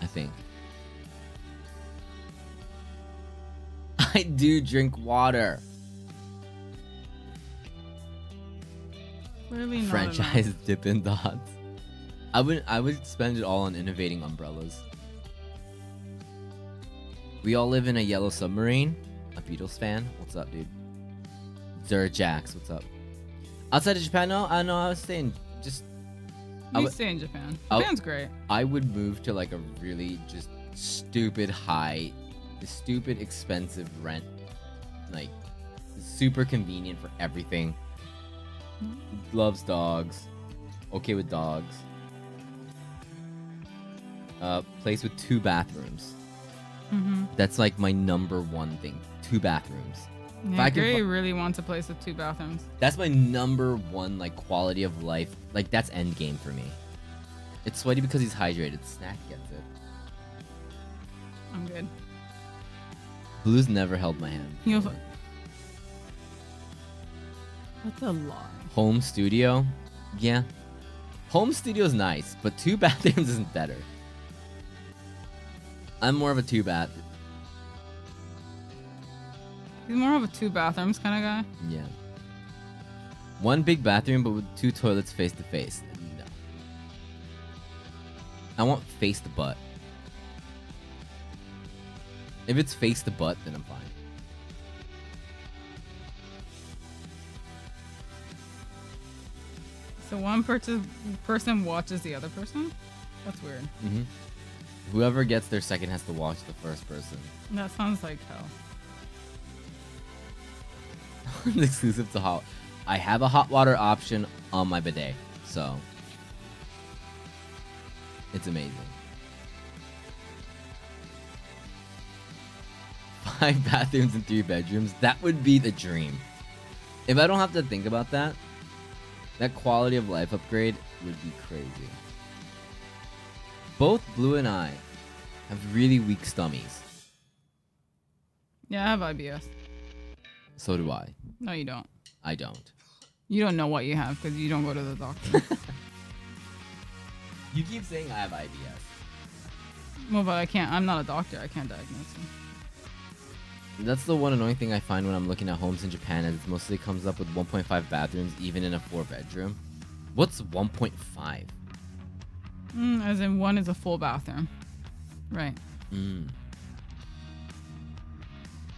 I think. I do drink water. Clearly not Franchise enough. Dippin' Dots. I would spend it all on innovating umbrellas. We all live in a yellow submarine. A Beatles fan. What's up, dude? Jax, what's up? Outside of Japan, no, I know I was saying just. You stay in Japan. Japan's great. I would move to like a really just stupid high, stupid expensive rent, like super convenient for everything. Loves dogs. Okay with dogs. Place with 2 bathrooms. That's like my number one thing. 2 bathrooms. Yeah, Gray really wants a place with 2 bathrooms. That's my number one like quality of life. Like that's end game for me. It's sweaty because he's hydrated. Snack gets it. I'm good. Blue's never held my hand. That's a lie. Home studio? Yeah. Home studio's nice, but 2 bathrooms isn't better. I'm more of a 2 bath. He's more of a 2 bathrooms kind of guy. Yeah. 1 big bathroom, but with 2 toilets face to face. No. I want face to butt. If it's face to butt, then I'm fine. So one person watches the other person? That's weird. Mm-hmm. Whoever gets there second has to watch the first person. That sounds like hell. It's exclusive to hot. I have a hot water option on my bidet, so it's amazing. 5 bathrooms and 3 bedrooms. That would be the dream. If I don't have to think about that, that quality of life upgrade would be crazy. Both Blue and I have really weak stomachs. Yeah, I have IBS. So do I. No, you don't. I don't. You don't know what you have because you don't go to the doctor. You keep saying I have IBS. Well, but I can't. I'm not a doctor. I can't diagnose you. That's the one annoying thing I find when I'm looking at homes in Japan, is it mostly comes up with 1.5 bathrooms, even in a 4-bedroom. What's 1.5? As in 1 is a full bathroom. Right. You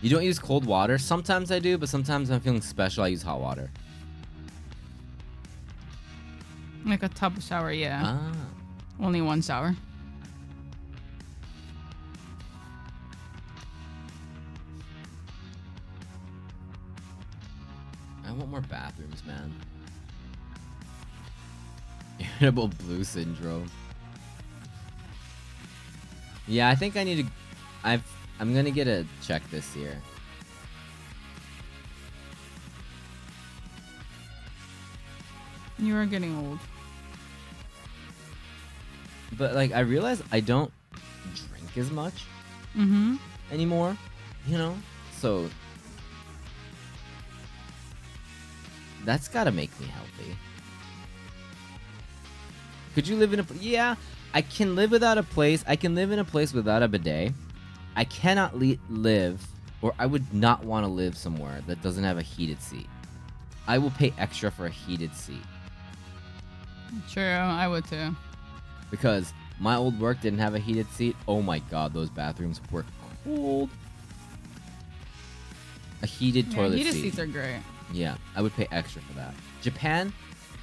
don't use cold water? Sometimes I do, but sometimes when I'm feeling special, I use hot water. Like a tub shower, yeah. Ah. Only 1 shower. I want more bathrooms, man. Irritable blue syndrome. Yeah, I think I need to. I'm gonna get a check this year. You are getting old. But like, I realize I don't drink as much anymore. You know, so that's gotta make me healthy. Could you live in a? Yeah, I can live without a place. I can live in a place without a bidet. I cannot live, or I would not want to live somewhere that doesn't have a heated seat. I will pay extra for a heated seat. True, I would too. Because my old work didn't have a heated seat. Oh my god, those bathrooms were cold. A heated toilet heated seat. seats are great. Yeah, I would pay extra for that. Japan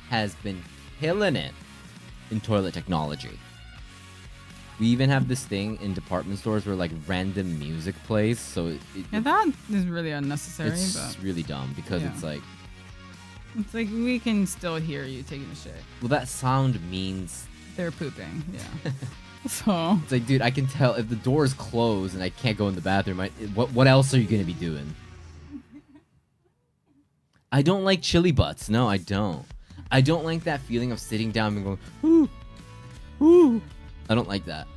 has been killing it in toilet technology. We even have this thing in department stores where like random music plays. So Yeah, that is really unnecessary. it's But really dumb because Yeah. it's like, we can still hear you taking a shit. well, that sound means They're pooping. Yeah. So it's like, dude, I can tell if the door is closed and I can't go in the bathroom. What else are you gonna be doing? I don't like chili butts. No, I don't. I don't like that feeling of sitting down and going, ooh, ooh. I don't like that.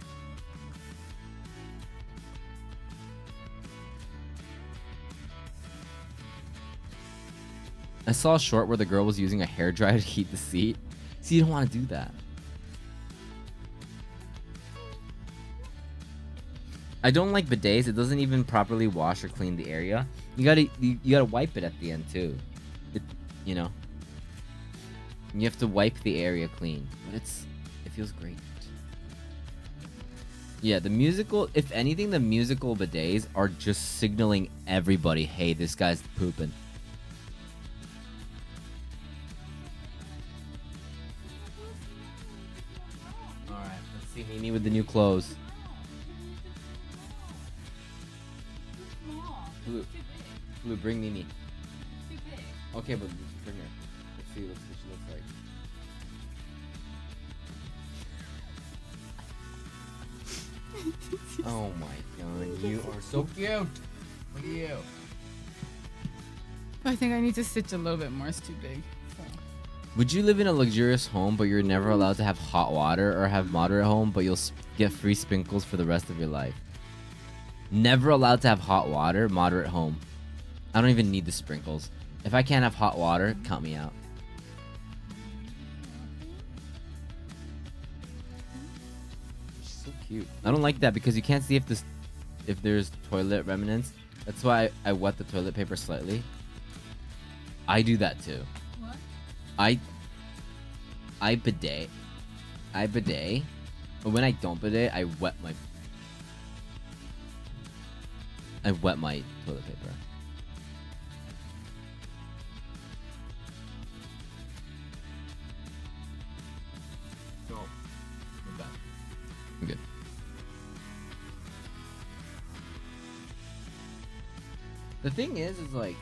I saw a short where the girl was using a hairdryer to heat the seat. So you don't want to do that. I don't like bidets. It doesn't even properly wash or clean the area. You gotta wipe it at the end too. You know. You have to wipe the area clean, but it feels great. Yeah, the musical. If anything, the musical bidets are just signaling everybody, hey, this guy's pooping. All right, let's see Mimi with the new clothes. Blue, bring Mimi. Okay, but bring her. Let's see what she looks like. Oh my god, you are so cute. Look at you. I think I need to stitch a little bit more. It's too big. So. Would you live in a luxurious home, but you're never allowed to have hot water, or have moderate home, but you'll get free sprinkles for the rest of your life? Never allowed to have hot water, moderate home. I don't even need the sprinkles. If I can't have hot water, count me out. She's so cute. I don't like that because you can't see if there's toilet remnants. That's why I wet the toilet paper slightly. I do that too. What? I bidet. But when I don't bidet, I wet my toilet paper. No. I'm bad. I'm good. The thing is like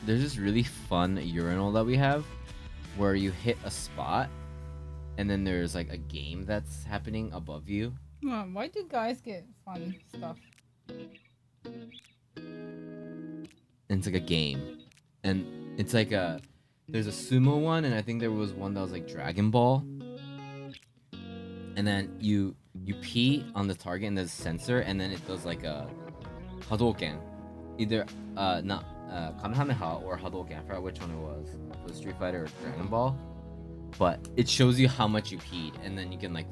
there's this really fun urinal that we have where you hit a spot and then there's like a game that's happening above you. Why do guys get fun stuff? And it's like a game. And it's like there's a sumo one, and I think there was one that was like Dragon Ball. And then you pee on the target and there's a sensor, and then it does like a Hadouken. Either not Kamehameha or Hadouken. I forgot which one it was. It was Street Fighter or Dragon Ball. But it shows you how much you peed, and then you can like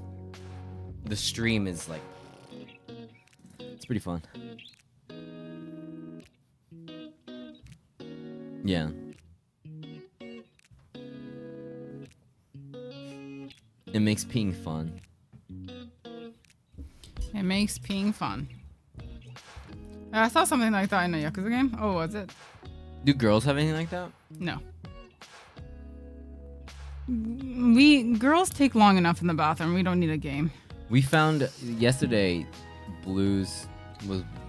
the stream is like it's pretty fun. Yeah. It makes peeing fun. It makes peeing fun. I saw something like that in a Yakuza game. Oh, was it? Do girls have anything like that? No. Girls take long enough in the bathroom. We don't need a game. We found yesterday Blue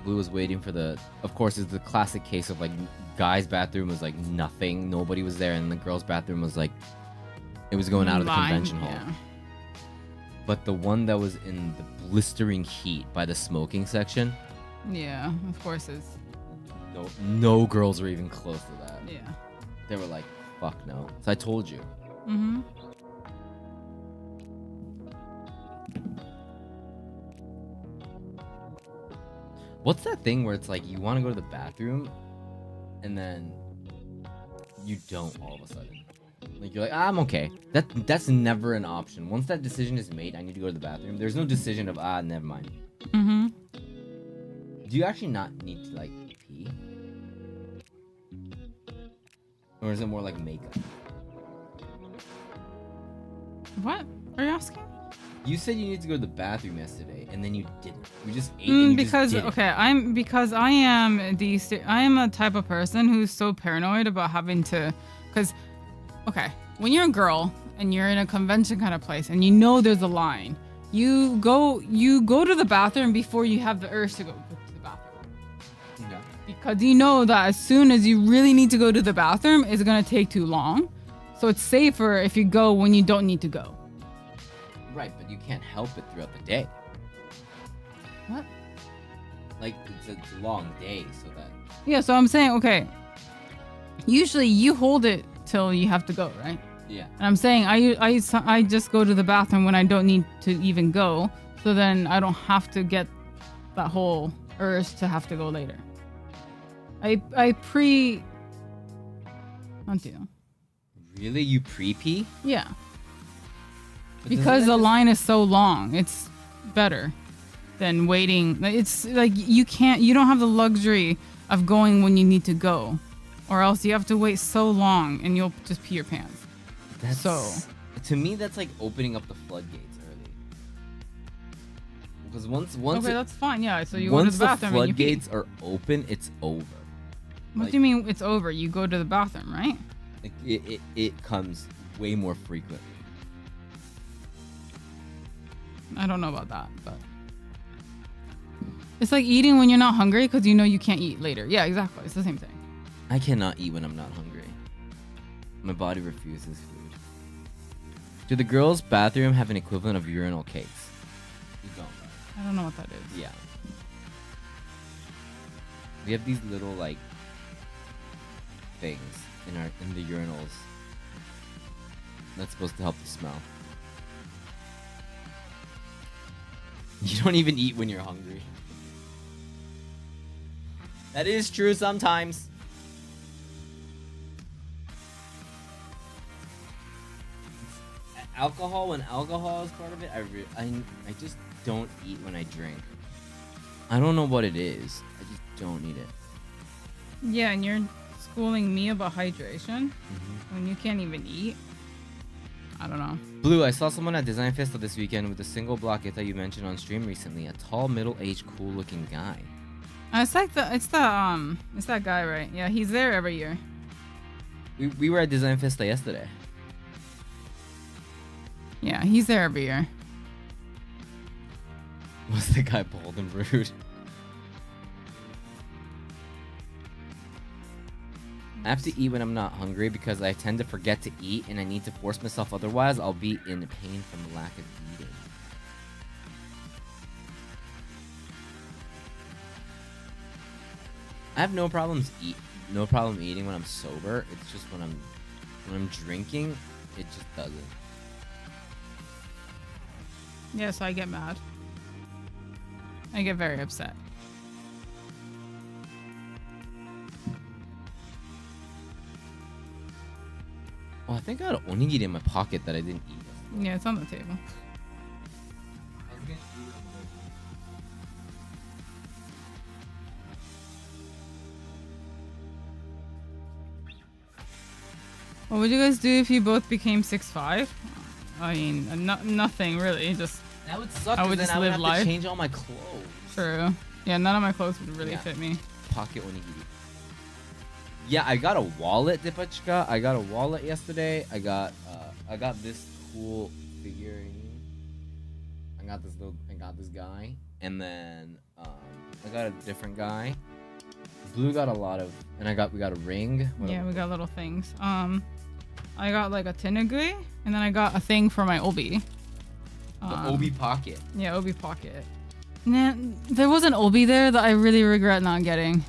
was waiting for of course it's the classic case of like guy's bathroom was like nothing, nobody was there, and the girl's bathroom was like it was going out of the convention hall. Yeah. But the one that was in the blistering heat by the smoking section, Yeah, of course it's. no girls were even close to that. Yeah. They were like, fuck no. So I told you. Mm-hmm. What's that thing where it's like you want to go to the bathroom and then you don't all of a sudden? Like you're like, I'm okay. That's never an option. Once that decision is made, I need to go to the bathroom. There's no decision of never mind. Mm-hmm. Do you actually not need to like pee? Or is it more like makeup? What are you asking? You said you needed to go to the bathroom yesterday, and then you didn't. You just ate. And you Because just didn't. okay, I am a type of person who's so paranoid about having to, because, okay, when you're a girl and you're in a convention kind of place and you know there's a line, you go to the bathroom before you have the urge to go to the bathroom. Yeah. Because you know that as soon as you really need to go to the bathroom, it's gonna take too long. So it's safer if you go when you don't need to go. Right, but you can't help it throughout the day. What? like it's a long day, so that. Yeah, so I'm saying, okay. Usually you hold it till you have to go, right? Yeah. And I'm saying I just go to the bathroom when I don't need to even go, so then I don't have to get that whole urge to have to go later. I pre. Really, you pre-pee? Yeah. But Because doesn't the that line is so long, it's better than waiting. It's like you don't have the luxury of going when you need to go, or else you have to wait so long and you'll just pee your pants. That's, So to me, that's like opening up the floodgates early. Because once okay, that's fine. Yeah, so you go to once the bathroom the and you pee. floodgates are open, it's over. What Like, do you mean it's over? You go to the bathroom, right? Like it comes way more frequently. I don't know about that, but it's like eating when you're not hungry because you know you can't eat later. Yeah, exactly. It's the same thing. I cannot eat when I'm not hungry. My body refuses food. Do the girls' bathroom have an equivalent of urinal cakes? We don't. I don't know what that is. Yeah. We have these little like things in the urinals that's supposed to help the smell. You don't even eat when you're hungry. That is true sometimes. Alcohol, when alcohol is part of it, I just don't eat when I drink. I don't know what it is. I just don't eat it. Yeah, and you're schooling me about hydration when you can't even eat. I don't know. Blue, I saw someone at Design Festa this weekend with a single block that you mentioned on stream recently. A tall, middle-aged, cool-looking guy. It's that guy, right? Yeah, he's there every year. We were at Design Festa yesterday. Yeah, he's there every year. Was the guy bald and rude? I have to eat when I'm not hungry because I tend to forget to eat and I need to force myself, otherwise I'll be in pain from lack of eating. I have no problem eating when I'm sober. It's just when I'm drinking, it just doesn't. Yeah, so I get mad. I get very upset. Oh, I think I had onigiri in my pocket that I didn't eat. Yeah, it's on the table. What would you guys do if you both became 6'5"? I mean, nothing really. Just That would suck. I would then just I would live have life. to change all my clothes. true. Yeah, none of my clothes would really Yeah. fit me. Pocket onigiri. Yeah, I got a wallet, Dipachka. I got a wallet yesterday. I got this cool figurine. I got this guy, and then I got a different guy. Blue got a lot of, and we got a ring. Yeah, we got little things. I got like a tenugui, and then I got a thing for my obi. The obi pocket. Yeah, obi pocket. Nah, there was an obi there that I really regret not getting.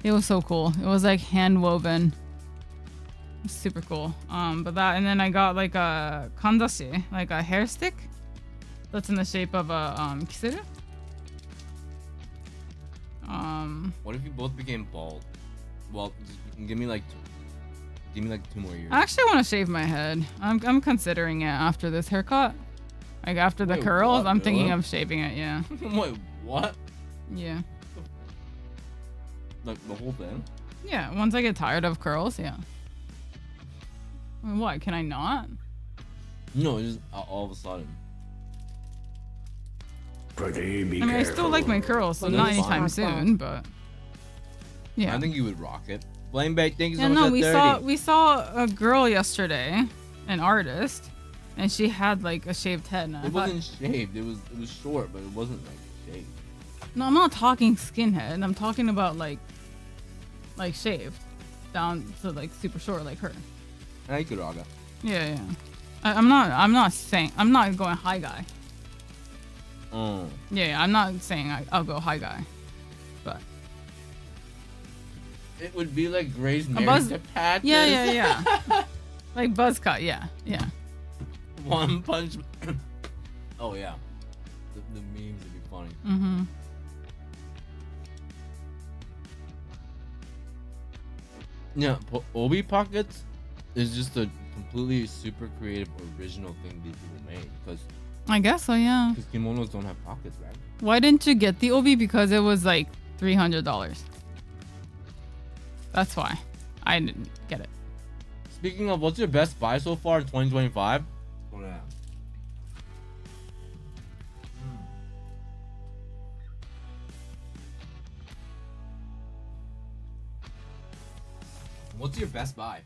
It was so cool. It was like hand woven. Super cool. But that, and then I got like a kandashi, like a hair stick that's in the shape of a kisuru. What if you both became bald? Well, just give me like 2 more years. I actually want to shave my head. I'm considering it after this haircut. Like after the Wait, curls, what, I'm thinking really? of shaving it. Yeah. Wait, what? Yeah. Like the whole thing? Yeah. Once I get tired of curls, yeah. I mean, what? Can I not? No, it's just all of a sudden. Pretty be I mean, I still like my curls, so Well, not that's anytime fine. soon, but yeah. I think you would rock it. Blame Bait, thank you so Yeah, much no, for 30. we saw a girl yesterday, an artist, and she had like a shaved head. And I It thought, wasn't shaved. It was short, but it wasn't like shaved. no, I'm not talking skinhead. I'm talking about like shaved down to like super short, like her. I you could rock it. Yeah, yeah. I'm not going high guy. Oh. Yeah, I'm not saying I'll go high guy. It would be like Grey's buzz- Narrative to Patches. Yeah. Like buzz cut. Yeah. One Punch. Oh yeah. The memes would be funny. Mm-hmm. Yeah, Obi Pockets is just a completely super creative, original thing these people made because I guess so. Yeah. kimonos don't have pockets, right? Why didn't you get the obi? Because it was like $300. That's why I didn't get it. Speaking of, what's your best buy so far in 2025? Oh yeah. What's your best buy?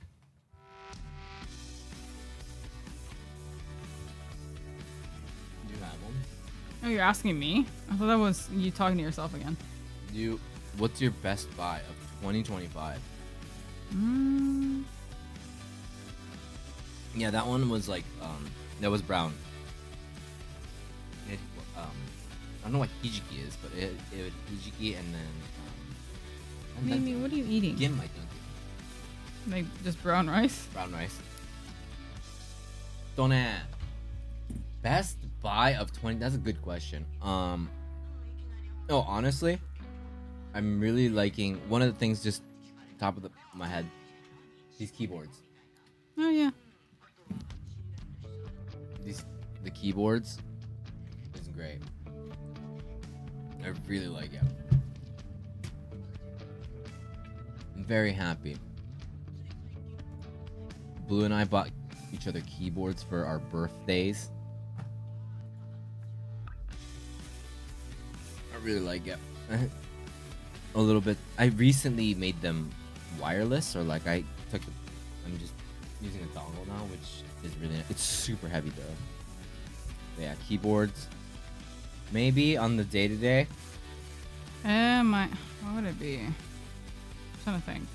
Do you have one? Oh, you're asking me? I thought that was you talking to yourself again. What's your best buy of 2025? Yeah, that one was like that was brown. It, I don't know what hijiki is, but it was hijiki and then Mimi, what are you eating? Gim, I think. Like just brown rice? Brown rice. Don't best buy of 20. That's a good question. Oh, honestly, I'm really liking one of the things. Just top of my head, these keyboards. Oh yeah. The keyboards is great. I really like it. I'm very happy. Blue and I bought each other keyboards for our birthdays. I really like it. A little bit. I recently made them wireless, or like I'm just using a dongle now, which is really, it's super heavy though. But yeah, keyboards. Maybe on the day-to-day. What would it be? I'm trying to think.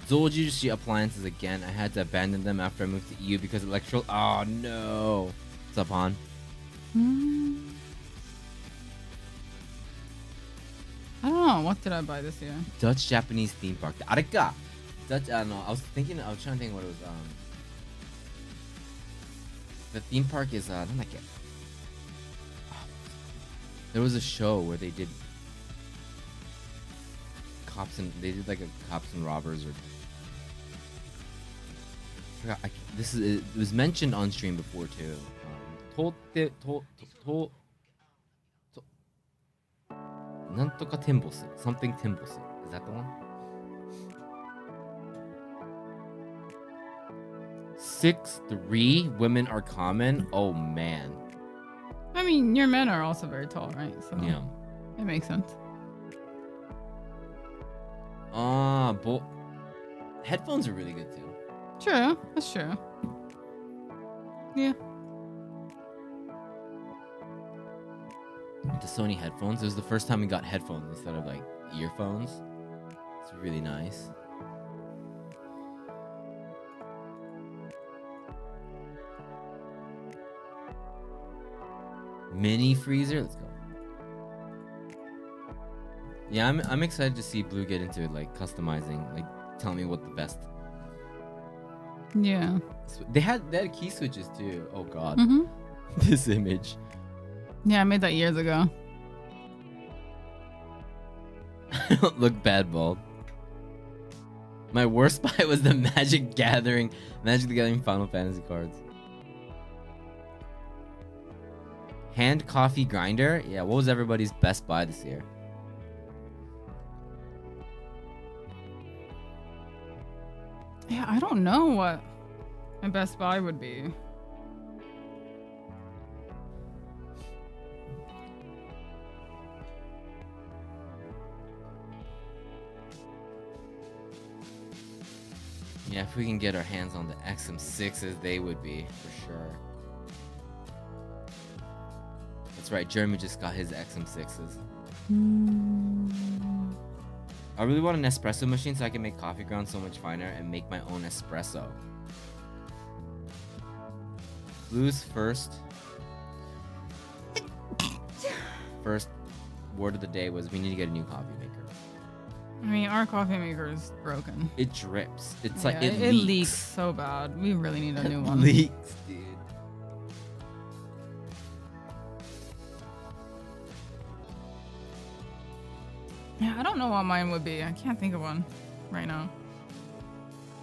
Zojishi appliances again. I had to abandon them after I moved to EU because electrical. Oh no. What's up, Han? I don't know. What did I buy this year? Dutch Japanese theme park. Areka. Dutch. I don't know. I was trying to think what it was. The theme park is I don't like it. There was a show where they did like a cops and robbers or. It was mentioned on stream before too. Nantoka Tembosu. Something Tembosu. Is that the one? 6'3" women are common. Oh man. I mean, your men are also very tall, right? So Yeah. it makes sense. Headphones are really good too. True. That's true. Yeah. The Sony headphones. It was the first time we got headphones instead of like earphones. It's really nice. Mini freezer. Let's go. Yeah, I'm excited to see Blue get into it, like customizing, like tell me what the best. Yeah. They had key switches too. Oh god. Mm-hmm. This image. Yeah, I made that years ago. I don't look bad, bald. My worst buy was the Magic the Gathering Final Fantasy cards. Hand coffee grinder. Yeah, what was everybody's best buy this year? Yeah, I don't know what my best buy would be. Yeah, if we can get our hands on the XM6s, they would be, for sure. That's right, Jeremy just got his XM6s. I really want an espresso machine so I can make coffee grounds so much finer and make my own espresso. Blue's first word of the day was we need to get a new coffee maker. I mean, our coffee maker is broken. It drips. It's Yeah, like it it leaks. leaks so bad. We really need a new one. Leaks, dude. Yeah, I don't know what mine would be. I can't think of one right now.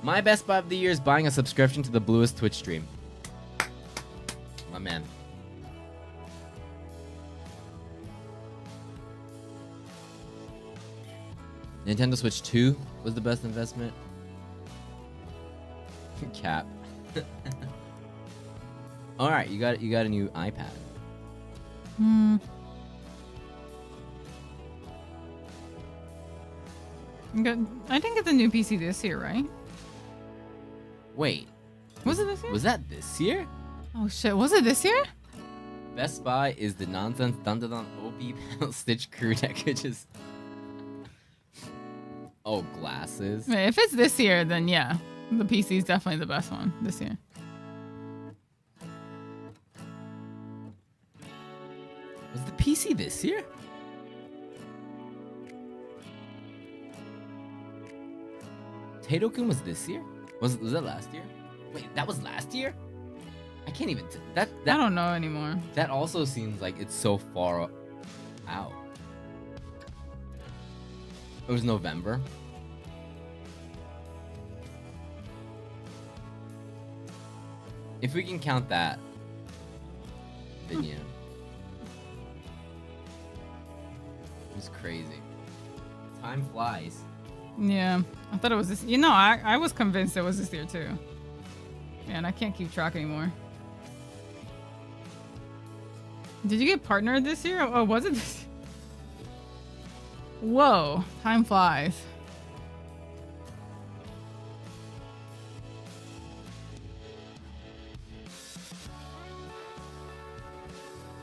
My best buy of the year is buying a subscription to the Bluest Twitch stream. My man. Nintendo Switch 2 was the best investment. Cap. All right, you got a new iPad. I didn't get the new PC this year, right? Wait, Was it this year? was that this year? Oh shit, was it this year? Best Buy is the nonsense dun dun dun OP panel stitch crew that could just. Oh, glasses. Wait, if it's this year, then yeah, the PC is definitely the best one this year. Was the PC this year? Tato-kun was this year? Was that last year? Wait, that was last year? I can't even. I don't know anymore. That also seems like it's so far out. It was November. If we can count that, then yeah. It's crazy. Time flies. Yeah, I thought it was this. You know, I was convinced it was this year too. Man, I can't keep track anymore. Did you get partnered this year? Oh, was it this? Whoa, time flies.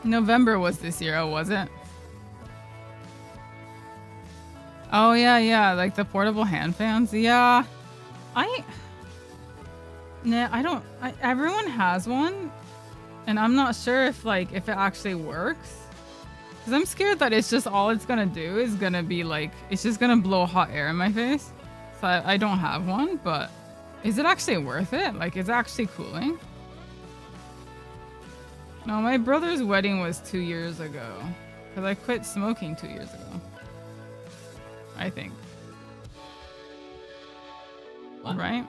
November was this year, oh, was it? Oh, yeah, like the portable hand fans. Yeah, everyone has one, and I'm not sure if it actually works. Because I'm scared that it's just all it's gonna do is gonna be like, it's just gonna blow hot air in my face. So I don't have one, but is it actually worth it? Like, is it actually cooling? No, my brother's wedding was 2 years ago. Because I quit smoking 2 years ago. I think. What? Right?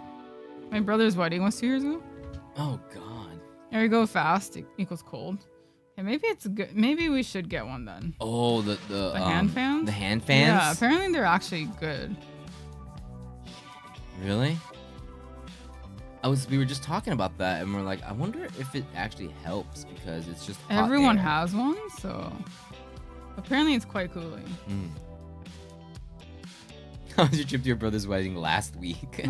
My brother's wedding was 2 years ago. Oh God. There we go. Fast equals cold. Okay, maybe it's good. Maybe we should get one then. Oh, the hand fans? The hand fans? Yeah, apparently they're actually good. Really? We were just talking about that, and we're like, I wonder if it actually helps because it's just hot Everyone air. has one, so apparently it's quite cooling. How was your trip to your brother's wedding last week?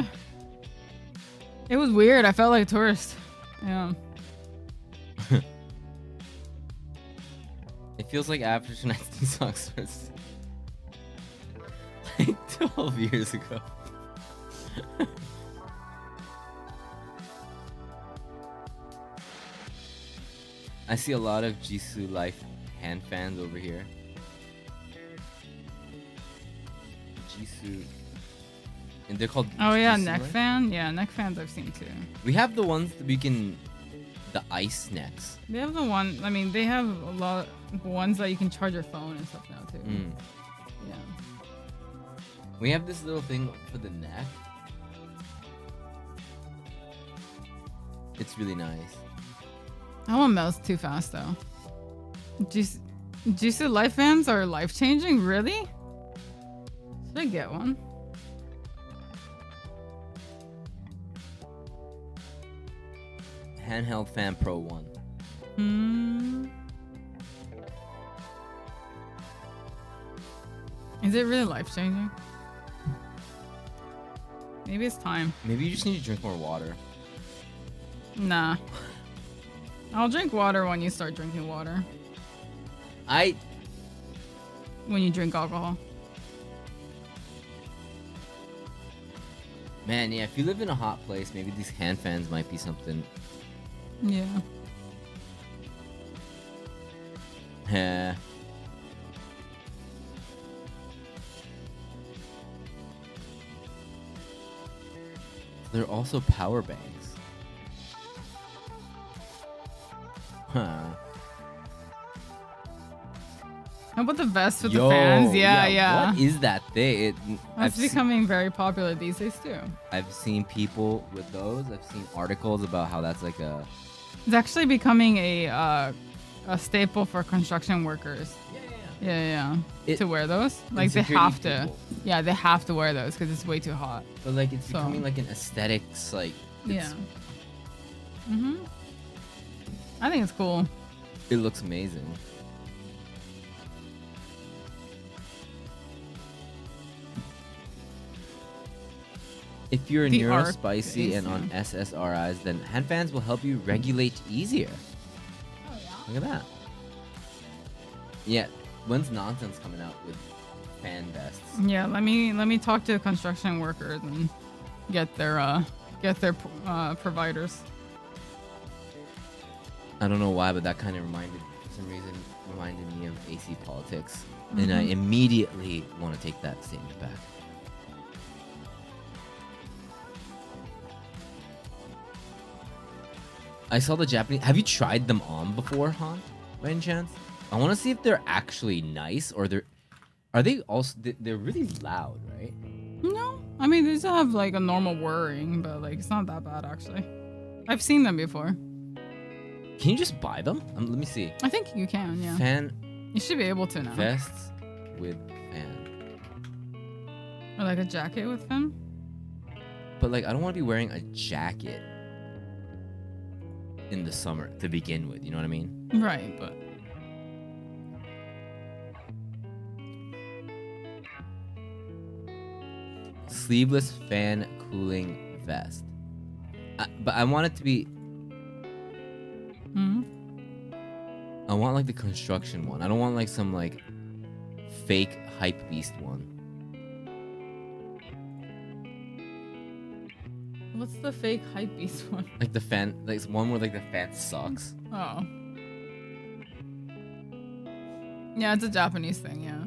It was weird. I felt like a tourist. Yeah. It feels like after tonight's New Socks was like 12 years ago. I see a lot of Jisoo Life hand fans over here. Jisoo. And they're called Oh yeah, Jisoo neck Life? fan. Yeah, neck fans I've seen too. We have the ones that we can, the ice necks. They have the one. I mean, they have a lot of ones that you can charge your phone and stuff now too. Yeah. We have this little thing for the neck. It's really nice. That one melts too fast though. Jisoo Life fans are life changing. Really? Should I get one? Handheld Fan Pro 1. Is it really life changing? Maybe it's time. Maybe you just need to drink more water. Nah. I'll drink water when you start drinking water. When you drink alcohol. Man, yeah, if you live in a hot place, maybe these hand fans might be something. Yeah. Yeah. They're also power banks. Huh. How about the vest with Yo, the fans? Yeah. What is that thing? That's becoming very popular these days too. I've seen people with those. I've seen articles about how that's like a. It's actually becoming a staple for construction workers. Yeah. To wear those, like they have to. People. Yeah, they have to wear those because it's way too hot. But like it's becoming like an aesthetics, like. Yeah. I think it's cool. It looks amazing. If you're neurospicy and on SSRIs, then hand fans will help you regulate easier. Oh yeah. Look at that. Yeah, when's Nonsense coming out with fan vests? Yeah, let me talk to construction workers and get their providers. I don't know why, but that kind of reminded me of AC politics, and I immediately want to take that statement back. I saw the Japanese. Have you tried them on before, Han? By any chance? I want to see if they're actually nice or are they also? They're really loud, right? No, I mean they still have like a normal whirring, but like it's not that bad actually. I've seen them before. Can you just buy them? Let me see. I think you can. Yeah. Fan. You should be able to now. Vests with fan. Or like a jacket with fan. But like, I don't want to be wearing a jacket in the summer to begin with. You know what I mean? Right, but. Sleeveless fan cooling vest. But I want it to be. I want like the construction one. I don't want like some like fake hype beast one. What's the fake hype beast one? Like the fan, like one where like the fan sucks. Oh. Yeah, it's a Japanese thing. Yeah.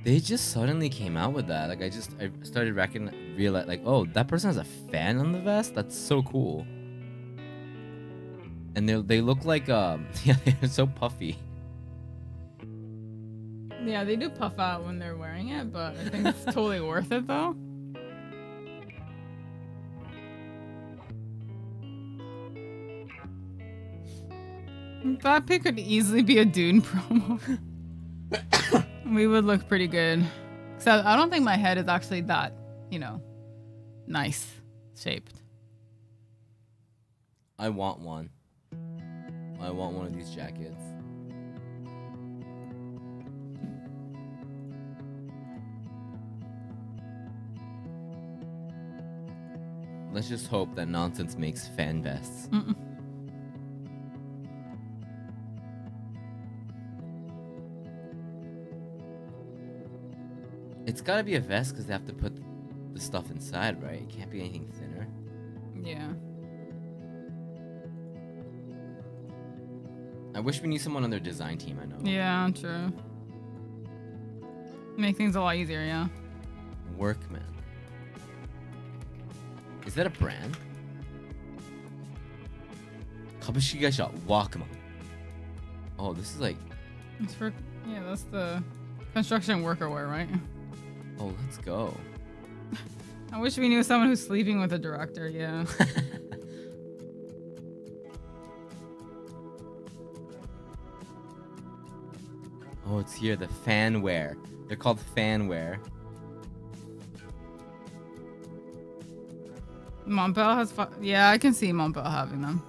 They just suddenly came out with that. Like I started realize like, oh, that person has a fan on the vest. That's so cool. And they look like yeah, they're so puffy. Yeah, they do puff out when they're wearing it, but I think it's totally worth it though. That pic could easily be a Dune promo. We would look pretty good. Except I don't think my head is actually that, nice shaped. I want one. I want one of these jackets. Let's just hope that Nonsense makes fan vests. It's gotta be a vest because they have to put the stuff inside, right? It can't be anything thinner. Yeah. I wish we knew someone on their design team, I know. Yeah, true. Make things a lot easier, yeah. Workman. Is that a brand? Kabushiki Gaisha Wakama. Oh, this is like... It's for... Yeah, that's the construction worker wear, right? Oh, let's go. I wish we knew someone who's sleeping with a director, yeah. Oh, it's here, the fanwear. They're called fanwear. Montbell has... Yeah, I can see Montbell having them.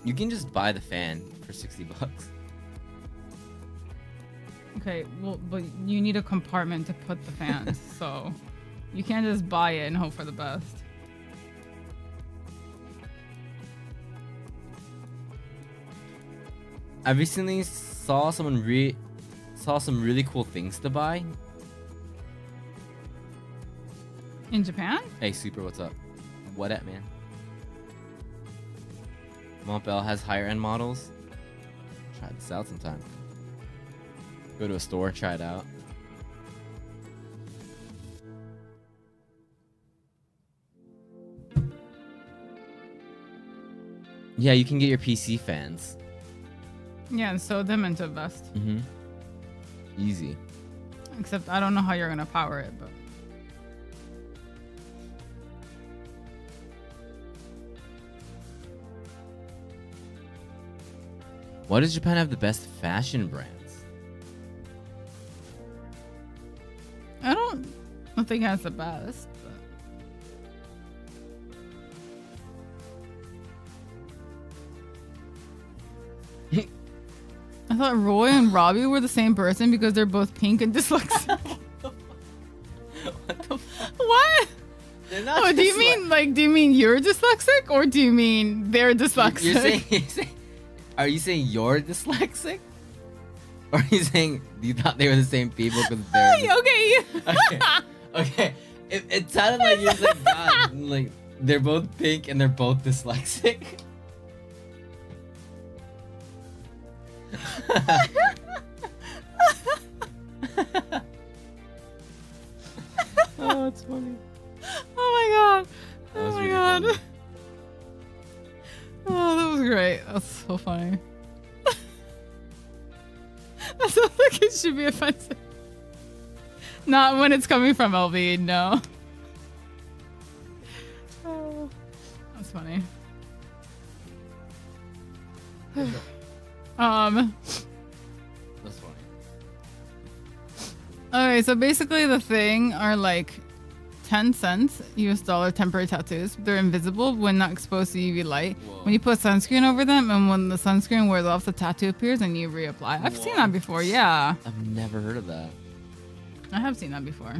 You can just buy the fan for $60. Okay, well, but you need a compartment to put the fans, so you can't just buy it and hope for the best. I recently saw some really cool things to buy. In Japan? Hey, Super, what's up? What at, man? Montbell has higher end models. Try this out sometime. Go to a store, try it out. Yeah, you can get your PC fans. Yeah, and sew them into a vest. Mm-hmm. Easy. Except I don't know how you're gonna power it, but Why does Japan have the best fashion brands? I don't think that's the best. But... I thought Roy and Robbie were the same person because they're both pink and dyslexic. What the fuck? What? They're not Oh, do you mean like? Do you mean you're dyslexic, or do you mean they're dyslexic? You're saying, are you saying you're dyslexic? Or are you saying you thought they were the same people because they're... Okay. Okay. It sounded like you said, God, like, they're both pink and they're both dyslexic. Oh, it's funny. Oh my god. That Oh was my really god. funny. Oh, that was great. That's so funny. That sounds like it should be offensive. Not when it's coming from LV, no. Oh, that's funny. That's funny. Okay, so basically the thing are like 10 cents US dollar temporary tattoos. They're invisible when not exposed to UV light. Whoa. When you put sunscreen over them, and when the sunscreen wears off, the tattoo appears and you reapply. I've seen that before, yeah. I've never heard of that. I have seen that before.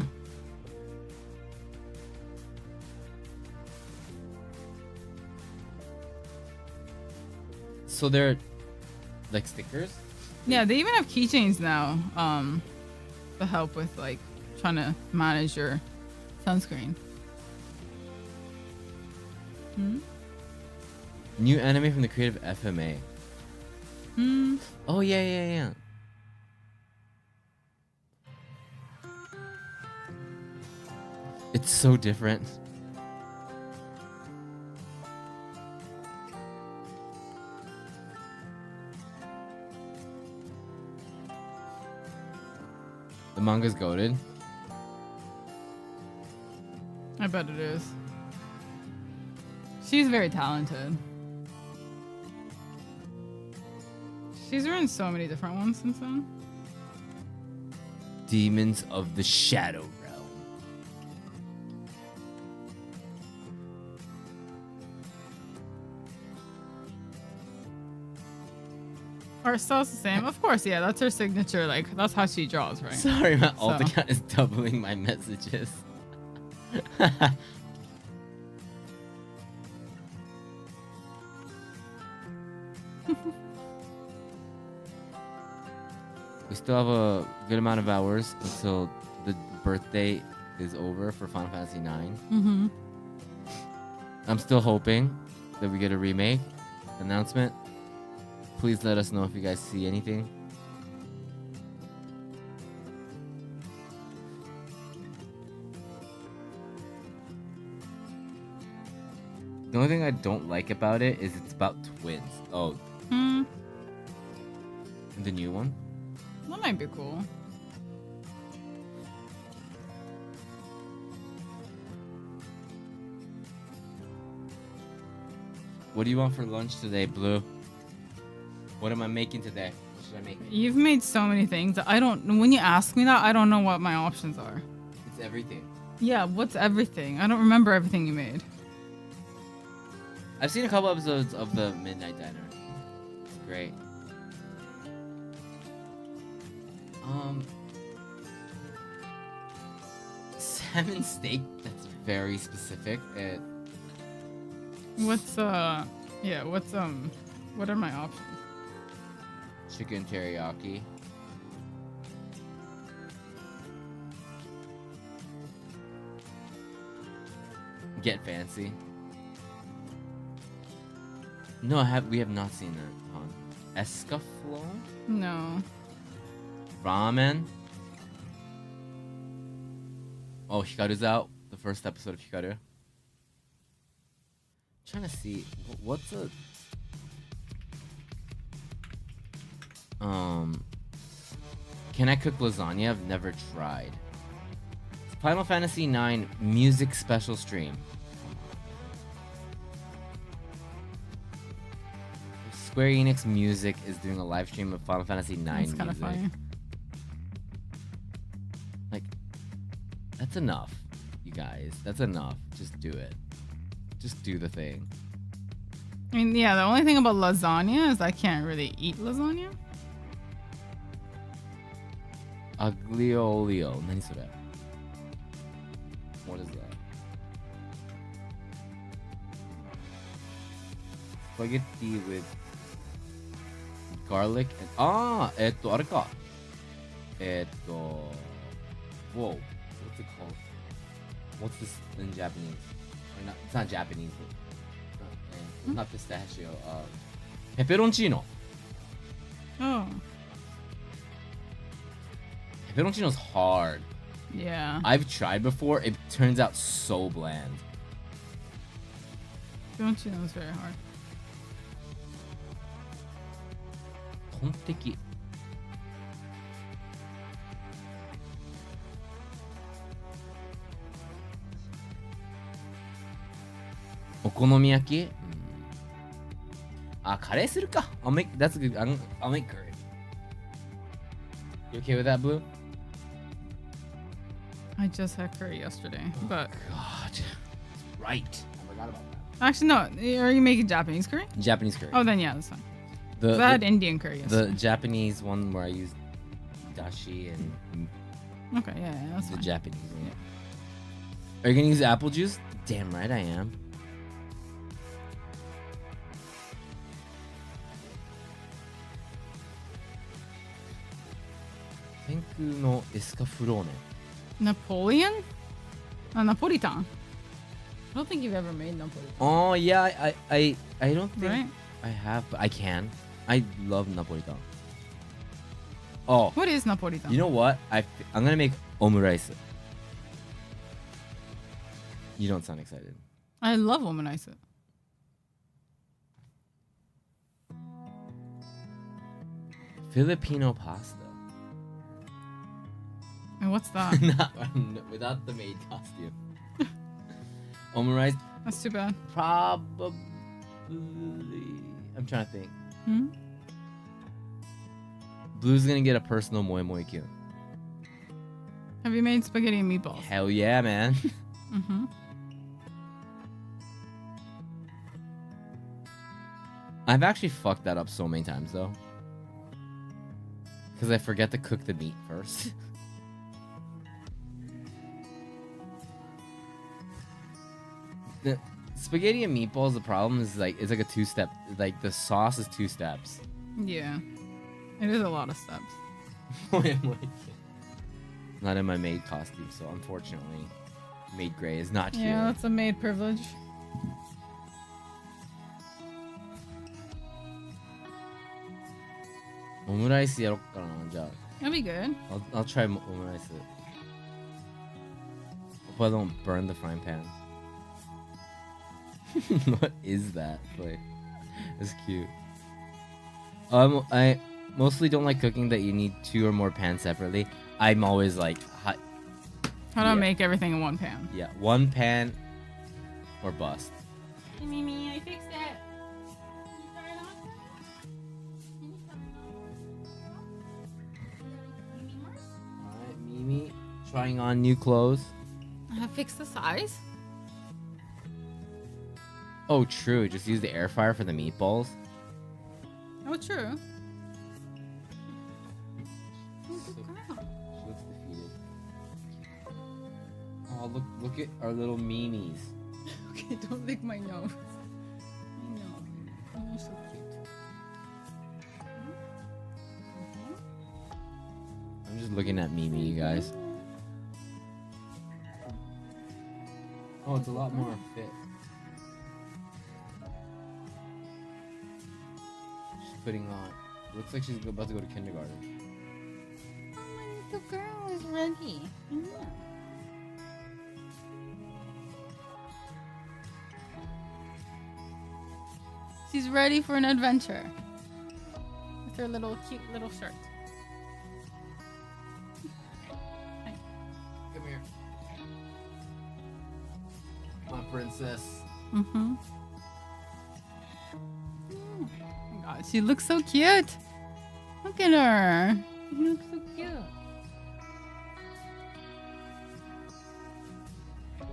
So they're like stickers? Yeah, they even have keychains now to help with like trying to manage your sunscreen. New anime from the creative FMA. Oh, yeah. It's so different. The manga's goated. I bet it is. She's very talented. She's written so many different ones since then. Demons of the Shadow Realm. Art style's the same, of course. Yeah, that's her signature. Like that's how she draws, right? Sorry, my alt So- account is doubling my messages. We still have a good amount of hours until the birthday is over for Final Fantasy IX. Mm-hmm. I'm still hoping that we get a remake announcement. Please let us know if you guys see anything. The only thing I don't like about it is it's about twins. Oh, the new one? That might be cool. What do you want for lunch today, Blue? What am I making today? What should I make? You've made so many things. I don't. When you ask me that, I don't know what my options are. It's everything. Yeah, what's everything? I don't remember everything you made. I've seen a couple episodes of the Midnight Diner. It's great. Salmon steak. That's very specific. What's yeah, what's what are my options? Chicken teriyaki. Get fancy. No, we have not seen that on Escaflowne? No. Ramen. Oh, Hikaru's out. The first episode of Hikaru. Trying to see what's a Can I cook lasagna? I've never tried. Final Fantasy IX music special stream. Square Enix Music is doing a live stream of Final Fantasy IX That's kind of music. funny. Like, that's enough, you guys. That's enough. Just do it. Just do the thing. I mean, yeah, the only thing about lasagna is I can't really eat lasagna. Aglio olio. 何それ? What is that? Spaghetti with garlic and あれか. Whoa. What's it called? What's this in Japanese? Or not, it's not Japanese. But, not pistachio. Pepperoncino. Oh, Pepperoncino's hard. yeah. I've tried before. It turns out so bland. Don't you know it's very hard? トンテキ。お好み焼き？あ、カレーするか。That's good. I'll make curry. You okay with that, Blue? I just had curry yesterday, but God. Right. I forgot about that. actually no. Are you making Japanese curry? Japanese curry. Oh, then yeah, that's fine. the, 'Cause I had Indian curry the yesterday. Japanese one where I used dashi and Okay, yeah, that's the fine. Japanese one. Are you gonna use apple juice? Damn right I am. Tenku no escaflowne. Napoleon? Napolitan. I don't think you've ever made Napolitan. Oh yeah, I don't think Right? I have, but I can. I love Napolitan. Oh, What is Napolitan? you know what? I'm gonna make omurice. You don't sound excited. I love omurice. Filipino pasta. And what's that? Not without the maid costume. Omurice, That's too bad. probably. I'm trying to think. Hmm? Blue's gonna get a personal moi moi kyun. Have you made spaghetti and meatballs? Hell yeah, man. Mm-hmm. I've actually fucked that up so many times though. Because I forget to cook the meat first. The spaghetti and meatballs, the problem is like it's like a two-step. Like the sauce is two steps. Yeah. It is a lot of steps. Not in my maid costume, so unfortunately, Maid Gray is not here. Yeah, that's a maid privilege. Omurice やろっかな、じゃあ。 That'd be good. I'll try omurice. Hope I don't burn the frying pan. What is that? Like, it's cute. I mostly don't like cooking that you need 2 or more pans separately. I'm always like, How do I Yeah. make everything in one pan? yeah, 1 pan or bust. Mimi, I fixed it. Alright, Mimi, trying on new clothes. I fixed the size. Oh, true. Just use the air fryer for the meatballs. Oh, true. She looks defeated. Oh, look at our little memes. Okay, don't lick my nose. I know. Oh, you're so cute. I'm just looking at Mimi, you guys. Oh, it's a lot more fit. She's putting on. Looks like she's about to go to kindergarten. Oh, my little girl is ready. Yeah. She's ready for an adventure. It's her little cute little shirt. Come here. My princess. Mm-hmm. Oh my god, she looks so cute. Look at her. She looks so cute. I'm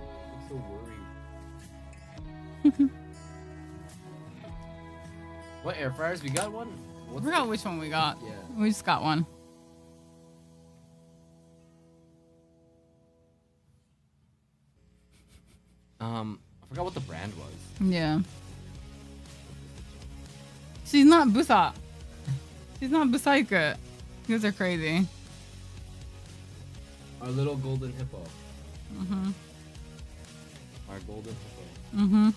so worried. What air fryers? We got one? I forgot which one we got. Yeah. We just got one. I forgot what the brand was. Yeah. She's not Busa. She's not Busaika. You guys are crazy. Our little golden hippo. Mm-hmm. Our golden hippo. Mm-hmm.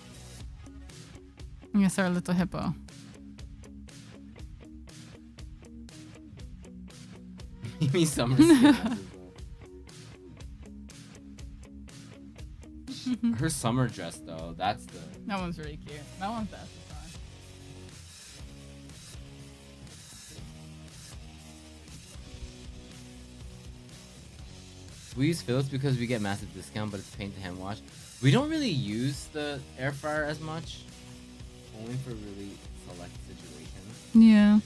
Yes, our little hippo. Mimi Summers. Her summer dress though, that's the That one's really cute. That one's best. we use Philips because we get massive discount, but it's paint to hand wash. We don't really use the air fryer as much. Only for really select situations. Yeah.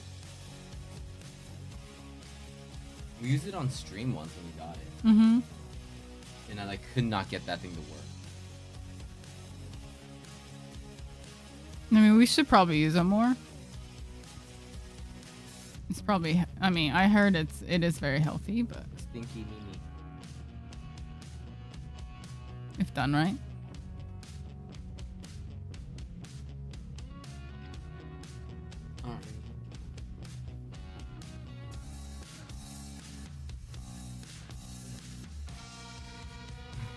We used it on stream once when we got it. Mm-hmm. And I like could not get that thing to work. I mean, we should probably use it more. It's probably. I mean, I heard it is very healthy, but Stinky Mimi. if done right. Alright.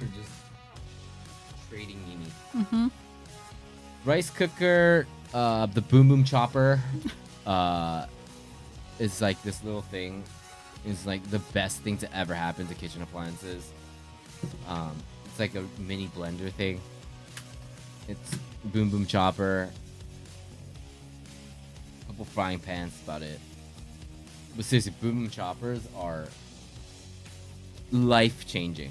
We're just trading Mimi. Mm-hmm. Rice cooker, the boom boom chopper, is like this little thing. It's like the best thing to ever happen to kitchen appliances. It's like a mini blender thing. It's boom boom chopper, couple frying pans, that's about it. But seriously, boom boom choppers are life changing.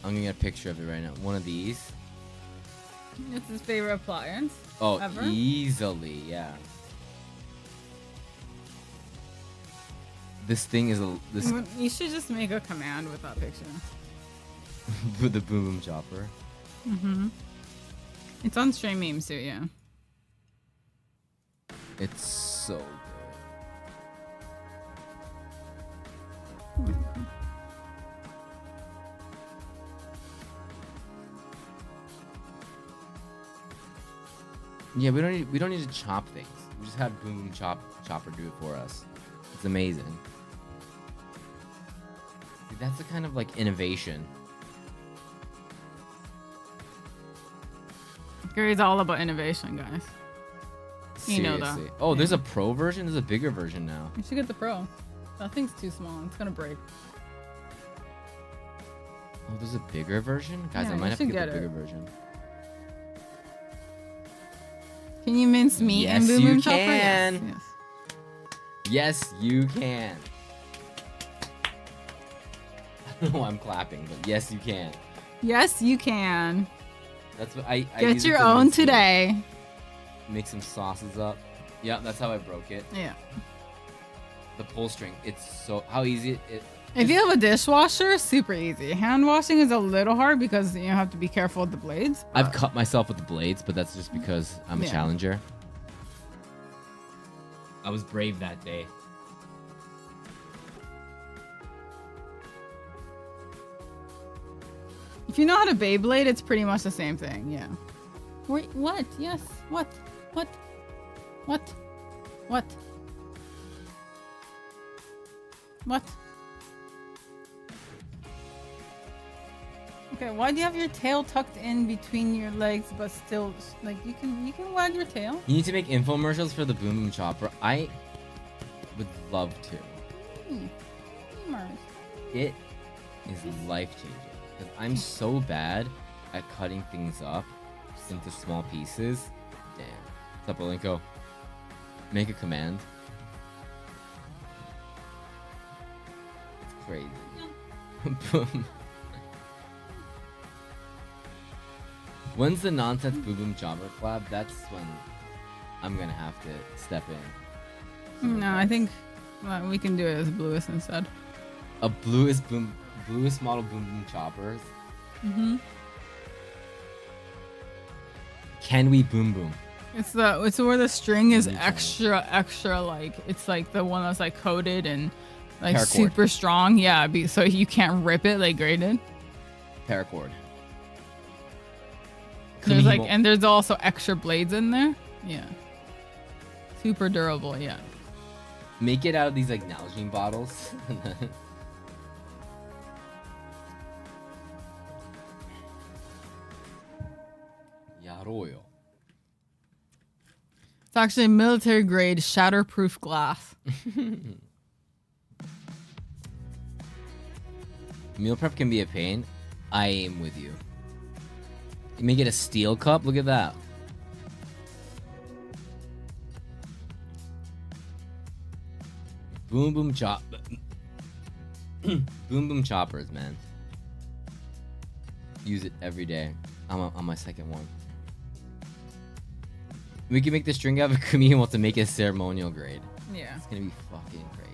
I'm gonna get a picture of it right now. One of these. It's his favorite appliance. Oh, Ever? easily, yeah. This thing is this You should just make a command with that picture. with the boom boom chopper. Mm-hmm. It's on stream memes too, yeah. It's so good. Yeah, we don't need to chop things. We just have boom boom chopper do it for us. It's amazing. See, that's the kind of like innovation. Gary's all about innovation, guys. You know that. Seriously. Oh, Yeah. there's a pro version. There's a bigger version now. You should get the pro. That thing's too small. It's gonna break. Oh, there's a bigger version, guys. Yeah, I you might have to should get the get bigger it. version. Can you mince meat and Yes, boom you boom chopper? can. Yes, yes. Yes, you can. I don't know why I'm clapping, but yes, you can. Yes, you can. That's what I Get use it your to own mince meat. today. Make some sauces up. Yeah, that's how I broke it. Yeah. The pull string. It's so how easy it. If you have a dishwasher, super easy. Hand washing is a little hard because you have to be careful with the blades. I've but- cut myself with the blades, but that's just because I'm a Yeah. challenger. I was brave that day. If you know how to Beyblade, it's pretty much the same thing. Yeah. Wait, what? Yes. What? What? What? What? What? Okay, why do you have your tail tucked in between your legs, but still like you can wag your tail? You need to make infomercials for the Boom Boom Chopper. I would love to. Lemurs. It is life changing because I'm so bad at cutting things up into small pieces. Damn. What's up, Olinko? Make a command. It's crazy. Boom. When's the nonsense Boom Boom Chopper collab? That's when I'm gonna have to step in. No, I think we can do it as Bluest instead. A bluest model Boom Boom Choppers. Mm-hmm. Can we boom boom? It's where the string is Boom extra like it's like the one that's like coated and like Paracord. super strong. Yeah, so you can't rip it like graded. Paracord. There's like and there's also extra blades in there. Yeah. Super durable. Yeah. Make it out of these like Nalgene bottles. Yaroyo. It's actually military grade shatterproof glass. Meal prep can be a pain. I am with you. You may get a steel cup. Look at that. Boom boom chop. Boom boom choppers, man. Use it every day. I'm on my second one. We can make the string out of a Kumi and want to make it ceremonial grade. Yeah. It's gonna be fucking crazy.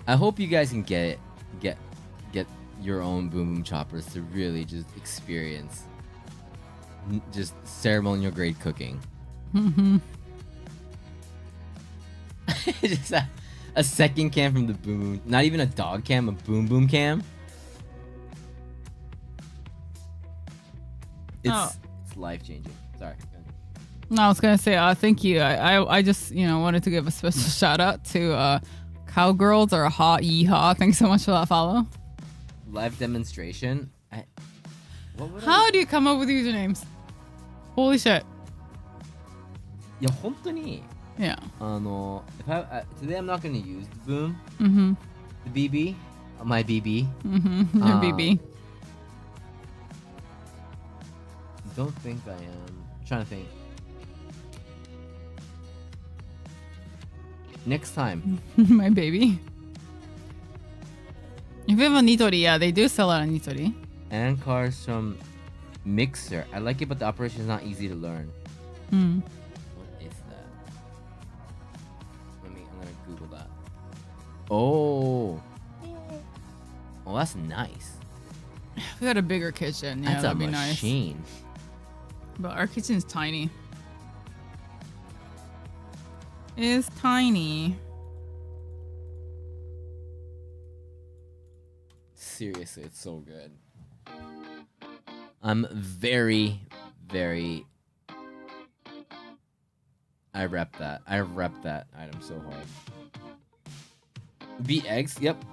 I hope you guys can get your own boom boom choppers to really just experience just ceremonial grade cooking. Mm-hmm. Just a second cam from the boom boom, not even a dog cam, a boom boom cam. It's life changing. Sorry. No, I was gonna say thank you. I just wanted to give a special shout out to Cowgirls or Hot Yeehaw. Thanks so much for that follow. Live demonstration. How do you come up with usernames? Holy shit. いや本当に Yeah. If today I'm not gonna use the boom, Mm-hmm. the BB, my BB. Mm-hmm. Your BB. Don't think I am. I'm trying to think. Next time. My baby. If you have a Nitori, yeah, they do sell it on Nitori. And cars from Mixer. I like it, but the operation is not easy to learn. Hmm. What is that? I'm gonna Google that. Oh. Oh, that's nice. If we had a bigger kitchen, yeah, That's that'd a be nice. machine. But our kitchen's tiny. It's tiny. Seriously, it's so good. I'm very, very. I rep that. I rep that item so hard. Beat eggs? Yep.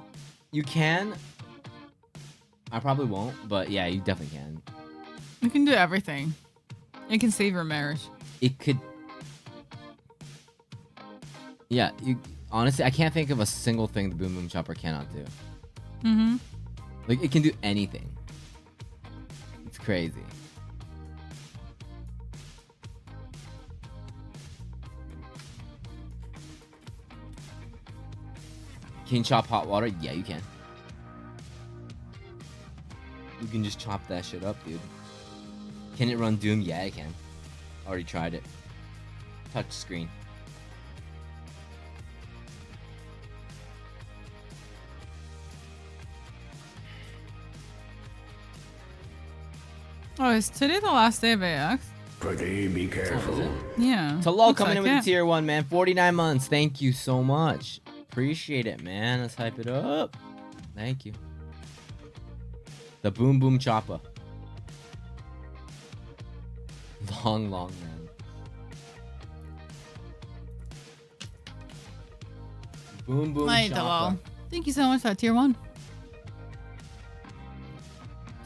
You can. I probably won't, but yeah, you definitely can. You can do everything. It can save your marriage. It could. Yeah, you honestly, I can't think of a single thing the Boom Boom Chopper cannot do. Mm-hmm. Like, it can do anything. It's crazy. Can you chop hot water? Yeah, you can. You can just chop that shit up, dude. Can it run Doom? Yeah, it can. Already tried it. Touch screen. Oh, is today the last day of AX? Pretty be careful. Yeah. Talal looks coming in like with it. the tier 1, man. 49 months. Thank you so much. Appreciate it, man. Let's hype it up. Thank you. The Boom Boom Chopper. Long, long man. Boom Boom Hi, Chopper. Talal. Thank you so much for that tier 1.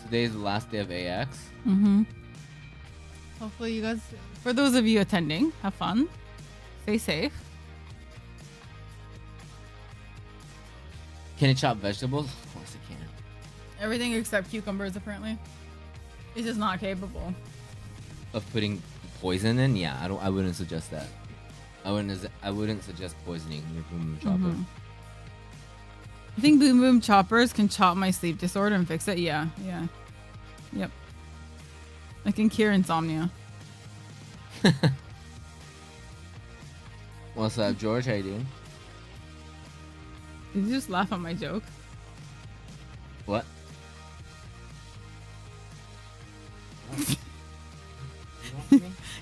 Today's the last day of AX. Mm-hmm. Hopefully you guys, for those of you attending, have fun. Stay safe. Can it chop vegetables? Of course it can. Everything except cucumbers, apparently. It's just not capable. Of putting poison in? Yeah, I wouldn't suggest that. I wouldn't suggest poisoning your boom boom chopper. Mm-hmm. I think boom boom choppers can chop my sleep disorder and fix it. Yeah. Yep. I can cure insomnia. What's up, George? How you doing? Did you just laugh at my joke? What?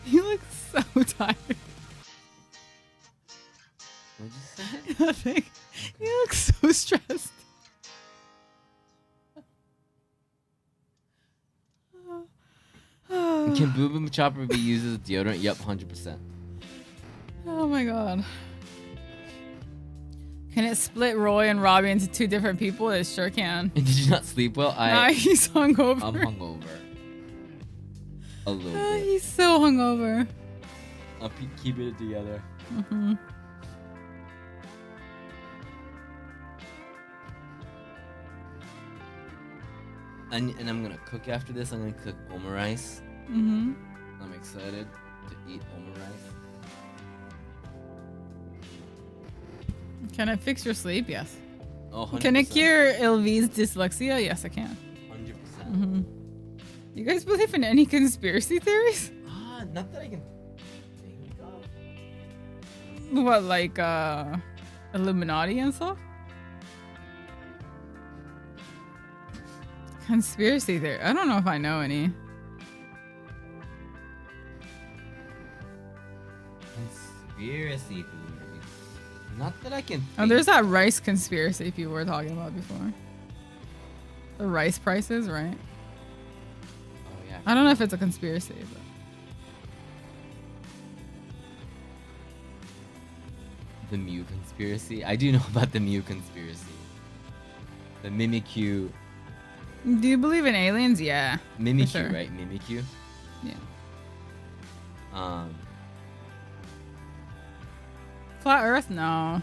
You look so tired. What'd you say? Nothing. Okay. You look so stressed. Can boom boom chopper be used as a deodorant? Yep, 100%. Oh my god. Can it split Roy and Robbie into two different people? It sure can. Did you not sleep well? Nah, he's hungover. I'm hungover. A little bit. He's so hungover. I'll keep it together. Mm-hmm. And I'm gonna cook after this. I'm gonna cook Oma rice. Mm-hmm. I'm excited to eat Oma rice. Can it fix your sleep? Yes. Oh, 100%. Can it cure Ilvi's dyslexia? Yes, I can. 100%. Mm-hmm. You guys believe in any conspiracy theories? Not that I can think of. What, like Illuminati and stuff? Conspiracy theory. I don't know if I know any. Conspiracy theories. Not that I can. Oh, there's that rice conspiracy people were talking about before. The rice prices, right? Oh yeah. I don't know if it's a conspiracy, but The Mew conspiracy. I do know about the Mew conspiracy. The Mimikyu. do you believe in aliens? Yeah. Mimikyu, sure. right? Mimikyu. Yeah. Flat Earth? No.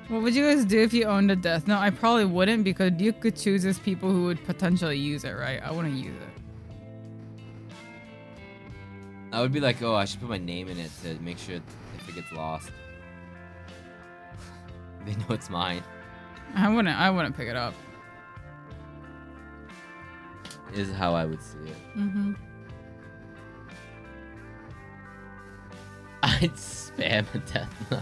What would you guys do if you owned a Death Note? I probably wouldn't, because you could choose as people who would potentially use it, right? I wouldn't use it. I would be like, oh, I should put my name in it to make sure if it gets lost, they know it's mine. I wouldn't pick it up. Is how I would see it. Mm-hmm. I'd spam a Death Note.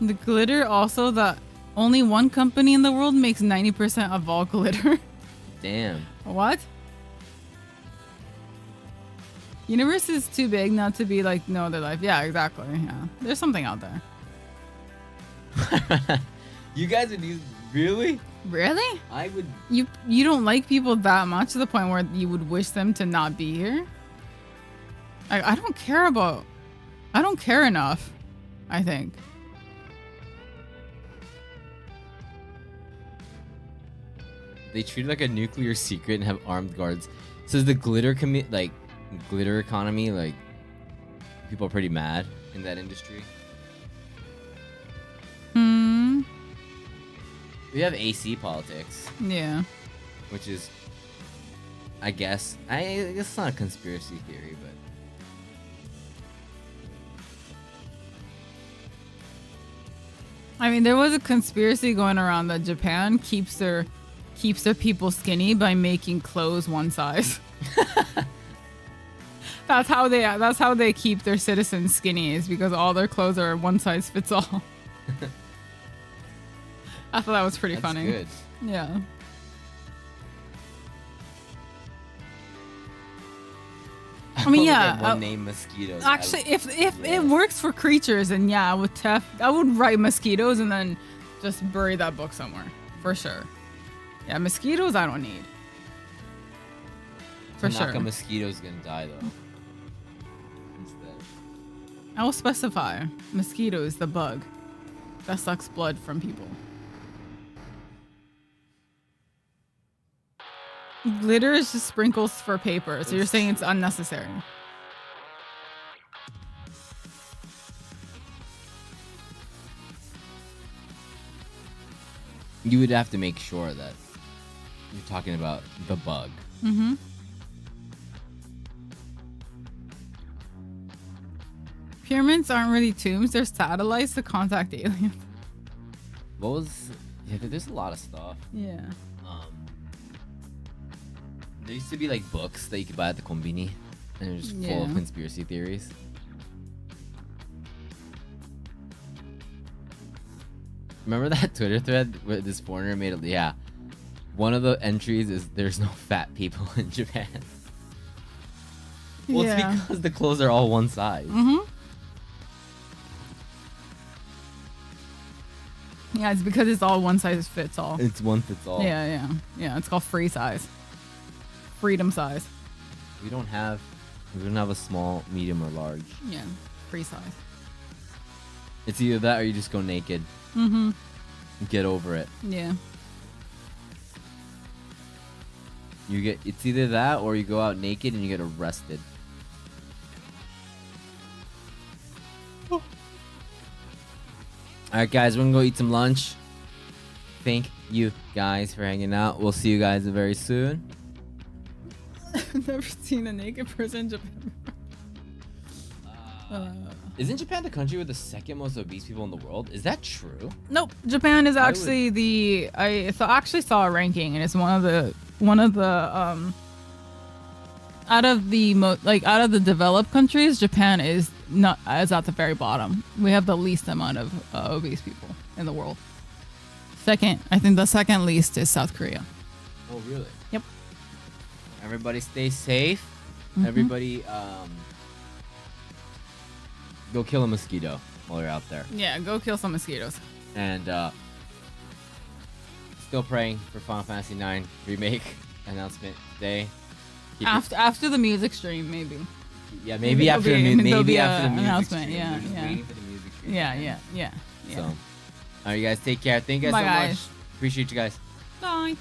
The glitter also, that only one company in the world makes 90% of all glitter. Damn. What? Universe is too big not to be like no other life. Yeah, exactly. Yeah. There's something out there. You guys would use really? Really? I would. You don't like people that much to the point where you would wish them to not be here? I don't care enough, I think. They treat it like a nuclear secret and have armed guards. Says the glitter glitter economy, like people are pretty mad in that industry. We have AC politics. Yeah. Which is, I guess it's not a conspiracy theory, but I mean, there was a conspiracy going around that Japan keeps their people skinny by making clothes one size. That's how they keep their citizens skinny, is because all their clothes are one size fits all. I thought that was pretty funny. Good. Yeah. I mean, yeah. One name mosquitoes. Actually, if it works for creatures, then yeah, I would write mosquitoes and then just bury that book somewhere for sure. Yeah, mosquitoes I don't need. For sure. A mosquito's gonna die though. Instead. I will specify mosquitoes, the bug that sucks blood from people. Glitter is just sprinkles for paper, so you're saying it's unnecessary. You would have to make sure that you're talking about the bug. Mm-hmm. Pyramids aren't really tombs. They're satellites to contact aliens. What was? Yeah, there's a lot of stuff. Yeah. There used to be like books that you could buy at the Konbini, and they're just full of conspiracy theories. Remember that Twitter thread where this foreigner made it? Yeah. One of the entries is there's no fat people in Japan. Well, Yeah. it's because the clothes are all one size. Mm-hmm. Yeah, it's because it's all one size fits all. It's one fits all. Yeah. It's called free size. Freedom size. We don't have a small, medium, or large. Yeah, free size. It's either that or you just go naked. Mm-hmm. Get over it. Yeah. It's either that or you go out naked and you get arrested. Alright guys, we're gonna go eat some lunch. Thank you guys for hanging out. We'll see you guys very soon. I've never seen a naked person in Japan. Isn't Japan the country with the second most obese people in the world? Is that true? Nope. Japan is actually I actually saw a ranking, and it's one of the out of the developed countries, Japan is at the very bottom. We have the least amount of obese people in the world. I think the second least is South Korea. Oh really? Yep. Everybody stay safe. Everybody go kill a mosquito while you're out there. Yeah, go kill some mosquitoes. And still praying for Final Fantasy IX remake announcement today. After the music stream, maybe. Yeah, maybe after the music announcement. stream. Yeah, We're just yeah. waiting for the music stream. Yeah. So, all right, you guys take care. Thank you guys Bye, so guys. much. Appreciate you guys. Bye.